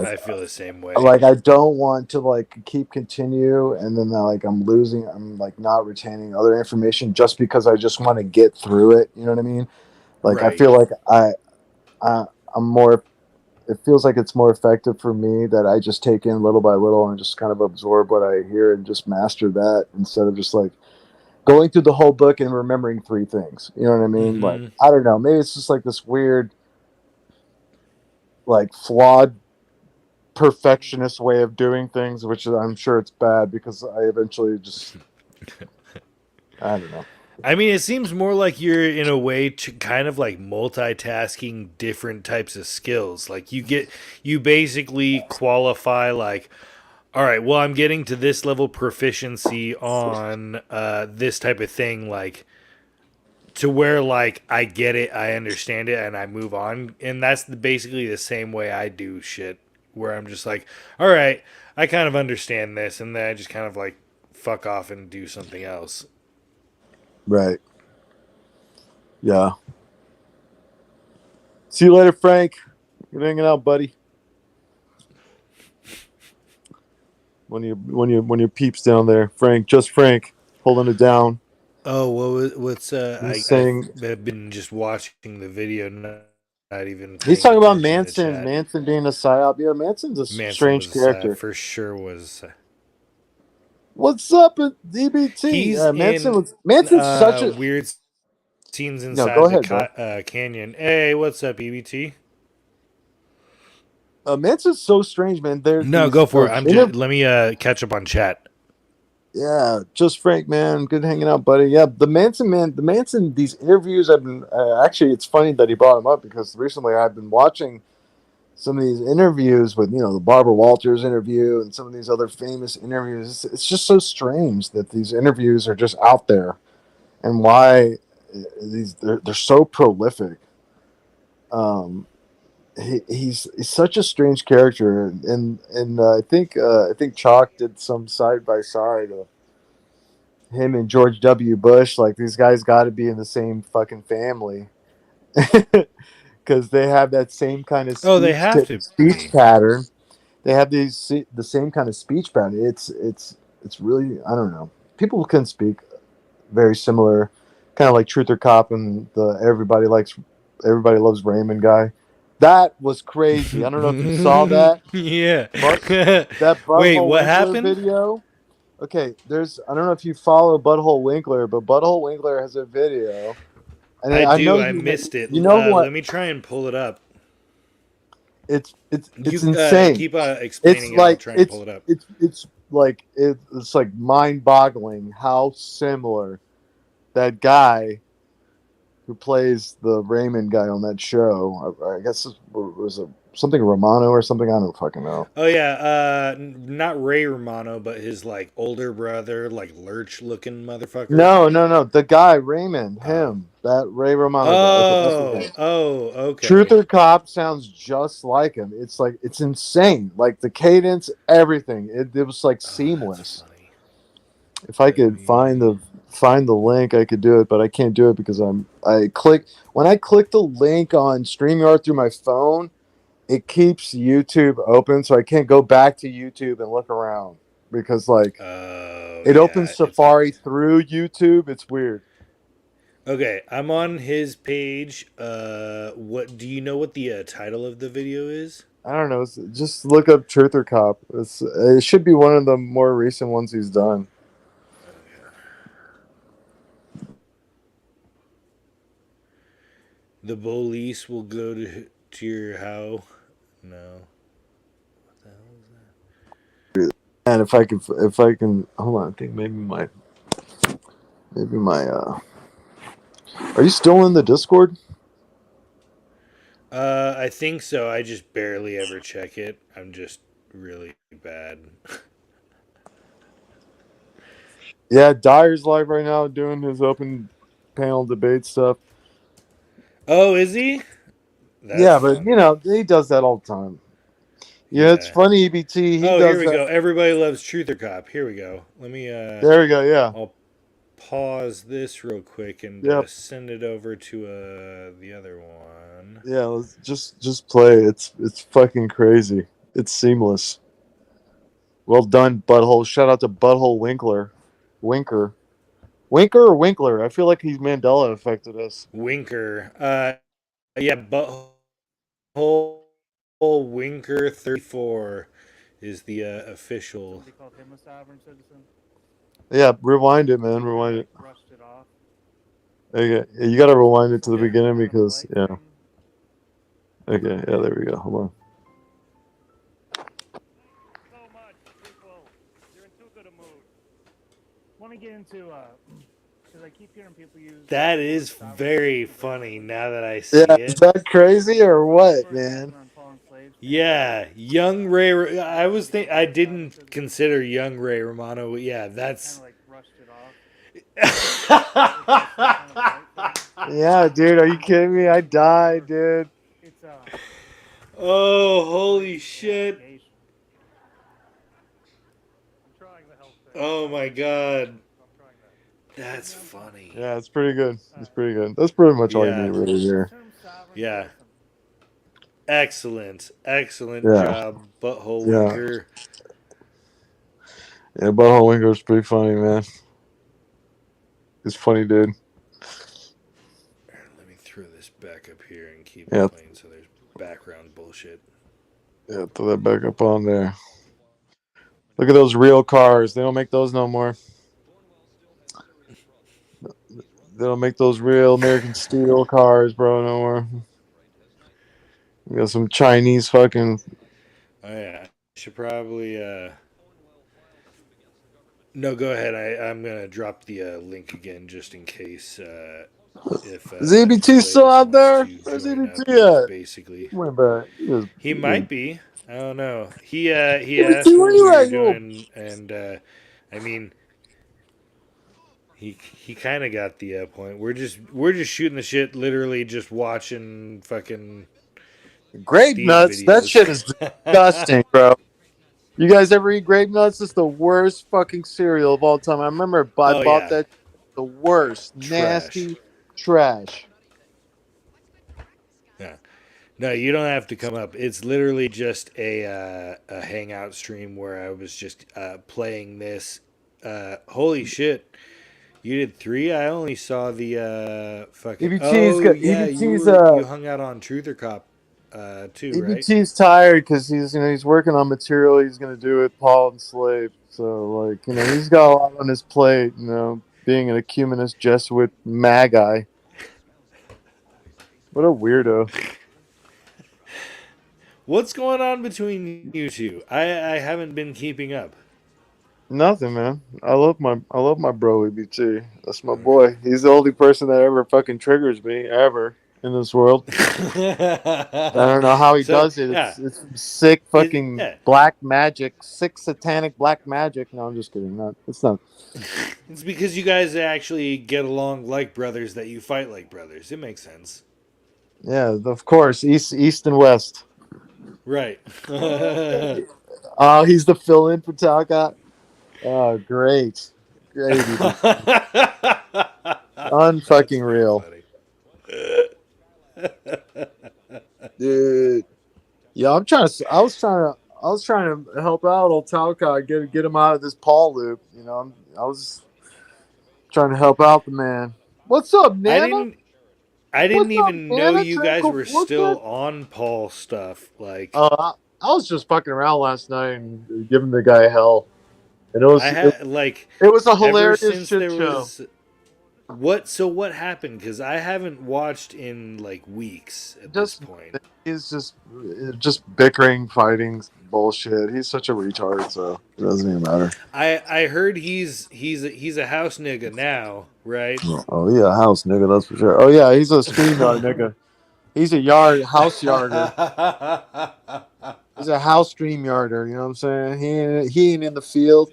Speaker 6: I feel the same way.
Speaker 24: Like I don't want to like keep continue and then like I'm like not retaining other information just because I just want to get through it. You know what I mean? Like I
Speaker 6: Right.
Speaker 24: feel like I I'm more. It feels like it's more effective for me that I just take in little by little and just kind of absorb what I hear and just master that instead of just like going through the whole book and remembering three things. You know what I mean? Like
Speaker 6: Hmm.
Speaker 24: I don't know. Maybe it's just like this weird, like flawed perfectionist way of doing things, which I'm sure it's bad because I eventually just I don't know.
Speaker 6: I mean, it seems more like you're in a way to kind of like multitasking different types of skills. Like you basically qualify like, all right, well, I'm getting to this level proficiency on this type of thing, like to where like I get it, I understand it, and I move on. And that's basically the same way I do shit, where I'm just like, all right, I kind of understand this, and then I just kind of like fuck off and do something else.
Speaker 24: Right. Yeah. See you later, Frank. Good hanging out, buddy. When your peeps down there, Frank, just Frank, holding it down.
Speaker 6: Oh, what's
Speaker 24: He's saying
Speaker 6: I've been just watching the video, not even
Speaker 24: he's
Speaker 6: paying
Speaker 24: talking about
Speaker 6: attention to
Speaker 24: Manson.
Speaker 6: chat.
Speaker 24: Manson being a psyop. Yeah, Manson's a
Speaker 6: Manson
Speaker 24: strange
Speaker 6: was
Speaker 24: character.
Speaker 6: for sure was.
Speaker 24: What's up at DBT?
Speaker 6: He's in
Speaker 24: Manson's such a
Speaker 6: weird scenes
Speaker 24: no. Go
Speaker 6: inside the
Speaker 24: ahead, bro.
Speaker 6: canyon. Hey, what's up, EBT?
Speaker 24: Manson's so strange, man. There's
Speaker 6: No, go for it. Let me catch up on chat.
Speaker 24: Yeah, just Frank, man. Good hanging out, buddy. Yeah, the Manson man. The Manson. These interviews. I've been actually. It's funny that he brought him up because recently I've been watching some of these interviews with the Barbara Walters interview and some of these other famous interviews. It's just so strange that these interviews are just out there, and why they're so prolific. He's such a strange character, and I think Chalk did some side by side him and George W. Bush, like these guys got to be in the same fucking family, because they have that same kind of
Speaker 6: Oh, they have to
Speaker 24: speech
Speaker 6: be.
Speaker 24: pattern. They have the same kind of speech pattern. It's really, I don't know. People can speak very similar, kind of like Truth or Cop and the Everybody Loves Raymond guy. That was crazy. I don't know if you saw that.
Speaker 6: Yeah.
Speaker 24: That
Speaker 6: Wait,
Speaker 24: Butthole
Speaker 6: what
Speaker 24: Winkler
Speaker 6: happened?
Speaker 24: video. Okay, I don't know if you follow Butthole Winkler, but Butthole Winkler has a video, and
Speaker 6: I
Speaker 24: I know
Speaker 6: do. I
Speaker 24: you
Speaker 6: missed it.
Speaker 24: you know what
Speaker 6: Let me try and pull it up.
Speaker 24: it's
Speaker 6: You
Speaker 24: insane.
Speaker 6: keep explaining it. I'll try and pull it up.
Speaker 24: It's like mind-boggling how similar that guy who plays the Raymond guy on that show. I guess it was something Romano or something. I don't fucking know.
Speaker 6: Oh yeah, not Ray Romano, but his like older brother, like lurch-looking motherfucker.
Speaker 24: No. The guy Raymond, that Ray Romano guy. Okay, that's his name.
Speaker 6: Okay.
Speaker 24: Truth or Cop sounds just like him. It's like it's insane. Like the cadence, everything. It was like seamless. If I could find the link, I could do it, but I can't do it because when I click the link on StreamYard through my phone, it keeps YouTube open, so I can't go back to YouTube and look around because it opens Safari through YouTube. It's weird.
Speaker 6: Okay, I'm on his page. What do you know? What the title of the video is?
Speaker 24: I don't know. Just look up Truth or Cop. It should be one of the more recent ones he's done.
Speaker 6: The police will go to your house. No.
Speaker 24: And if I can, hold on. I think maybe my. Are you still in the Discord?
Speaker 6: I think so. I just barely ever check it. I'm just really bad.
Speaker 24: Yeah, Dyer's live right now doing his open panel debate stuff.
Speaker 6: Oh, is he?
Speaker 24: But he does that all the time. Yeah, it's funny, EBT.
Speaker 6: Here we go. Everybody loves Truth or Cop. Here we go. Let me.
Speaker 24: There we go. Yeah.
Speaker 6: I'll pause this real quick and send it over to the other one.
Speaker 24: Yeah, let's just play. It's fucking crazy. It's seamless. Well done, Butthole. Shout out to Butthole Winkler. Winker or Winkler? I feel like he's Mandela affected us.
Speaker 6: Winker. Yeah, Butthole Winker 34 is the official.
Speaker 24: Yeah, rewind it, man. Rewind it. Okay, you gotta rewind it to the beginning because Okay, yeah, there we go. Hold on.
Speaker 4: Let me get into because I keep hearing people use.
Speaker 6: That is very funny now that I see
Speaker 24: Yeah,
Speaker 6: it.
Speaker 24: is that crazy or what, man?
Speaker 6: Yeah, young Ray. I didn't consider young Ray Romano. Yeah, that's.
Speaker 24: Yeah, dude, are you kidding me? I died, dude.
Speaker 6: Oh, holy shit. Oh my god. That's funny.
Speaker 24: Yeah, it's pretty good. It's pretty good. That's pretty much all you need right here.
Speaker 6: Yeah. Excellent job, Butthole Winker.
Speaker 24: Yeah, Butthole Winker's pretty funny, man. He's funny, dude.
Speaker 6: Let me throw this back up here and keep it playing so there's background bullshit.
Speaker 24: Yeah, throw that back up on there. Look at those real cars. They don't make those no more. They don't make those real American steel cars, bro, no more. We got some Chinese fucking.
Speaker 6: Oh yeah, should probably. No, go ahead. I'm gonna drop the link again just in case. If
Speaker 24: is EBT still out there? Where's EBT at?
Speaker 6: Basically,
Speaker 24: he
Speaker 6: might be. I don't know. He asked what we were doing, and I mean, he kind of got the point. We're just shooting the shit, literally just watching fucking
Speaker 24: grape nuts. That shit is disgusting, bro. You guys ever eat grape nuts? It's the worst fucking cereal of all time. I remember I
Speaker 6: Oh
Speaker 24: bought
Speaker 6: yeah,
Speaker 24: that. The worst,
Speaker 6: trash.
Speaker 24: nasty trash.
Speaker 6: Yeah. No, you don't have to come up. It's literally just a hangout stream where I was just playing this. Holy shit! You did 3. I only saw the fucking. Oh yeah, you hung out on Truth or Cop, too, right?
Speaker 24: EBT's tired because he's working on material he's gonna do with Paul and Slave. So like he's got a lot on his plate. Being an ecumenist Jesuit magi. What a weirdo.
Speaker 6: What's going on between you two? I haven't been keeping up.
Speaker 24: Nothing, man. I love my bro EBT. That's my
Speaker 6: Okay.
Speaker 24: boy. He's the only person that ever fucking triggers me ever in this world. I don't know how he
Speaker 6: So
Speaker 24: does it.
Speaker 6: yeah,
Speaker 24: It's sick fucking
Speaker 6: yeah.
Speaker 24: black magic, sick satanic black magic. No, I'm just kidding. It's not.
Speaker 6: It's because you guys actually get along like brothers that you fight like brothers. It makes sense.
Speaker 24: Yeah, of course. East and west.
Speaker 6: Right.
Speaker 24: Oh, he's the fill-in for Talcott. Oh, great, great. Unfucking real, dude. Yeah, I was trying to help out old Talcott, get him out of this Paul loop. I was trying to help out the man. What's up, Nana?
Speaker 6: I didn't
Speaker 24: What's up,
Speaker 6: even know
Speaker 24: Nana?
Speaker 6: you guys
Speaker 24: Tranquil
Speaker 6: were
Speaker 24: Fortune?
Speaker 6: still on Paul stuff. Like
Speaker 24: I was just fucking around last night and giving the guy hell, and it was
Speaker 6: I had like
Speaker 24: it was a
Speaker 6: ever
Speaker 24: hilarious
Speaker 6: since
Speaker 24: shit
Speaker 6: there
Speaker 24: show.
Speaker 6: was what happened? Because I haven't watched in like weeks at this point.
Speaker 24: He's just bickering, fighting, bullshit. He's such a retard, so it doesn't even matter.
Speaker 6: I heard he's a house nigga now, right?
Speaker 24: Oh yeah, house nigga, that's for sure. Oh yeah, he's a StreamYard nigga. He's a house yarder. He's a house stream yarder. You know what I'm saying? He ain't in the field.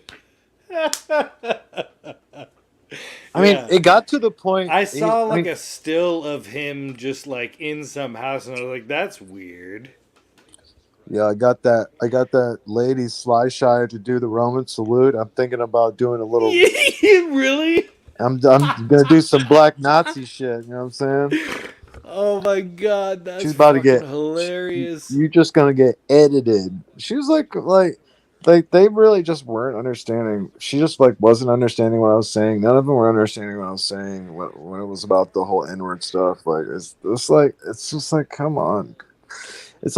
Speaker 24: I mean, it got to the point.
Speaker 6: I saw a still of him just like in some house, and I was like, "That's weird."
Speaker 24: Yeah, I got that lady Sly Shy to do the Roman salute. I'm thinking about doing a little.
Speaker 6: Really?
Speaker 24: I'm gonna do some black Nazi shit. You know what I'm saying?
Speaker 6: Oh my god, that's
Speaker 24: She's about to
Speaker 6: fucking
Speaker 24: get
Speaker 6: hilarious.
Speaker 24: You're just gonna get edited. She was like they really just weren't understanding. She just wasn't understanding what I was saying. None of them were understanding what I was saying when it was about the whole N-word stuff. It's just like come on. It's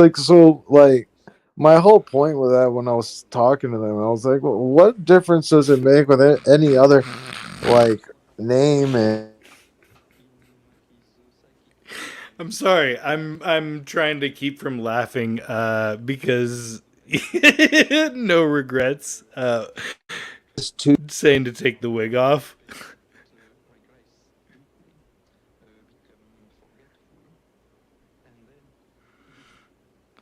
Speaker 24: my whole point with that when I was talking to them, I was like, well, what difference does it make with any other name and
Speaker 6: I'm sorry. I'm trying to keep from laughing because no regrets. Saying to take the wig off.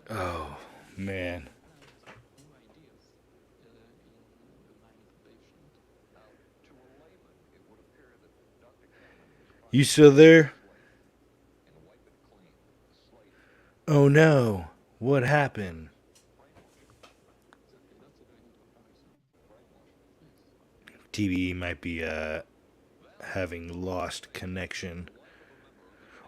Speaker 6: Oh man. You still there? Oh no. What happened? TV might be having lost connection.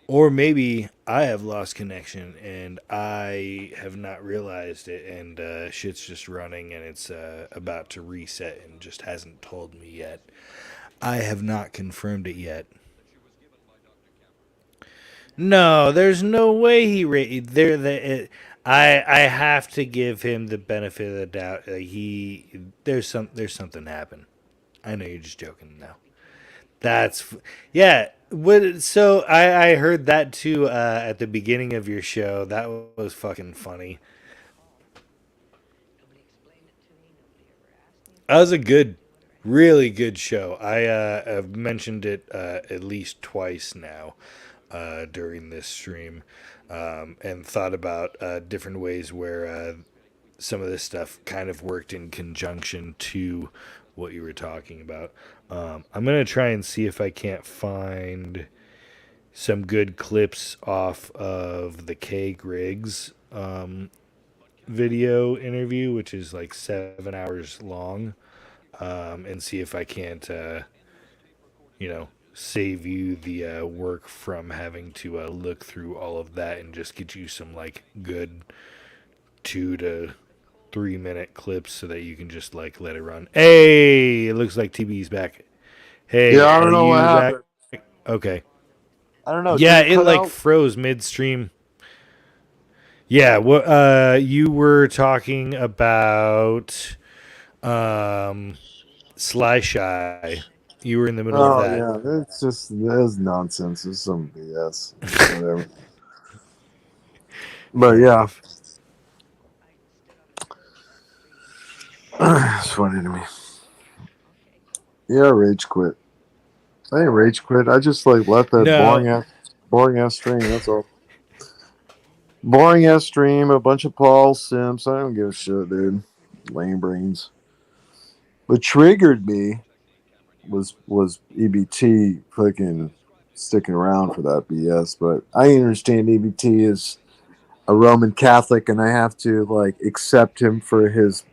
Speaker 6: Or maybe I have lost connection and I have not realized it, and shit's just running and it's about to reset and just hasn't told me yet. I have not confirmed it yet. No, there's no way he I have to give him the benefit of the doubt. There's something happened. I know you're just joking now. Yeah. So I heard that too at the beginning of your show. That was fucking funny. That was a really good show. Have mentioned it at least twice now during this stream, and thought about different ways where some of this stuff kind of worked in conjunction to what you were talking about. I'm gonna try and see if I can't find some good clips off of the K Griggs video interview, which is like 7 hours long, and see if I can't, save you the work from having to look through all of that and just get you some like good 2 to 3 minute clips so that you can just like let it run. Hey, it looks like TB's back. Hey,
Speaker 24: Yeah, I don't
Speaker 6: are
Speaker 24: know what
Speaker 6: you back?
Speaker 24: happened.
Speaker 6: Okay.
Speaker 24: I don't know. Did
Speaker 6: Yeah,
Speaker 24: it
Speaker 6: it
Speaker 24: cut
Speaker 6: like
Speaker 24: out?
Speaker 6: froze midstream. Yeah, what you were talking about Sly Shy. You were in the middle of
Speaker 24: Oh
Speaker 6: that.
Speaker 24: yeah, it's nonsense. It's some BS. Whatever. But
Speaker 6: Fair
Speaker 24: yeah,
Speaker 6: enough.
Speaker 24: it's funny to me. Yeah, rage quit. I ain't rage quit. I just like left that
Speaker 6: No,
Speaker 24: boring ass stream. That's all. Boring ass stream. A bunch of Paul Simps. I don't give a shit, dude. Lame brains. What triggered me was EBT fucking sticking around for that BS. But I understand EBT is a Roman Catholic, and I have to like accept him for his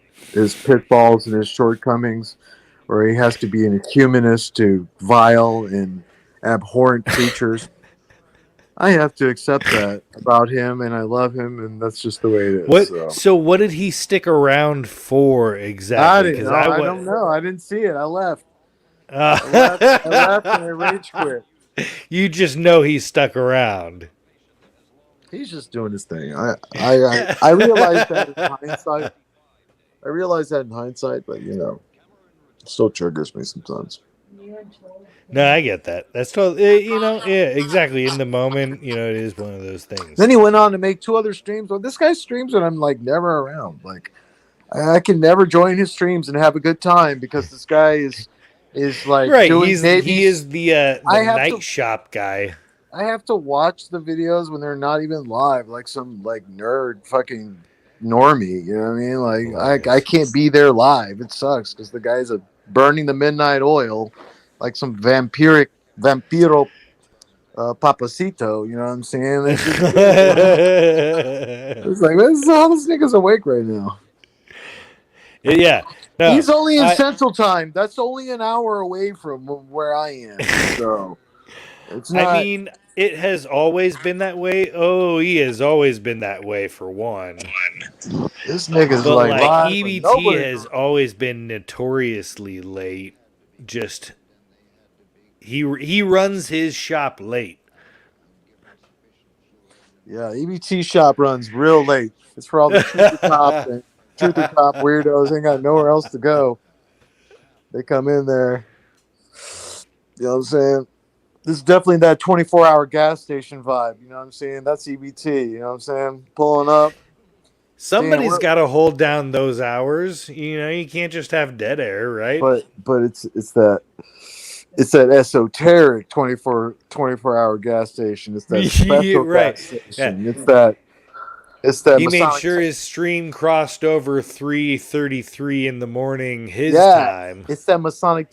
Speaker 24: pitfalls and his shortcomings, or he has to be an ecumenist to vile and abhorrent creatures. I have to accept that about him, and I love him, and that's just the way it is.
Speaker 6: what?
Speaker 24: So
Speaker 6: So what did he stick around for
Speaker 24: I
Speaker 6: exactly?
Speaker 24: didn't
Speaker 6: Because
Speaker 24: know.
Speaker 6: I
Speaker 24: I
Speaker 6: was.
Speaker 24: don't know. I didn't see it. I left. I left. I left, and I rage quit.
Speaker 6: You just know he stuck around.
Speaker 24: He's just doing his thing. I realized that in hindsight. I realized that in hindsight, but it still triggers me sometimes.
Speaker 6: No, I get that. That's totally, yeah, exactly. In the moment, it is one of those things.
Speaker 24: Then he went on to make two other streams. Well, this guy streams when I'm like never around. Like I can never join his streams and have a good time because this guy is like
Speaker 6: Right,
Speaker 24: doing
Speaker 6: he
Speaker 24: babies.
Speaker 6: is the
Speaker 24: I have
Speaker 6: night
Speaker 24: to
Speaker 6: shop guy.
Speaker 24: I have to watch the videos when they're not even live, like some like nerd fucking normie. You know what I mean? Like I
Speaker 6: Hilarious.
Speaker 24: can't be there live. It sucks because the guy's a burning the midnight oil, like some vampiro papacito. You know what I'm saying? It's just it's like this is how this nigga's awake right now.
Speaker 6: Yeah, no,
Speaker 24: He's only in
Speaker 6: I
Speaker 24: Central Time. That's only an hour away from where I am. So it's
Speaker 6: I
Speaker 24: not.
Speaker 6: mean, it has always been that way. Oh, he has always been that way for one.
Speaker 24: This nigga's
Speaker 6: But
Speaker 24: like
Speaker 6: like
Speaker 24: live and
Speaker 6: EBT
Speaker 24: nobody.
Speaker 6: has always been notoriously late. Just he runs his shop late.
Speaker 24: Yeah, EBT shop runs real late. It's for all the truther cops and truther cop weirdos. Ain't got nowhere else to go. They come in there. You know what I'm saying? This is definitely that 24-hour gas station vibe. You know what I'm saying? That's EBT. You know what I'm saying? Pulling up. Damn,
Speaker 6: Somebody's got to hold down those hours. You can't just have dead air, right?
Speaker 24: but it's that esoteric 24-hour gas station. It's that special
Speaker 6: Right.
Speaker 24: gas
Speaker 6: Yeah.
Speaker 24: station. It's that
Speaker 6: He made
Speaker 24: Masonic.
Speaker 6: sure his stream crossed over 3:33 in the morning his
Speaker 24: Yeah,
Speaker 6: time.
Speaker 24: it's that Masonic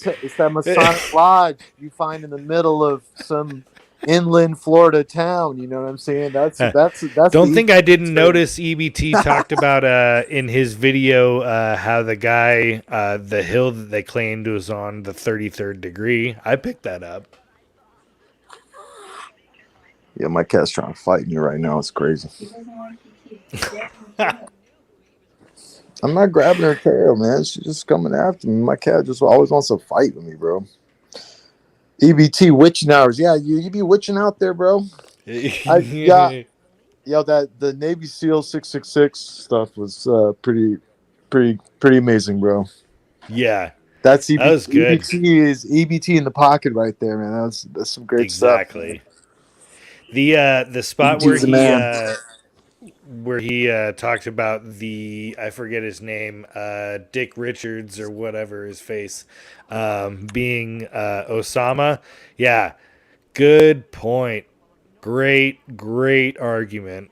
Speaker 24: lodge you find in the middle of some inland Florida town. You know what I'm saying? That's
Speaker 6: Don't
Speaker 24: the
Speaker 6: think I didn't notice EBT talked about in his video how the guy the hill that they claimed was on the 33rd degree. I picked that up.
Speaker 24: Yeah, my cat's trying to fight me right now. It's crazy. I'm not grabbing her tail, man. She's just coming after me. My cat just always wants to fight with me, bro. EBT witching hours. Yeah, you be witching out there, bro. That the Navy SEAL 666 stuff was pretty amazing, bro.
Speaker 6: Yeah,
Speaker 24: That's
Speaker 6: that was good.
Speaker 24: EBT is EBT in the pocket right there, man. That's some great stuff.
Speaker 6: Exactly. The spot where
Speaker 24: EBT's a man.
Speaker 6: he talked about I forget his name, Dick Richards or whatever his face, being Osama. Yeah, good point. Great argument.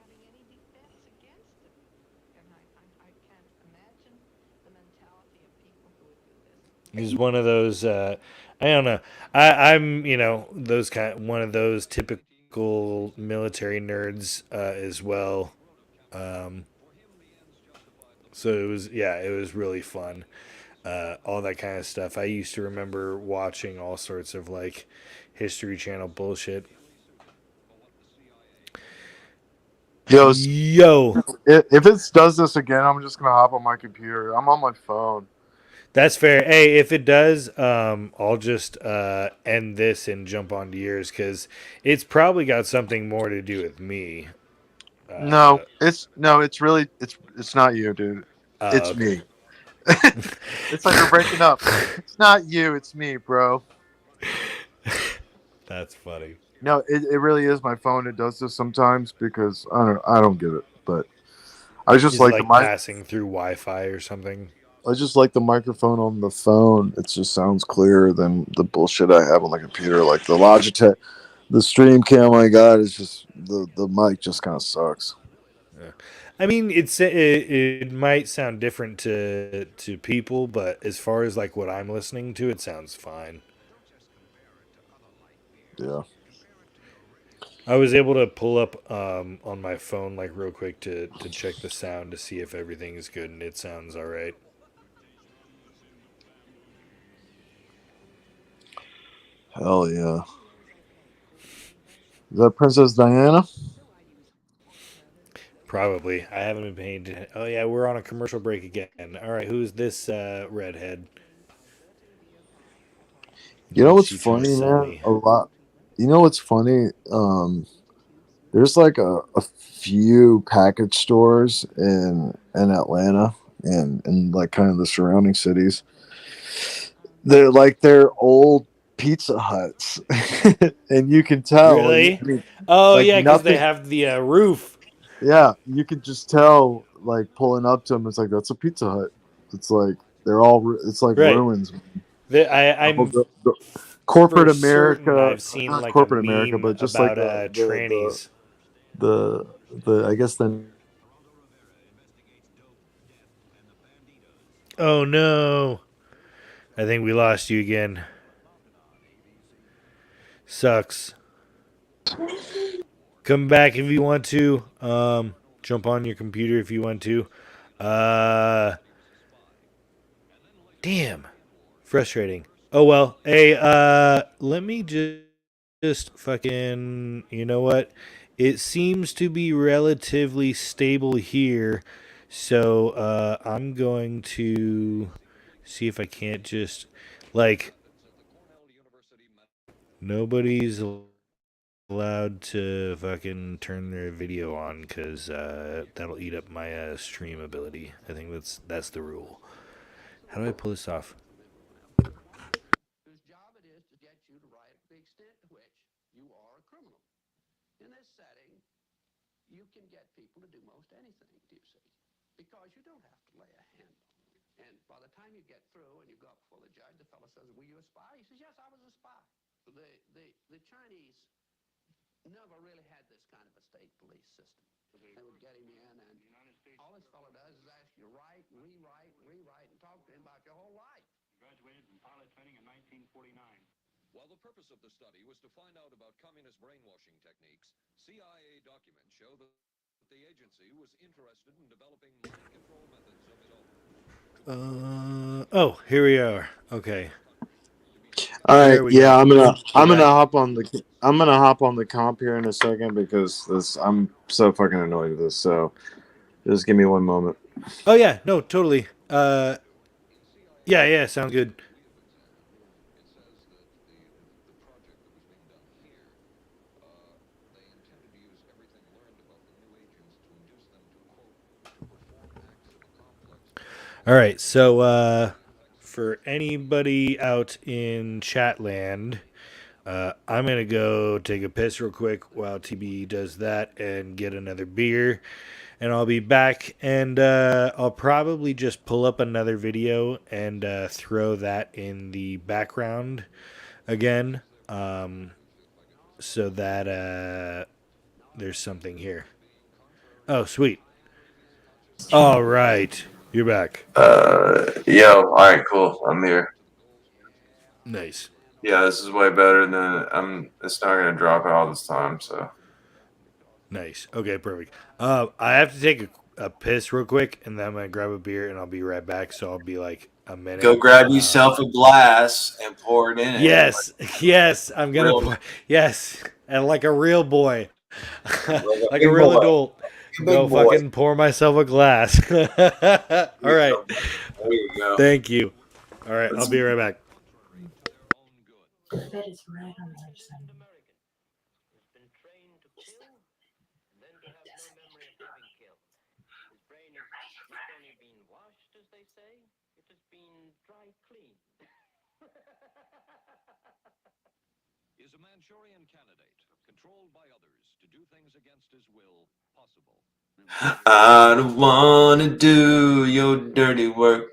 Speaker 6: He's one of those. I don't know. I'm those one of those typical military nerds as well. So it was really fun. All that kind of stuff. I used to remember watching all sorts of like History Channel bullshit.
Speaker 8: Yo,
Speaker 6: Yo,
Speaker 8: if it does this again, I'm just gonna hop on my computer. I'm on my phone.
Speaker 6: that's fair. Hey, if it does, I'll just end this and jump onto yours because it's probably got something more to do with me.
Speaker 8: No, it's really it's not you, dude. It's
Speaker 6: Okay.
Speaker 8: me. It's like we're breaking up. It's not you, it's me, bro.
Speaker 6: That's funny.
Speaker 8: No, it really is my phone. It does this sometimes because I don't get it. But I just
Speaker 6: Is it
Speaker 8: like the
Speaker 6: like
Speaker 8: mic.
Speaker 6: passing through Wi-Fi or something?
Speaker 8: I just like the microphone on the phone. It just sounds clearer than the bullshit I have on the computer. Like the Logitech, the stream cam I got is just the mic just kind of sucks.
Speaker 6: Yeah. I mean, it might sound different to people, but as far as like what I'm listening to, it sounds fine.
Speaker 8: Yeah.
Speaker 6: I was able to pull up on my phone like real quick to check the sound to see if everything is good, and it sounds all right.
Speaker 8: Hell yeah. Is that Princess Diana?
Speaker 6: Probably. I haven't been paying attention. Oh yeah, we're on a commercial break again. All right, who's this redhead?
Speaker 8: You know what's
Speaker 6: She trying to
Speaker 8: funny,
Speaker 6: sell
Speaker 8: man?
Speaker 6: me.
Speaker 8: A lot. You know what's funny? There's like a few package stores in Atlanta and like kind of the surrounding cities. They're old Pizza Huts, and you can tell. I
Speaker 6: Really?
Speaker 8: mean,
Speaker 6: Oh
Speaker 8: like
Speaker 6: yeah, because they
Speaker 8: nothing.
Speaker 6: have the roof.
Speaker 8: Yeah, you can just tell. Like pulling up to them, it's like that's a Pizza Hut. It's like it's like
Speaker 6: Right.
Speaker 8: ruins.
Speaker 6: I'm
Speaker 8: The
Speaker 6: for
Speaker 8: corporate
Speaker 6: certain
Speaker 8: America,
Speaker 6: I've seen
Speaker 8: not
Speaker 6: like a
Speaker 8: corporate America,
Speaker 6: meme
Speaker 8: but just like
Speaker 6: about trannies.
Speaker 8: the I guess the
Speaker 6: Oh no. I think we lost you again. Sucks. Come back if you want to. Jump on your computer if you want to. Uh Damn. Frustrating. Oh well. Hey, let me just fucking, you know what? It seems to be relatively stable here. So, I'm going to see if I can't just like nobody's allowed to fucking turn their video on cuz that'll eat up my stream ability. I think that's the rule. How do I pull this off?
Speaker 13: Whose job it is to get you to write the extent to which you are a criminal. In this setting, you can get people to do most anything, do you see? Because you don't have to lay a hand on them. And by the time you get through and you go up before the judge, the fellow says, were you a spy? He says, yes, I was a spy. The Chinese never really had this kind of a state police system. They would get him in, and all this fellow does is ask you to write, rewrite, and talk to him about your whole life.
Speaker 14: Graduated from pilot training in 1949.
Speaker 16: While the purpose of the study was to find out about communist brainwashing techniques, CIA documents show that the agency was interested in developing mind control methods of its own.
Speaker 6: Oh, here we are. Okay.
Speaker 8: All right,
Speaker 6: There we
Speaker 8: yeah,
Speaker 6: go.
Speaker 8: I'm
Speaker 6: We're back.
Speaker 8: gonna hop on the comp here in a second because I'm so fucking annoyed with this. So just give me one moment.
Speaker 6: Oh yeah, no, totally. Yeah, sounds good. All right, so for anybody out in Chatland, I'm gonna go take a piss real quick while TB does that and get another beer, and I'll be back. And I'll probably just pull up another video and throw that in the background again, so that there's something here. Oh, sweet. All right, you're back.
Speaker 15: Yo, alright, cool. I'm here.
Speaker 6: Nice.
Speaker 15: Yeah, this is way better than it's not gonna drop out this time, so.
Speaker 6: Nice. Okay, perfect. I have to take a a piss real quick, and then I'm gonna grab a beer, and I'll be right back. So I'll be like a minute.
Speaker 15: Go grab yourself a glass and pour it in it.
Speaker 6: Yes, yes, I'm gonna
Speaker 15: Real-
Speaker 6: pour. Yes, and like a real boy,
Speaker 15: Like
Speaker 6: like a
Speaker 15: big
Speaker 6: real
Speaker 15: boy.
Speaker 6: adult.
Speaker 15: Big
Speaker 6: Go
Speaker 15: boy.
Speaker 6: fucking pour myself a glass. All right.
Speaker 15: There you go.
Speaker 6: Thank you. All right, I'll be right back.
Speaker 17: The bed is right on the other side.
Speaker 16: Is a Manchurian candidate, controlled by others to do things against his will, possible?
Speaker 15: I don't wanna do your dirty work.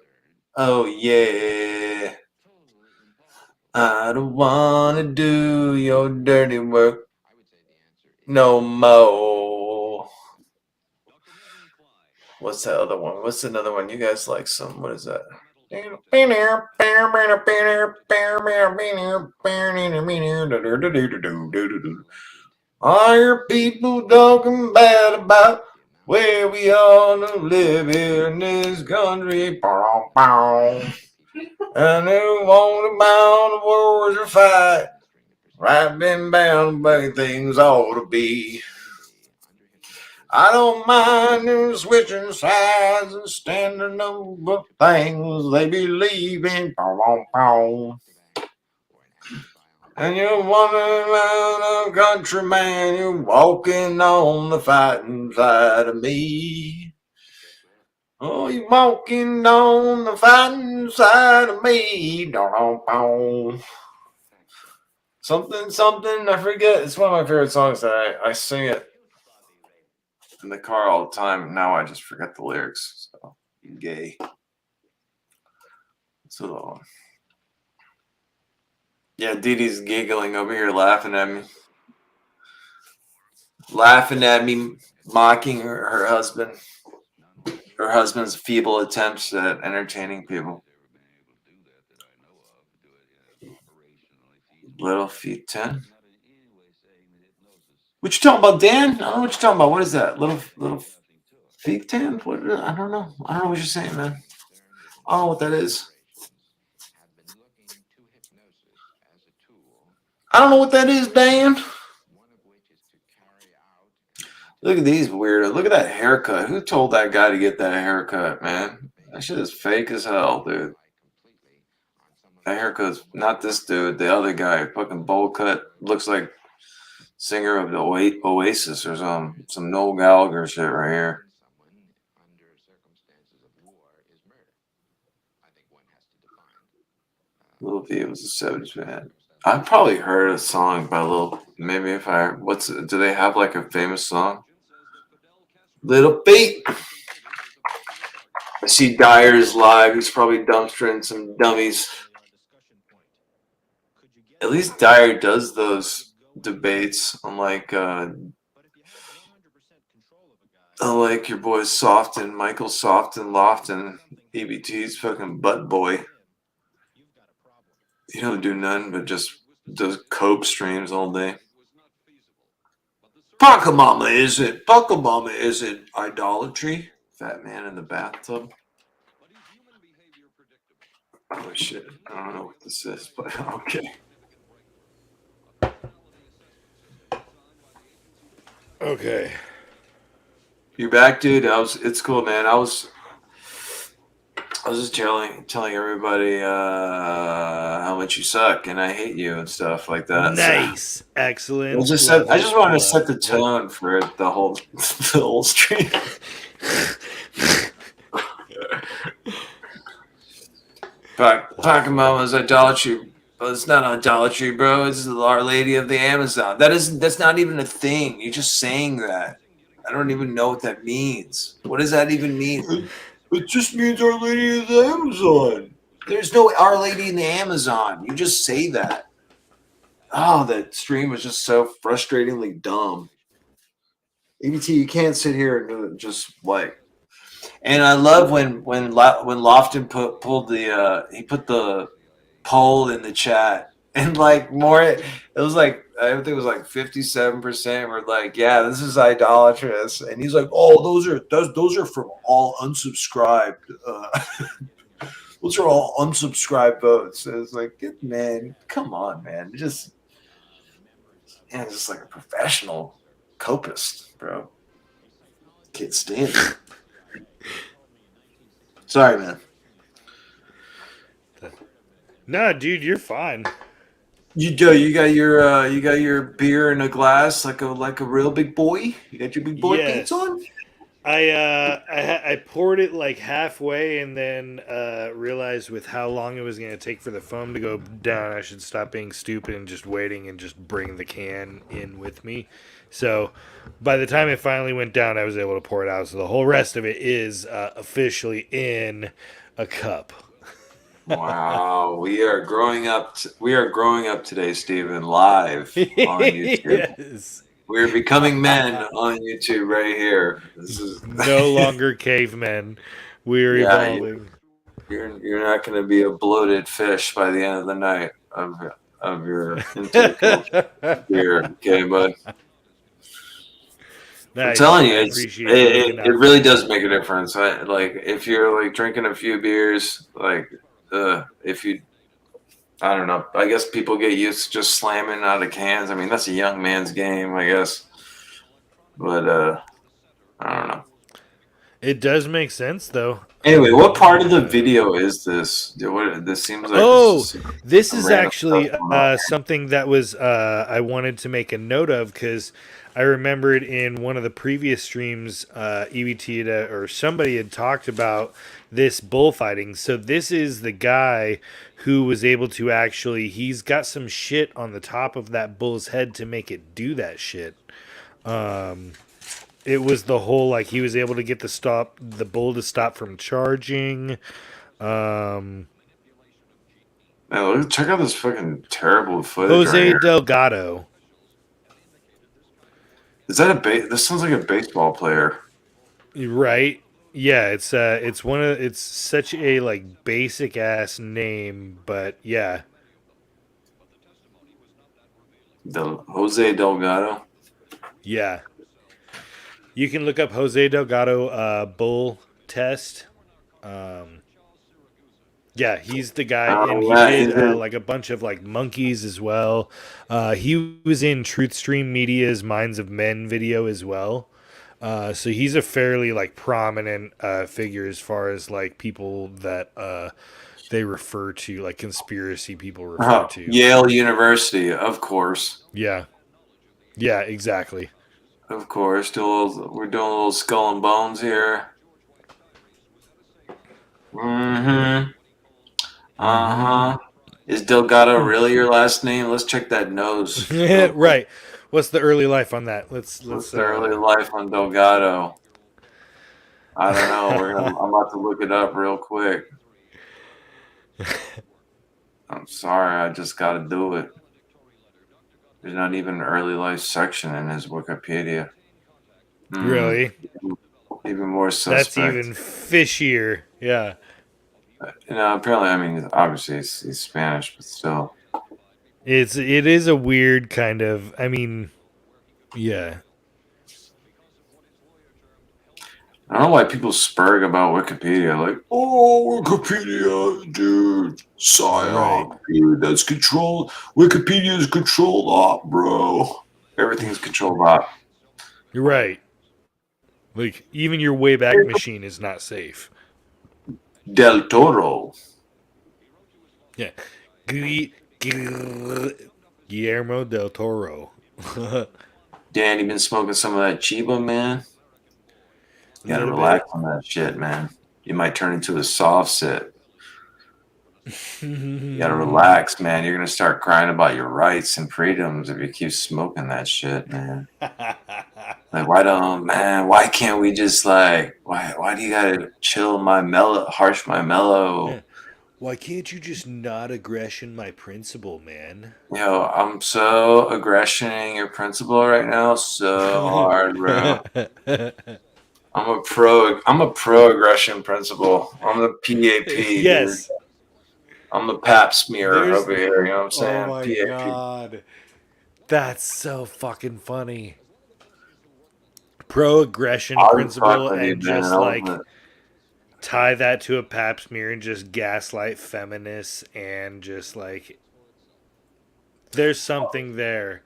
Speaker 15: Oh yeah. I don't wanna do your dirty work no more. What's that other one? What's another one? You guys like some? What is that? I hear people talking bad about where we all live here in this country. And they want about the wars to fight. Right been bound by things ought to be. I don't mind them switching sides and standing up things they believe in. And you're wandering around a country, man, you're walking on the fighting side of me. Oh, you're walking on the fighting side of me. Something, something, I forget. It's one of my favorite songs that I sing it in the car all the time. Now I just forget the lyrics. So, gay. So, yeah, Dee Dee's giggling over here, laughing at me. Laughing at me, mocking her husband. Her husband's feeble attempts at entertaining people. Little Feet 10. What you talking about, Dan? I don't know what you're talking about. What is that? Little Feet 10? What? I don't know. I don't know what you're saying, man. I don't know what that is. I don't know what that is, Dan. Look at these weirdos. Look at that haircut. Who told that guy to get that haircut, man? That shit is fake as hell, dude. That haircut's not this dude. The other guy, fucking bowl cut. Looks like singer of the Oasis or some Noel Gallagher shit right here. Lil V was a 70s band. I've probably heard a song by Lil. Maybe if I do they have like a famous song? Little Feat. I see Dyer's live. He's probably dumpstering some dummies. At least Dyer does those debates, unlike your boys Softon, Michael Softon, Lofton, EBT's fucking butt boy. He don't do nothing but just does cope streams all day. Pockamama isn't idolatry. Fat man in the bathtub. Oh shit! I don't know what this is, but okay.
Speaker 6: Okay.
Speaker 15: You're back, dude. It's cool, man. I was just telling everybody how much you suck and I hate you and stuff like that.
Speaker 6: Nice,
Speaker 15: so.
Speaker 6: excellent.
Speaker 15: I just wanted to set the tone for the whole stream. Pokemon is idolatry. Well, it's not idolatry, bro. It's Our Lady of the Amazon. That's not even a thing. You're just saying that. I don't even know what that means. What does that even mean? It just means Our Lady of the Amazon. There's no Our Lady in the Amazon. You just say that. Oh, that stream was just so frustratingly dumb. EBT, you can't sit here and just like. And I love when Lofton put the poll in the chat, and like more, it was like I think it was like 57% were like, yeah, this is idolatrous. And he's like, oh, those are from all unsubscribed. Those are all unsubscribed votes. So it's like, man, come on, man. Just like a professional copist, bro. Can't stand it. Sorry, man.
Speaker 6: No, dude, you're fine.
Speaker 15: You got your beer in a glass like a real big boy. You got your big boy pants on.
Speaker 6: I poured it like halfway and then realized with how long it was going to take for the foam to go down, I should stop being stupid and just waiting and just bring the can in with me. So by the time it finally went down, I was able to pour it out. So the whole rest of it is officially in a cup.
Speaker 15: Wow, we are growing up today, Stephen, live on YouTube.
Speaker 6: Yes.
Speaker 15: We're becoming men on YouTube right here. This is
Speaker 6: no longer cavemen. We're evolving.
Speaker 15: You're not going to be a bloated fish by the end of the night of your intake of beer, okay, bud?
Speaker 6: Nice.
Speaker 15: I'm telling you, it really does make a difference. Like if you're like drinking a few beers, like if you, I don't know. I guess people get used to just slamming out of cans. I mean, that's a young man's game, I guess. But I don't know.
Speaker 6: It does make sense, though.
Speaker 15: Anyway, what part of the video is this? This seems like
Speaker 6: this is actually something that was I wanted to make a note of because I remembered in one of the previous streams, EBT or somebody had talked about this bullfighting. So this is the guy who was able to actually, he's got some shit on the top of that bull's head to make it do that shit. It was the whole, like, he was able to get the bull to stop from charging.
Speaker 15: Man, check out this fucking terrible footage.
Speaker 6: Jose
Speaker 15: right
Speaker 6: Delgado.
Speaker 15: Is that this sounds like a baseball player.
Speaker 6: Right. Yeah, it's such a like basic ass name, but yeah.
Speaker 15: Jose Delgado.
Speaker 6: Yeah. You can look up Jose Delgado bull test. Yeah, he's the guy, and he did like a bunch of like monkeys as well. He was in Truthstream Media's Minds of Men video as well. So he's a fairly like prominent figure as far as like people that they refer to, like conspiracy people refer to.
Speaker 15: Yale University, of course.
Speaker 6: Yeah. Yeah, exactly.
Speaker 15: Of course. We're doing a little skull and bones here. Mm-hmm. Uh-huh. Is Delgado really your last name? Let's check that nose.
Speaker 6: Right. What's the early life on that? What's
Speaker 15: the early life on Delgado? I don't know. I'm about to look it up real quick. I'm sorry, I just got to do it. There's not even an early life section in his Wikipedia.
Speaker 6: Really?
Speaker 15: Even more suspect.
Speaker 6: That's even fishier. Yeah.
Speaker 15: You know, apparently, I mean, obviously he's Spanish, but still.
Speaker 6: It is a weird kind of, I mean, yeah.
Speaker 15: I don't know why people spurg about Wikipedia. Like, oh, Wikipedia, dude. PSYOP, dude. That's controlled. Wikipedia is controlled op, bro. Everything's controlled op.
Speaker 6: You're right. Like, even your Wayback Machine is not safe.
Speaker 15: Del Toro.
Speaker 6: Yeah. Guillermo del Toro.
Speaker 15: Dan, you been smoking some of that Chiba, man? You gotta relax on that shit, man. You might turn into a soft sit. You gotta relax, man. You're gonna start crying about your rights and freedoms if you keep smoking that shit, man. Like, why can't we just like, why do you gotta chill my mellow, harsh my mellow?
Speaker 6: Yeah. Why can't you just not aggression my principle, man?
Speaker 15: Yo, I'm so aggressioning your principle right now so hard, bro. I'm a pro aggression principle. I'm the PAP.
Speaker 6: Yes.
Speaker 15: Dude. I'm the pap smear over here, you know what I'm saying?
Speaker 6: Oh my
Speaker 15: PAP.
Speaker 6: God. That's so fucking funny. Pro-aggression
Speaker 15: I would
Speaker 6: principle
Speaker 15: fuck with you,
Speaker 6: and
Speaker 15: man.
Speaker 6: just
Speaker 15: I
Speaker 6: like
Speaker 15: was
Speaker 6: tie that to a pap smear and just gaslight feminists and just like there's something there.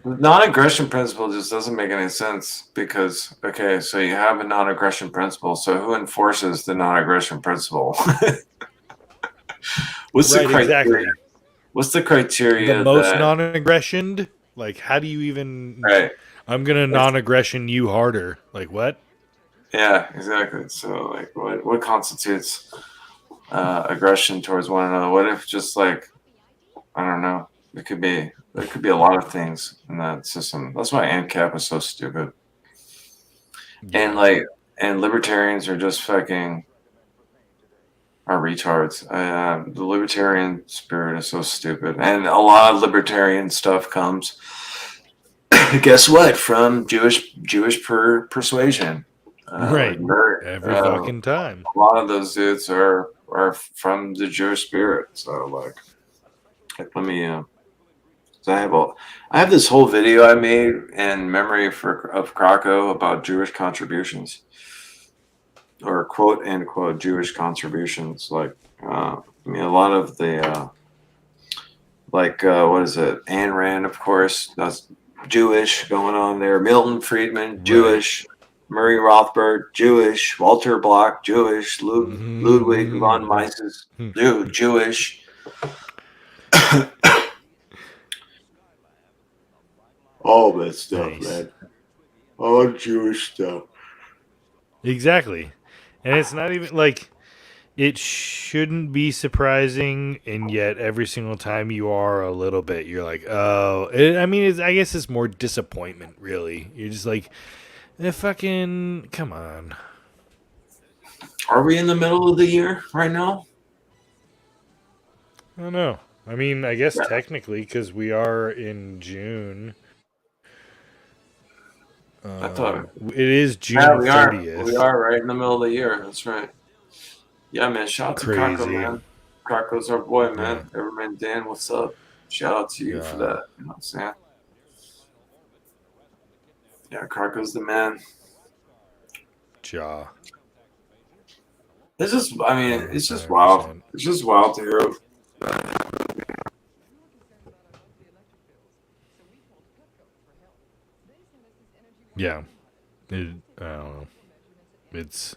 Speaker 15: the non-aggression principle just doesn't make any sense because okay, so you have a non-aggression principle, so who enforces the non-aggression principle? What's the
Speaker 6: Right,
Speaker 15: criteria?
Speaker 6: exactly.
Speaker 15: What's the criteria
Speaker 6: The most
Speaker 15: that
Speaker 6: non-aggressioned? Like, how do you even...
Speaker 15: right?
Speaker 6: I'm going to non-aggression you harder. Like, what?
Speaker 15: Yeah, exactly. So like, what constitutes aggression towards one another? What if just like I don't know? It could be there could be a lot of things in that system. That's why ANCAP is so stupid. And like, and libertarians are just fucking are retards. The libertarian spirit is so stupid, and a lot of libertarian stuff comes. Guess what? From Jewish persuasion.
Speaker 6: Right.
Speaker 15: Like,
Speaker 6: Every fucking time.
Speaker 15: a lot of those dudes are from the Jewish spirit. So like let me. So I have this whole video I made in memory of Krakow about Jewish contributions, or quote unquote Jewish contributions. Like I mean, a lot of the what is it? Ayn Rand, of course, that's Jewish going on there. Milton Friedman, Jewish. Murray Rothbard, Jewish. Walter Block, Jewish. Ludwig von Mises, Jewish. All that stuff, man. All Jewish stuff.
Speaker 6: Exactly. And it's not even like it shouldn't be surprising, and yet every single time you are a little bit, you're like, oh. I guess it's more disappointment, really. You're just like, fucking, come on.
Speaker 15: Are we in the middle of the year right now?
Speaker 6: I don't know. I mean, I guess technically, because we are in June.
Speaker 15: I thought
Speaker 6: it is June 30th.
Speaker 15: We are right in the middle of the year. That's right. Yeah, man. Shout out to Krakow, man. Krakow's our boy, man. Yeah. Everman Dan, what's up? Shout out to you for that. You know what I'm saying? Yeah, Krakow's the man.
Speaker 6: Ja.
Speaker 15: It's just, I mean, it's just wild. It's just wild to hear.
Speaker 6: Yeah. I don't know. It's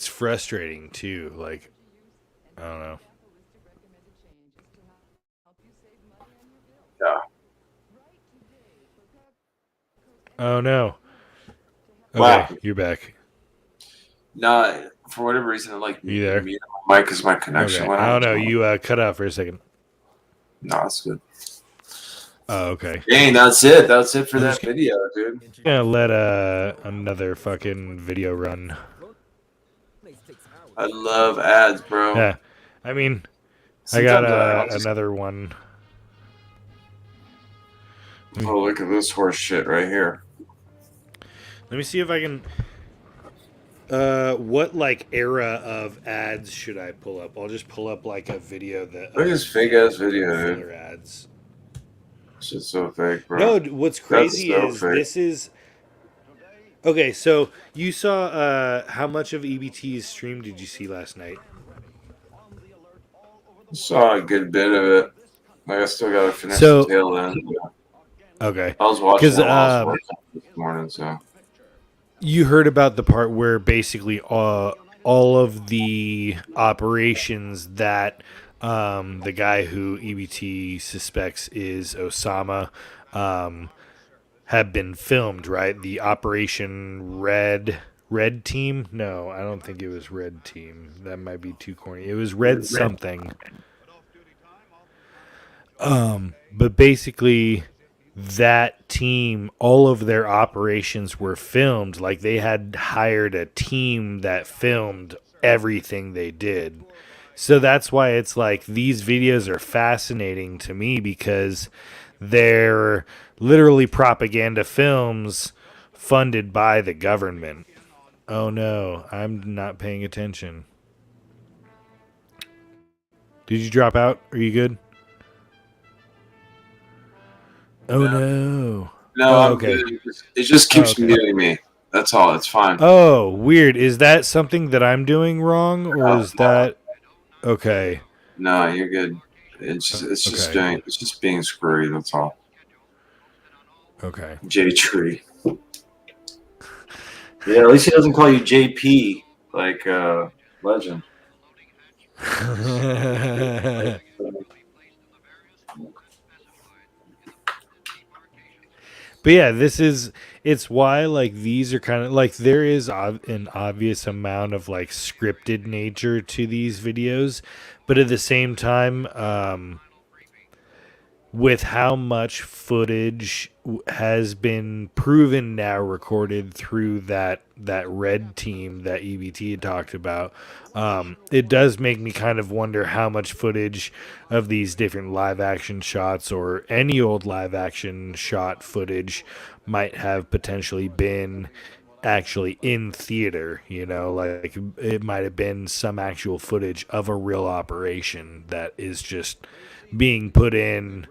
Speaker 6: frustrating too. Like, I don't know.
Speaker 15: Yeah.
Speaker 6: Oh no. Okay,
Speaker 15: wow.
Speaker 6: You're back.
Speaker 15: Nah, for whatever reason,
Speaker 6: you there?
Speaker 15: My mic is my connection.
Speaker 6: Okay. I don't know. You cut out for a second.
Speaker 15: No, that's good.
Speaker 6: Oh, okay.
Speaker 15: Dang, that's it. That's it for that video, dude.
Speaker 6: I'm gonna let another fucking video run.
Speaker 15: I love ads, bro.
Speaker 6: Yeah. I mean, sometimes I got another one.
Speaker 15: Oh, look at this horse shit right here.
Speaker 6: Let me see if I can... what, like, era of ads should I pull up? I'll just pull up, like, a video that...
Speaker 15: Look at this fake-ass video, dude.
Speaker 6: Ads.
Speaker 15: This is so fake, bro.
Speaker 6: No, what's crazy is this is... Okay, so you saw... how much of EBT's stream did you see last night?
Speaker 15: Saw a good bit of it. I still got to finish the tail end.
Speaker 6: Okay.
Speaker 15: I was watching this morning, so...
Speaker 6: You heard about the part where basically all of the operations that the guy who EBT suspects is Osama have been filmed, right? The Operation Red Team? No, I don't think it was Red Team. That might be too corny. It was Red something. But basically... that team, all of their operations were filmed. Like, they had hired a team that filmed everything they did. So that's why it's like these videos are fascinating to me, because they're literally propaganda films funded by the government. Oh no, I'm not paying attention. Did you drop out? Are you good? Oh
Speaker 15: No.
Speaker 6: no.
Speaker 15: No,
Speaker 6: Oh,
Speaker 15: I'm
Speaker 6: okay.
Speaker 15: good. It just
Speaker 6: Oh,
Speaker 15: keeps
Speaker 6: okay.
Speaker 15: muting me. That's all. It's fine.
Speaker 6: Oh, weird. Is that something that I'm doing wrong, or
Speaker 15: No,
Speaker 6: is that okay?
Speaker 15: no, you're good. It's just
Speaker 6: Okay.
Speaker 15: doing. It's just being screwy. That's all.
Speaker 6: Okay.
Speaker 15: J Tree. Yeah, at least he doesn't call you JP like Legend.
Speaker 6: But yeah, it's why like these are kind of like there is an obvious amount of like scripted nature to these videos, but at the same time, with how much footage has been proven now recorded through that red team that EBT had talked about, it does make me kind of wonder how much footage of these different live action shots or any old live action shot footage might have potentially been actually in theater, like it might have been some actual footage of a real operation that is just being put in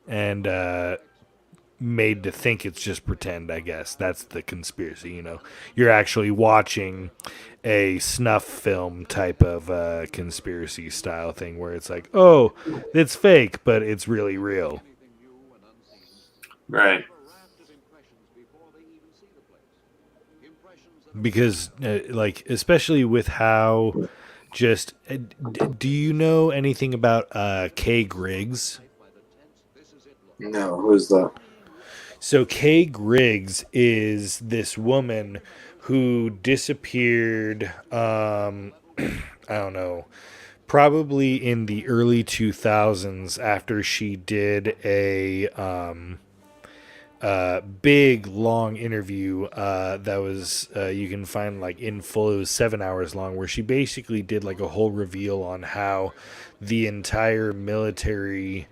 Speaker 6: and made to think it's just pretend. I guess that's the conspiracy. You're actually watching a snuff film type of conspiracy style thing where it's like, oh, it's fake, but it's really real.
Speaker 15: Right.
Speaker 6: Because like especially with how just do you know anything about Kay Griggs?
Speaker 15: No, who is that?
Speaker 6: So Kay Griggs is this woman who disappeared, I don't know, probably in the early 2000s after she did a big long interview that was you can find like in full. It was 7 hours long, where she basically did like a whole reveal on how the entire military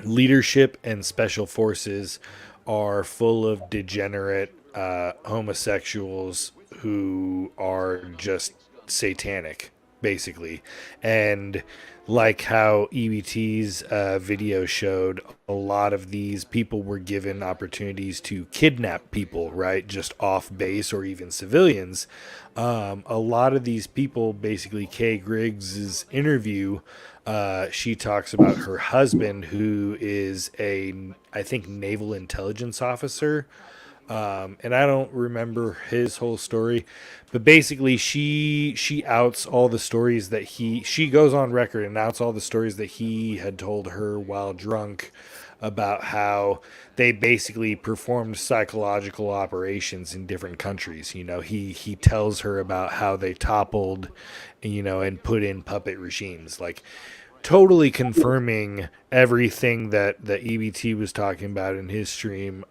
Speaker 6: leadership and special forces are full of degenerate homosexuals who are just satanic, basically. And like how EBT's video showed, a lot of these people were given opportunities to kidnap people, right? Just off base or even civilians. A lot of these people, basically, Kay Griggs's interview, she talks about her husband, who is I think, naval intelligence officer. And I don't remember his whole story, but basically she outs all the stories that she goes on record and outs all the stories that he had told her while drunk about how they basically performed psychological operations in different countries. He tells her about how they toppled, and put in puppet regimes, like totally confirming everything that the EBT was talking about in his stream.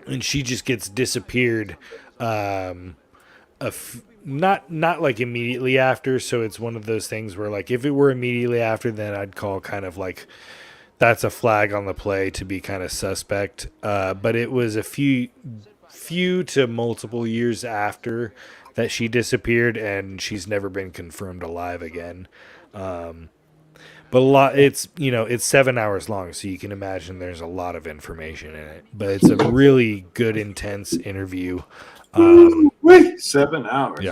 Speaker 6: And she just gets disappeared, not like immediately after. So it's one of those things where, like, if it were immediately after, then I'd call kind of like that's a flag on the play to be kind of suspect. But it was a few to multiple years after that she disappeared, and she's never been confirmed alive again. But it's 7 hours long, so you can imagine there's a lot of information in it. But it's a really good, intense interview.
Speaker 15: Wait, 7 hours.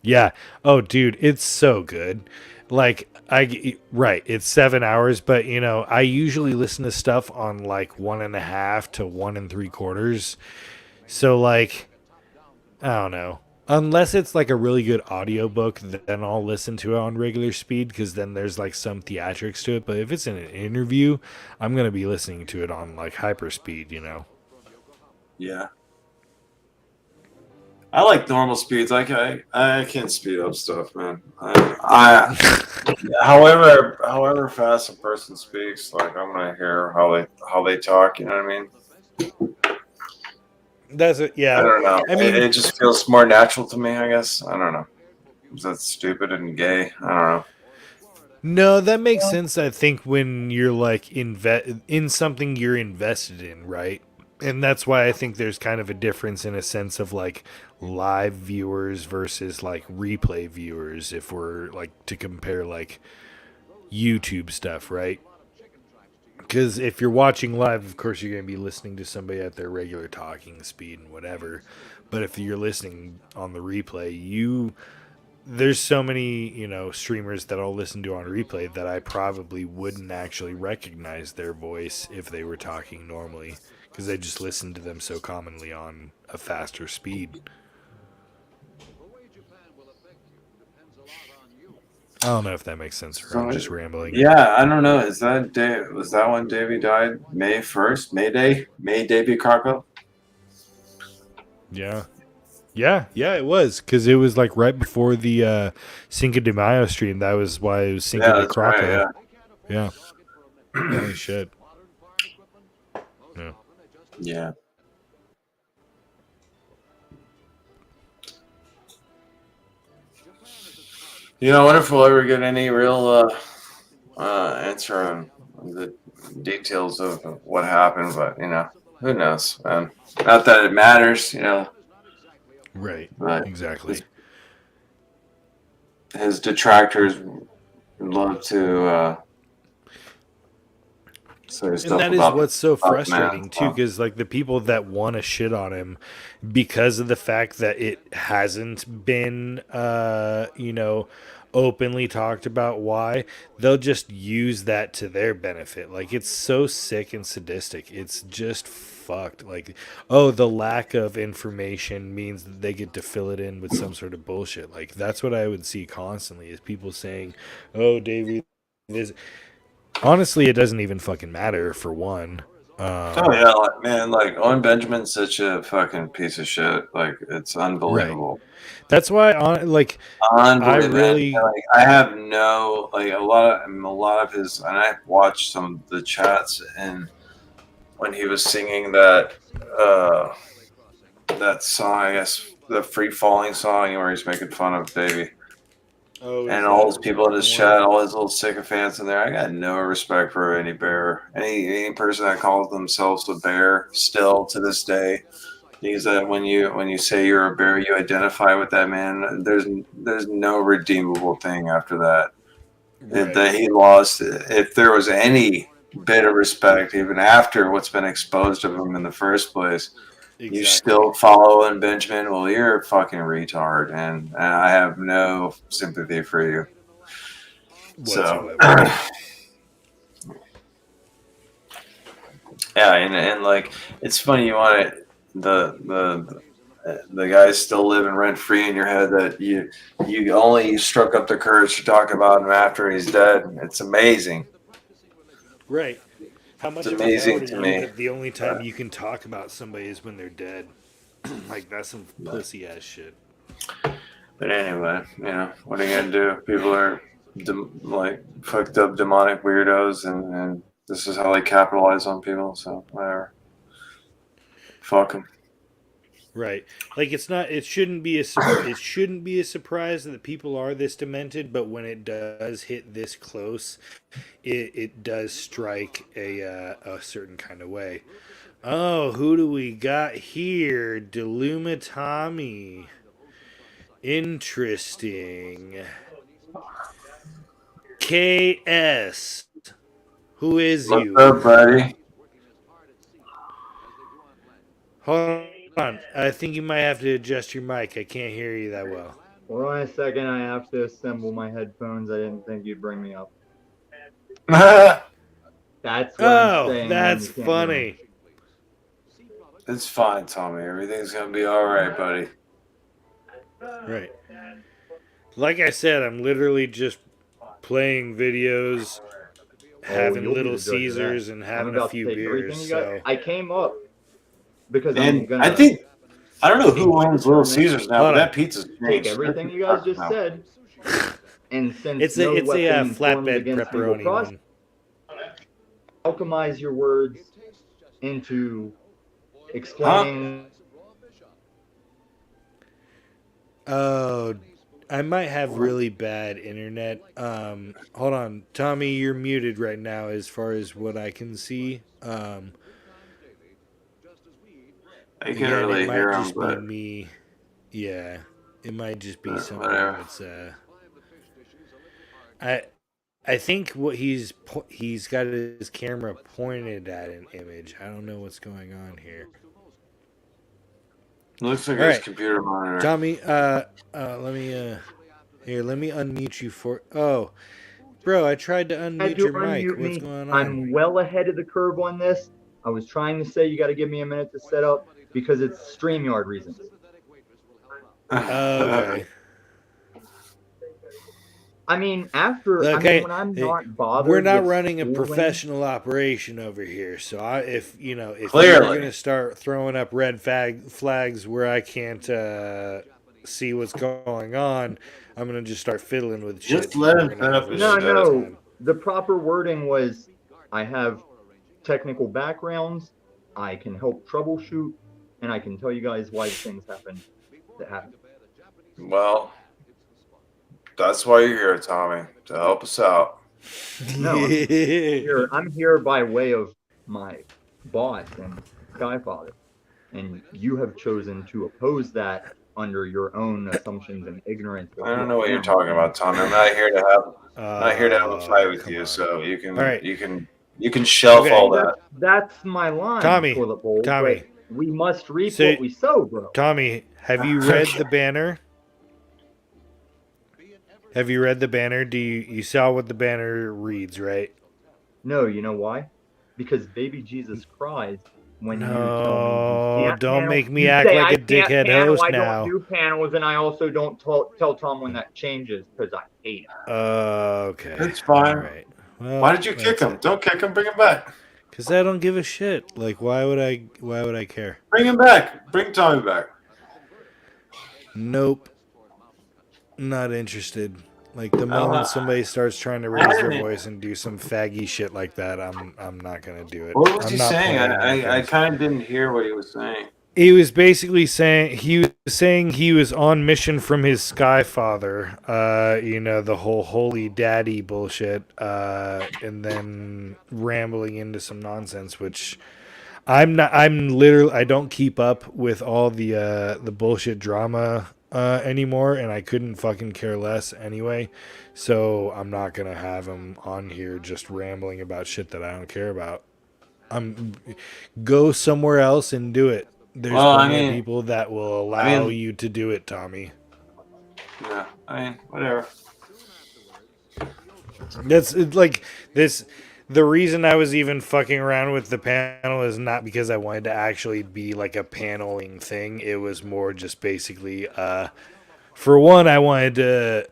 Speaker 6: Yeah. Oh, dude, it's so good. Like it's 7 hours, but I usually listen to stuff on like 1.5 to 1 3/4. So like, I don't know. Unless it's like a really good audiobook, then I'll listen to it on regular speed, because then there's like some theatrics to it. But if it's in an interview, I'm going to be listening to it on like hyper speed,
Speaker 15: Yeah. I like normal speeds. I can't speed up stuff, man. However fast a person speaks, like I'm gonna hear how they talk. You know what I mean?
Speaker 6: That's it. Yeah.
Speaker 15: I don't know.
Speaker 6: I mean,
Speaker 15: it just feels more natural to me. I guess. I don't know. Is that stupid and gay? I don't know.
Speaker 6: No, that makes sense. I think when you're like in something you're invested in, right? And that's why I think there's kind of a difference in a sense of like live viewers versus like replay viewers, if we're like to compare like YouTube stuff, right? Because if you're watching live, of course, you're going to be listening to somebody at their regular talking speed and whatever. But if you're listening on the replay, there's so many, streamers that I'll listen to on replay that I probably wouldn't actually recognize their voice if they were talking normally, because I just listen to them so commonly on a faster speed. I don't know if that makes sense, or I'm just rambling.
Speaker 18: Yeah, I don't know. Was that when Davey died? May 1st? May Davey Carco?
Speaker 6: Yeah, it was, because it was like right before the Cinco de Mayo stream. That was why it was Cinco de Croco.
Speaker 18: Right,
Speaker 6: yeah. Holy shit.
Speaker 18: Yeah. I wonder if we'll ever get any real answer on the details of what happened, but who knows, man. Not that it matters,
Speaker 6: Right.
Speaker 18: But
Speaker 6: exactly.
Speaker 18: His detractors would love to say stuff
Speaker 6: and that is
Speaker 18: about
Speaker 6: what's so
Speaker 18: about the
Speaker 6: frustrating
Speaker 18: man,
Speaker 6: too, because like the people that want to shit on him because of the fact that it hasn't been openly talked about why, they'll just use that to their benefit. Like, it's so sick and sadistic. It's just fucked. Like, oh, the lack of information means that they get to fill it in with some sort of bullshit. Like, that's what I would see constantly, is people saying, oh, Davey, this. Honestly, it doesn't even fucking matter, for one.
Speaker 18: oh yeah, like Owen Benjamin's such a fucking piece of shit. Like, it's unbelievable.
Speaker 6: That's why, I really,
Speaker 18: I have no, like, a lot of his, and I watched some of the chats, and when he was singing that song, I guess the Free Falling song, where he's making fun of Davey. And all those people in his chat, all his little sycophants in there, I got no respect for any bear. Any person that calls themselves a bear still to this day. Because when you say you're a bear, you identify with that man. There's no redeemable thing after that.
Speaker 6: Right.
Speaker 18: That he lost. If there was any bit of respect, even after what's been exposed of him in the first place, you still follow in Benjamin. Well, you're a fucking retard, and I have no sympathy for you.
Speaker 6: Whatsoever.
Speaker 18: So, yeah, and like, it's funny, you want it, the guys still living rent free in your head, that you only struck up the courage to talk about him after he's dead. It's amazing.
Speaker 6: Right. How much
Speaker 18: It's
Speaker 6: of a
Speaker 18: amazing
Speaker 6: power
Speaker 18: to
Speaker 6: you
Speaker 18: me.
Speaker 6: that the only time you can talk about somebody is when they're dead? Like, that's some pussy ass shit.
Speaker 18: But anyway, what are you gonna do? People are like fucked up demonic weirdos, and this is how they capitalize on people. So whatever. Fuck them.
Speaker 6: Right. Like, it shouldn't be a surprise that people are this demented, but when it does hit this close, it does strike a certain kind of way. Oh, who do we got here? Deluma Tommy. Interesting. KS. Who is you?
Speaker 18: What's up, buddy?
Speaker 6: Hold on. I think you might have to adjust your mic. I can't hear you that well.
Speaker 19: Hold on a second. I have to assemble my headphones. I didn't think you'd bring me up. That's what I'm saying.
Speaker 6: That's funny.
Speaker 18: It's fine, Tommy. Everything's gonna be all right, buddy.
Speaker 6: Right. Like I said, I'm literally just playing videos, having Little Caesars, and having a few beers. So
Speaker 19: I came up because
Speaker 18: I don't know who owns Little Caesars now, but that pizza's
Speaker 19: take everything you guys just said, and since
Speaker 6: it's a flatbed pepperoni one.
Speaker 19: Alchemize your words into explaining.
Speaker 6: Oh, I might have really bad internet. Hold on, Tommy, you're muted right now as far as what I can see.
Speaker 18: I can't really hear him, but
Speaker 6: me. Yeah, it might just be something
Speaker 18: whatever.
Speaker 6: that's I think what he's got his camera pointed at an image. I don't know what's going on here.
Speaker 18: Looks like
Speaker 6: All
Speaker 18: his
Speaker 6: right,
Speaker 18: computer monitor.
Speaker 6: Tommy. Let me here. Let me unmute you for. Oh, bro, I tried to
Speaker 19: Had
Speaker 6: unmute
Speaker 19: to
Speaker 6: your mic.
Speaker 19: unmute
Speaker 6: What's
Speaker 19: me.
Speaker 6: going on?
Speaker 19: I'm well ahead of the curve on this. I was trying to say you got to give me a minute to set up because it's StreamYard reasons.
Speaker 6: Okay.
Speaker 19: I mean, after
Speaker 6: Look,
Speaker 19: when I'm not bothered
Speaker 6: we're not
Speaker 19: with
Speaker 6: running a
Speaker 19: schooling,
Speaker 6: professional operation over here. So if you
Speaker 18: Clearly.
Speaker 6: were gonna start throwing up red flags where I can't see what's going on, I'm gonna just start fiddling with shit.
Speaker 18: Just let
Speaker 6: and
Speaker 18: him
Speaker 6: we're gonna
Speaker 18: set
Speaker 6: have
Speaker 18: up
Speaker 6: a
Speaker 18: his
Speaker 6: really
Speaker 18: shit.
Speaker 6: good
Speaker 19: no,
Speaker 6: time.
Speaker 19: the proper wording was I have technical backgrounds, I can help troubleshoot, and I can tell you guys why things happen that happen.
Speaker 18: Well, that's why you're here, Tommy, to help us out.
Speaker 19: No, I'm here by way of my boss and Skyfather, and you have chosen to oppose that under your own assumptions and ignorance of
Speaker 18: I
Speaker 19: who
Speaker 18: don't know
Speaker 19: I
Speaker 18: what you're
Speaker 19: am.
Speaker 18: talking about, Tommy. I'm not here to have a fight with you. So you can
Speaker 6: All right.
Speaker 18: you can shelf all that.
Speaker 19: That's my line,
Speaker 6: Tommy,
Speaker 19: toilet bowl.
Speaker 6: Tommy.
Speaker 19: But we must reap
Speaker 6: So-
Speaker 19: what we sow, bro.
Speaker 6: Tommy, have you read the banner? Have you read the banner? Do you saw what the banner reads, right?
Speaker 19: No, you know why? Because baby Jesus cries when you tell me
Speaker 6: No,
Speaker 19: you can't
Speaker 6: don't
Speaker 19: panel.
Speaker 6: make me
Speaker 19: You
Speaker 6: act
Speaker 19: say
Speaker 6: like
Speaker 19: I
Speaker 6: a
Speaker 19: can't
Speaker 6: dickhead
Speaker 19: panel,
Speaker 6: host
Speaker 19: I
Speaker 6: now.
Speaker 19: don't do panels, and I also don't tell Tom when that changes because I hate it.
Speaker 6: Okay.
Speaker 18: It's fine.
Speaker 6: All right. Well,
Speaker 18: Why did you kick him? Don't kick him. Bring him back.
Speaker 6: Because I don't give a shit. Like, why would I care?
Speaker 18: Bring him back. Bring Tommy back.
Speaker 6: Nope. Not interested. Like the moment somebody starts trying to raise their voice and do some faggy shit like that, I'm not gonna do it.
Speaker 18: What was
Speaker 6: I'm
Speaker 18: he
Speaker 6: not
Speaker 18: saying?
Speaker 6: playing that
Speaker 18: I
Speaker 6: games.
Speaker 18: kind of didn't hear what he was saying.
Speaker 6: He was basically saying he was on mission from his sky father, the whole holy daddy bullshit, and then rambling into some nonsense, which I'm not. I'm literally. I don't keep up with all the bullshit drama anymore, and I couldn't fucking care less anyway. So I'm not gonna have him on here just rambling about shit that I don't care about. Go somewhere else and do it. There's plenty of people that will allow you to do it, Tommy.
Speaker 18: Yeah, whatever.
Speaker 6: That's like this. The reason I was even fucking around with the panel is not because I wanted to actually be like a paneling thing. It was more just basically, for one, I wanted to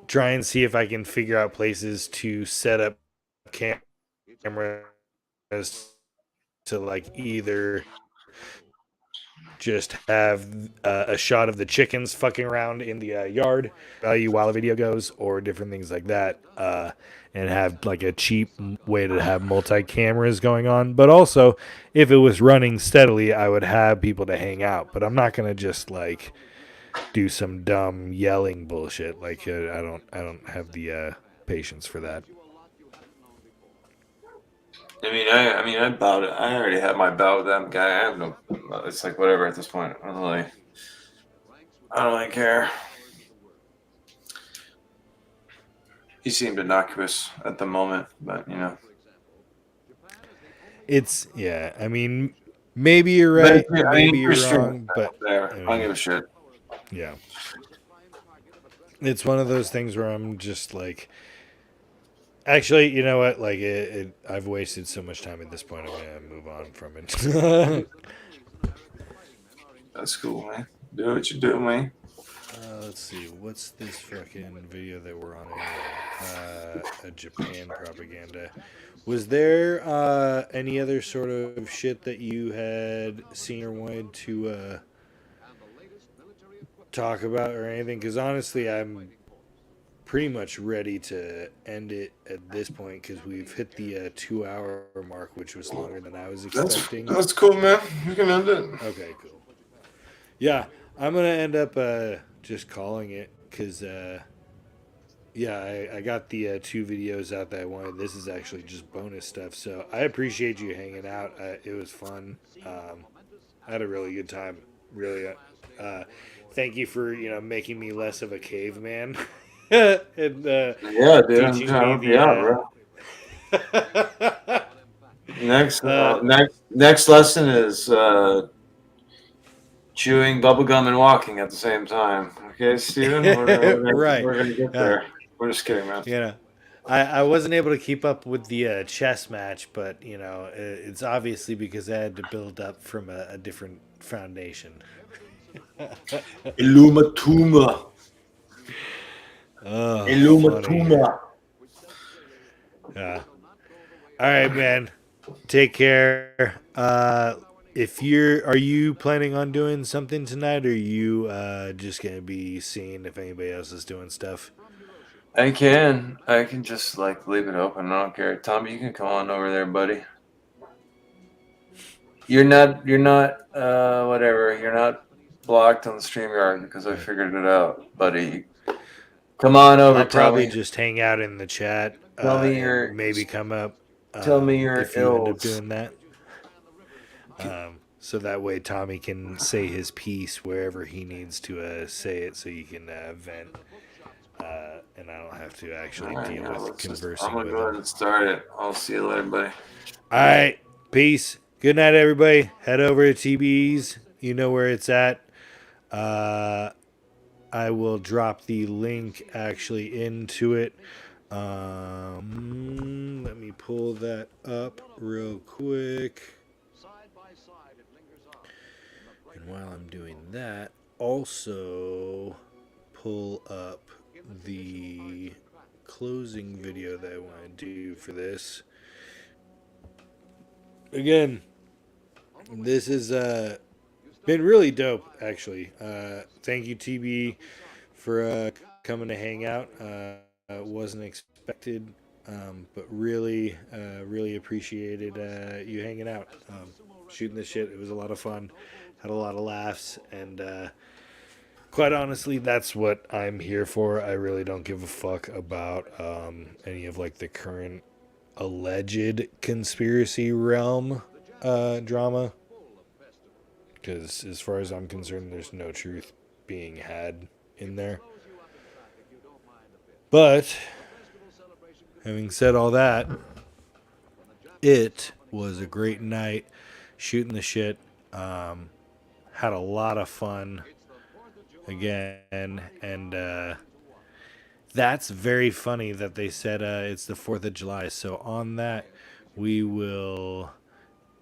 Speaker 6: try and see if I can figure out places to set up cameras to like either just have a shot of the chickens fucking around in the yard while the video goes, or different things like that, and have like a cheap way to have multi cameras going on. But also, if it was running steadily, I would have people to hang out. But I'm not gonna just like do some dumb yelling bullshit. Like I don't have the patience for that.
Speaker 18: I bowed it. I already had my bout with that guy. I have no. It's like whatever at this point. I don't really care. He seemed innocuous at the moment, but
Speaker 6: It's I mean, maybe you're right, maybe you're wrong, but
Speaker 18: I don't give a shit.
Speaker 6: Yeah, it's one of those things where I'm just like. Actually, you know what? Like, I've wasted so much time at this point. I'm gonna move on from it.
Speaker 18: That's cool, man. Do what you do, man.
Speaker 6: Let's see. What's this fucking video that we're on anyway? A Japan propaganda. Was there any other sort of shit that you had seen or wanted to talk about or anything? Because honestly, I'm pretty much ready to end it at this point because we've hit the 2-hour mark, which was longer than I was expecting.
Speaker 18: That's cool, man. You can end it.
Speaker 6: Okay, cool. Yeah, I'm gonna end up just calling it because I got the 2 videos out that I wanted. This is actually just bonus stuff, so I appreciate you hanging out. It was fun. I had a really good time. Really, thank you for making me less of a caveman. and
Speaker 18: Yeah, dude, I'm
Speaker 6: teaching
Speaker 18: trying
Speaker 6: me
Speaker 18: to help you out, bro. Next lesson is chewing bubblegum and walking at the same time. Okay, Steven?
Speaker 6: right.
Speaker 18: We're gonna get there. We're just kidding, man.
Speaker 6: You know, I wasn't able to keep up with the chess match, but you know, it's obviously because I had to build up from a different foundation.
Speaker 18: Illumatuma.
Speaker 6: Oh,
Speaker 18: Illumatuma.
Speaker 6: Yeah. All right, man. Take care. Are you planning on doing something tonight, or are you just gonna be seeing if anybody else is doing stuff?
Speaker 18: I can just like leave it open. I don't care. Tommy, you can come on over there, buddy. You're not whatever. You're not blocked on the StreamYard because I figured it out, buddy. Come on over,
Speaker 6: I'll probably
Speaker 18: Tommy.
Speaker 6: just hang out in the chat.
Speaker 18: Tell me
Speaker 6: and maybe come up.
Speaker 18: Tell me your
Speaker 6: if you end up
Speaker 18: ills.
Speaker 6: doing that. So that way Tommy can say his piece wherever he needs to say it, so you can vent, and I don't have to actually deal with conversing
Speaker 18: I'm gonna
Speaker 6: with
Speaker 18: go
Speaker 6: him.
Speaker 18: ahead and start it. I'll see you later, buddy.
Speaker 6: All right, peace. Good night, everybody. Head over to TB's. You know where it's at. I will drop the link actually into it. Let me pull that up real quick. And while I'm doing that, also pull up the closing video that I want to do for this. Again, this has been really dope, actually. Thank you, TB, for coming to hang out. Wasn't expected, but really appreciated you hanging out, shooting this shit. It was a lot of fun. Had a lot of laughs, and quite honestly, that's what I'm here for. I really don't give a fuck about any of like the current alleged conspiracy realm drama, because as far as I'm concerned, there's no truth being had in there. But having said all that, it was a great night shooting the shit. Had a lot of fun again, and that's very funny that they said it's the 4th of July. So on that, we will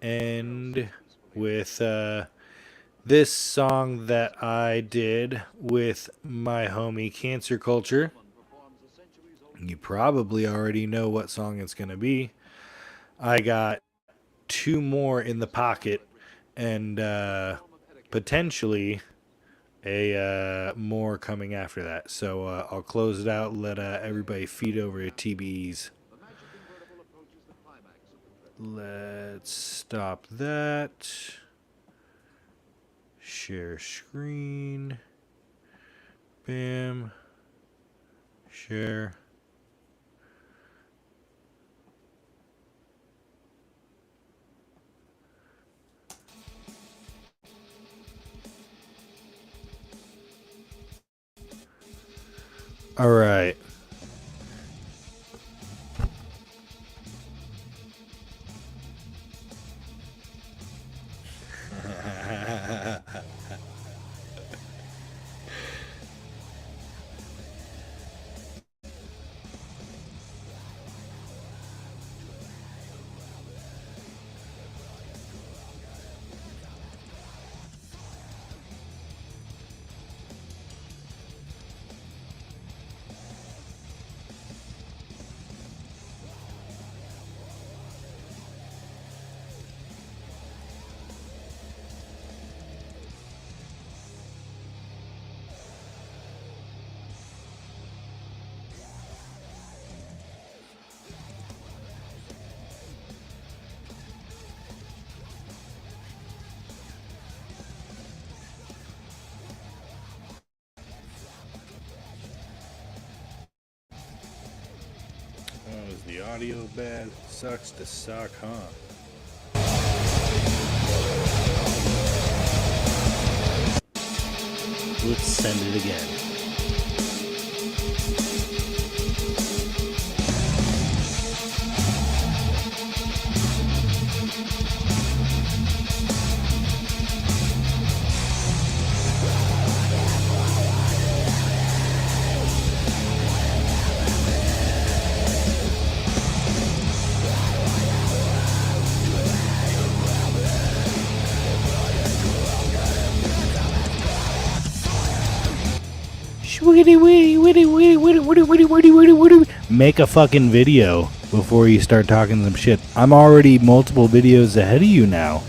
Speaker 6: end with this song that I did with my homie Cancer Culture. You probably already know what song it's going to be. I got 2 more in the pocket, and potentially a more coming after that. So I'll close it out and let everybody feed over to TB's. Let's stop that. Share screen. Bam. Share. All right. Oh, is the audio bad? Sucks to suck, huh? Let's send it again. Make a fucking video before you start talking some shit. I'm already multiple videos ahead of you now.